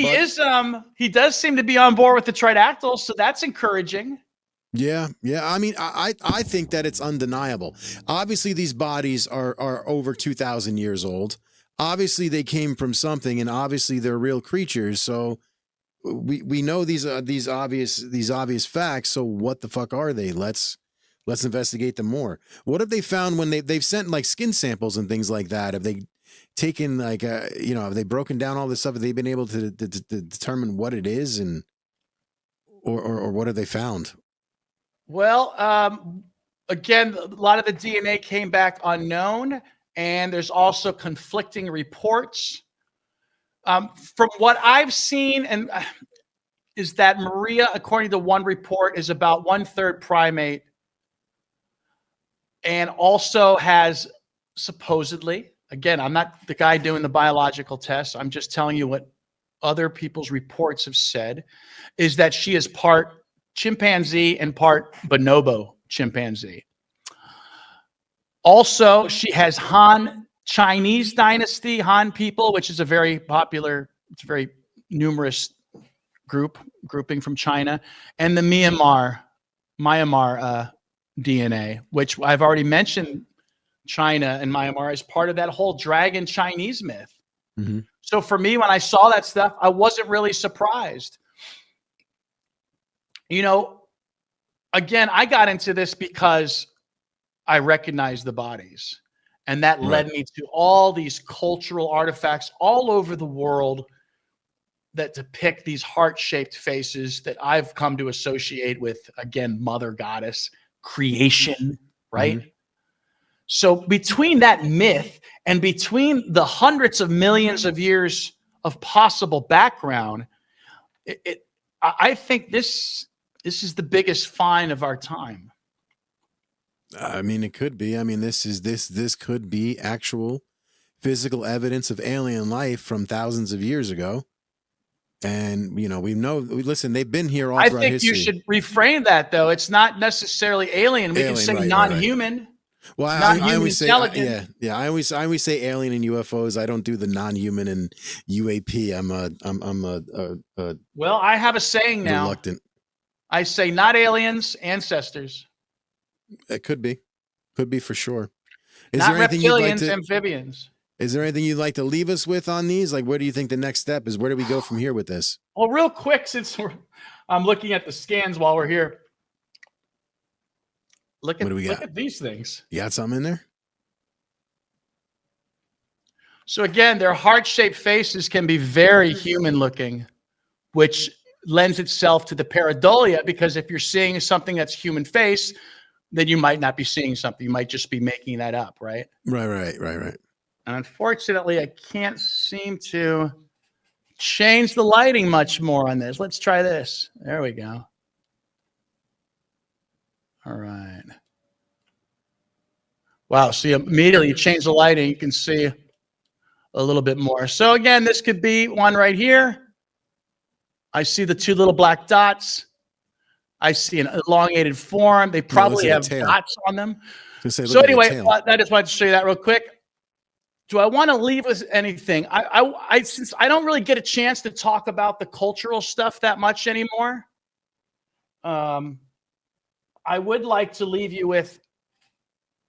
He does seem to be on board with the Tridactyls, so that's encouraging. Yeah. I mean, I think that it's undeniable. Obviously, these bodies are over 2,000 years old. Obviously, they came from something, and obviously they're real creatures. So we know these obvious facts. So what the fuck are they? Let's investigate them more. What have they found when they've sent, like, skin samples and things like that? Have they taken, like, have they broken down all this stuff? Have they been able to determine what it is, and or what have they found? Well, again, a lot of the DNA came back unknown, and there's also conflicting reports. From what I've seen, and is that Maria, according to one report, is about 1/3 primate, and also has supposedly, again, I'm not the guy doing the biological tests, I'm just telling you what other people's reports have said, is that she is part chimpanzee and part bonobo chimpanzee. Also, she has Han Chinese dynasty, Han people, which is a very popular, it's a very numerous grouping from China, and the Myanmar DNA, which I've already mentioned. China and Myanmar as part of that whole dragon Chinese myth. Mm-hmm. So for me, when I saw that stuff, I wasn't really surprised. Again, I got into this because I recognized the bodies, and that led me to all these cultural artifacts all over the world that depict these heart-shaped faces that I've come to associate with, again, Mother Goddess, creation, right? So between that myth and between the hundreds of millions of years of possible background, I think this is the biggest find of our time. I mean, it could be. I mean, this could be actual physical evidence of alien life from thousands of years ago. And, you know, listen, they've been here all throughout history. I think you should reframe that, though. It's not necessarily alien. We can say non-human. Right. Well, I always say, I always say alien and UFOs. I don't do the non-human and UAP. Well, I have a saying now. Reluctant. I say not aliens, ancestors. It could be for sure. Not reptilians, amphibians. Is there anything you'd like to leave us with on these? Like, where do you think the next step is? Where do we go from here with this? Well, real quick, since I'm looking at the scans while we're here. Look at these things. You got something in there? So again, their heart-shaped faces can be very human-looking, which lends itself to the pareidolia, because if you're seeing something that's human face, then you might not be seeing something. You might just be making that up, right? Right. And unfortunately, I can't seem to change the lighting much more on this. Let's try this. There we go. All right. Wow. See, immediately you change the lighting, you can see a little bit more. So again, this could be one right here. I see the two little black dots. I see an elongated form. They probably have dots on them. So anyway, I just wanted to show you that real quick. Do I want to leave us anything? Since I don't really get a chance to talk about the cultural stuff that much anymore, I would like to leave you with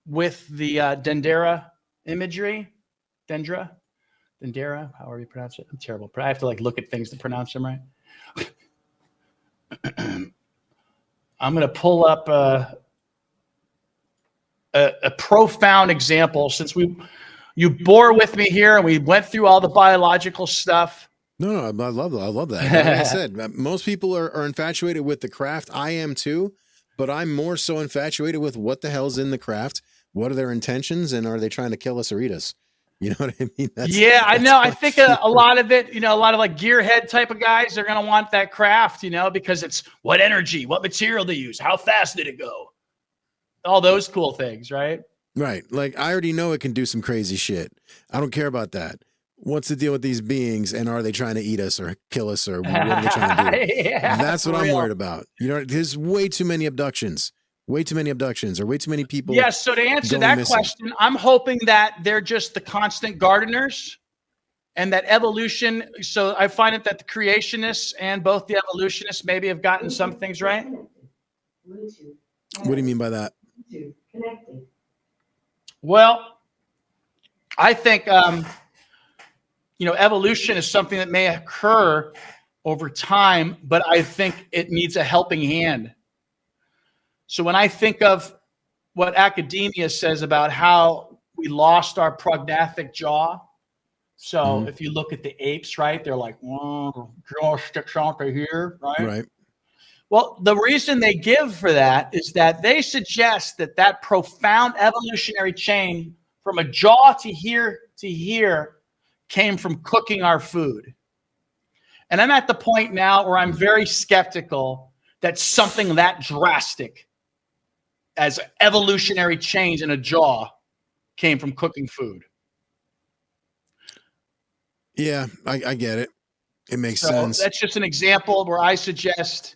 the Dendera imagery. Dendera, however you pronounce it. I'm terrible. I have to look at things to pronounce them right. I'm going to pull up a profound example, since you bore with me here and we went through all the biological stuff. No, I love that. Like I said, most people are infatuated with the craft. I am too, but I'm more so infatuated with what the hell's in the craft. What are their intentions, and are they trying to kill us or eat us? You know what I mean? I know. I think a lot of it, a lot of gearhead type of guys, they're going to want that craft, because it's what energy, what material they use, how fast did it go? All those cool things, right? Right. Like, I already know it can do some crazy shit. I don't care about that. What's the deal with these beings, and are they trying to eat us or kill us, or what are they trying to do? That's what I'm worried about. There's way too many abductions. Way too many abductions, or way too many people. Yes, so to answer that question, I'm hoping that they're just the constant gardeners, and that evolution. So I find it that the creationists and both the evolutionists maybe have gotten some things right. What do you mean by that? Well, I think evolution is something that may occur over time, but I think it needs a helping hand. So when I think of what academia says about how we lost our prognathic jaw, so if you look at the apes, right, they're like, jaw sticks out to here, right? Right. Well, the reason they give for that is that they suggest that profound evolutionary chain from a jaw to here came from cooking our food. And I'm at the point now where I'm very skeptical that something that drastic as evolutionary change in a jaw came from cooking food. Yeah, I get it. It makes sense. That's just an example where I suggest,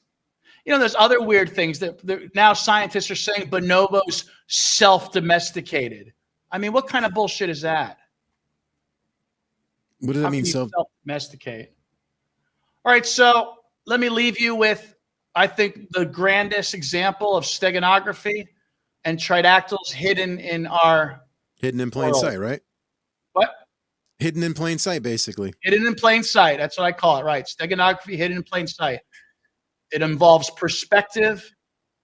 there's other weird things that now scientists are saying bonobos self-domesticated. I mean, what kind of bullshit is that? What does that mean? Self-domesticate. All right, so let me leave you with, I think, the grandest example of steganography and tridactyls hidden in plain sight, right? What? Hidden in plain sight, basically. Hidden in plain sight. That's what I call it, right? Steganography hidden in plain sight. It involves perspective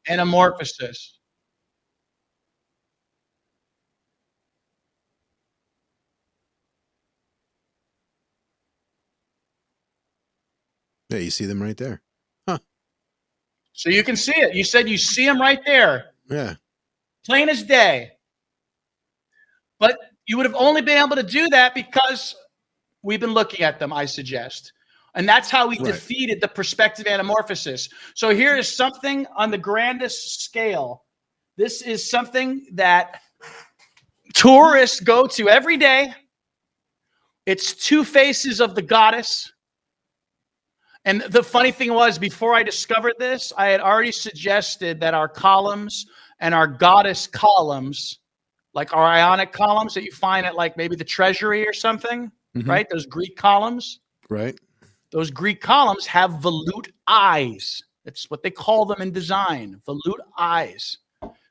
and amorphosis. Yeah, you see them right there. Huh. So you can see it. You said you see them right there. Yeah. Plain as day. But you would have only been able to do that because we've been looking at them, I suggest. And that's how we defeated the perspective anamorphosis. So here is something on the grandest scale. This is something that tourists go to every day. It's two faces of the goddess. And the funny thing was, before I discovered this, I had already suggested that our columns and our goddess columns, like our ionic columns that you find at like maybe the treasury or something, right? Those Greek columns. Right. Those Greek columns have volute eyes. That's what they call them in design, volute eyes.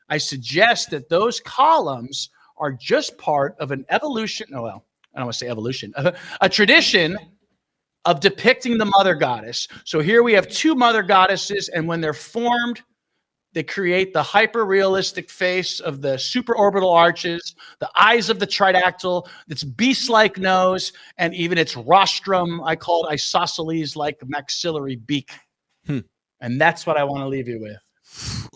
I suggest that those columns are just part of an evolution. Oh, well, I don't want to say evolution, a tradition of depicting the mother goddess. So here we have two mother goddesses, and when they're formed, they create the hyper-realistic face of the supraorbital arches, the eyes of the tridactyl, its beast-like nose, and even its rostrum, I call it isosceles-like maxillary beak. And that's what I want to leave you with.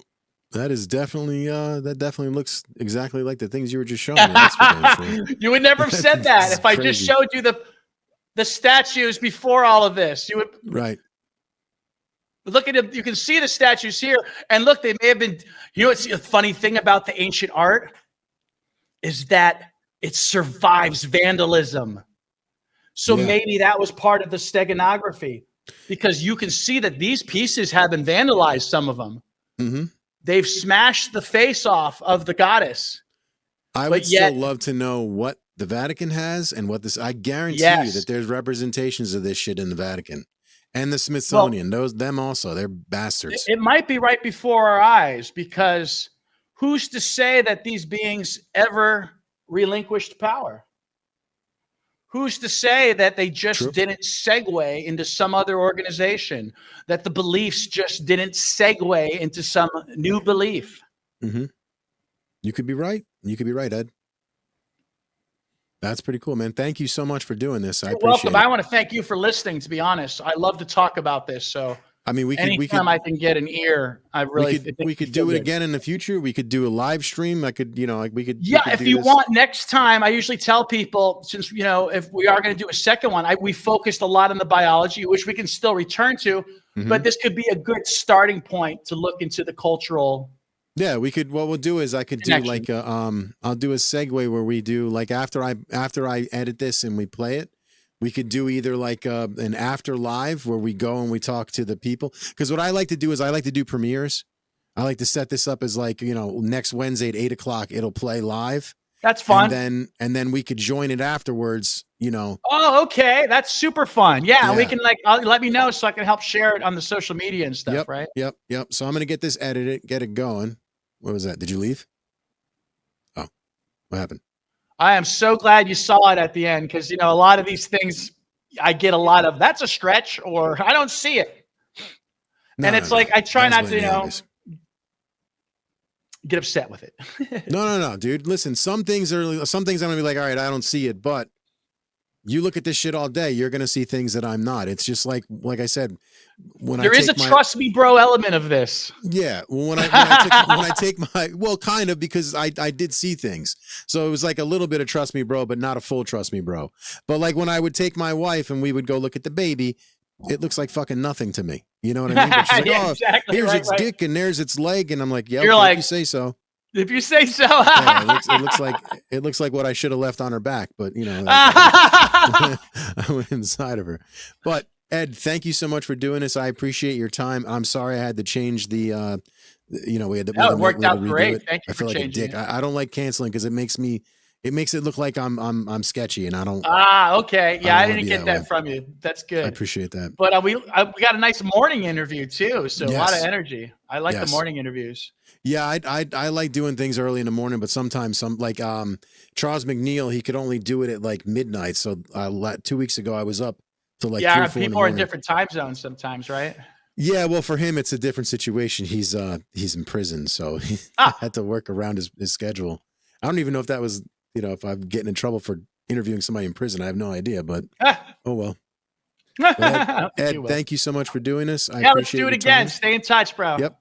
That is definitely, that definitely looks exactly like the things you were just showing me. That's for damn sure. You would never have said that if I just showed you the statues before all of this. You would. Right. Look at it. You can see the statues here. And look, they may have been, you know, what's the funny thing about the ancient art is that it survives vandalism. So maybe that was part of the steganography, because you can see that these pieces have been vandalized, some of them. They've smashed the face off of the goddess. I would still love to know what the Vatican has and what this, I guarantee you that there's representations of this shit in the Vatican. And the Smithsonian, them also, they're bastards. It might be right before our eyes, because who's to say that these beings ever relinquished power? Who's to say that they just didn't segue into some other organization, that the beliefs just didn't segue into some new belief? You could be right. You could be right, Ed. That's pretty cool, man. Thank you so much for doing this. I appreciate welcome. it. I want to thank you for listening, to be honest. I love to talk about this. So I mean, anytime I can get an ear, I really we could do it again in the future. We could do a live stream. I could, you know, like we could. Yeah, if you want next time, I usually tell people, since, you know, if we are going to do a second one, we focused a lot on the biology, which we can still return to, but this could be a good starting point to look into the cultural. Yeah, we could. What we'll do is I could do like a, I'll do a segue where we do like after I edit this and we play it, we could do either like an after live where we go and we talk to the people. Because what I like to do is I like to do premieres. I like to set this up as like, you know, next Wednesday at 8 o'clock it'll play live. That's fun. And then we could join it afterwards. You know. Oh, okay, that's super fun. Yeah, we can like let me know so I can help share it on the social media and stuff. Right. Yep. So I'm gonna get this edited, get it going. What was that? Did you leave? Oh, what happened? I am so glad you saw it at the end, because, you know, a lot of these things I get a lot of, that's a stretch, or I don't see it. And it's like, I try not to, you know, get upset with it. No, dude. Listen, some things I'm gonna be like, all right, I don't see it, but you look at this shit all day, you're gonna see things that I'm not. It's just like I said, when there is a trust me, bro element of this. Yeah, when I take my, well, kind of, because I did see things, so it was like a little bit of trust me, bro, but not a full trust me, bro. But like when I would take my wife and we would go look at the baby, it looks like fucking nothing to me. You know what I mean? But she's like, exactly, here's its dick and there's its leg, and I'm like, yeah, you're okay, like, if you say so. If you say so. Yeah, it looks like what I should have left on her back, but you know, I went inside of her. But Ed, thank you so much for doing this. I appreciate your time. I'm sorry I had to change the, you know, we had to. No, it worked out great. Thank you for changing. I feel like a dick. I don't like canceling because it makes it look like I'm sketchy, and I don't. Okay. Yeah, I didn't get that from you. That's good. I appreciate that. But we got a nice morning interview too, so a lot of energy. I like the morning interviews. Yeah, I like doing things early in the morning, but sometimes like Charles McNeil, he could only do it at like midnight. So 2 weeks ago I was up till like 3 or 4 people are in different time zones sometimes, right? Yeah, well, for him it's a different situation. He's in prison, so he had to work around his schedule. I don't even know if that was, you know, if I'm getting in trouble for interviewing somebody in prison. I have no idea, but oh well. Ed, thank you so much for doing this. I appreciate let's do it again. Stay in touch, bro. Yep.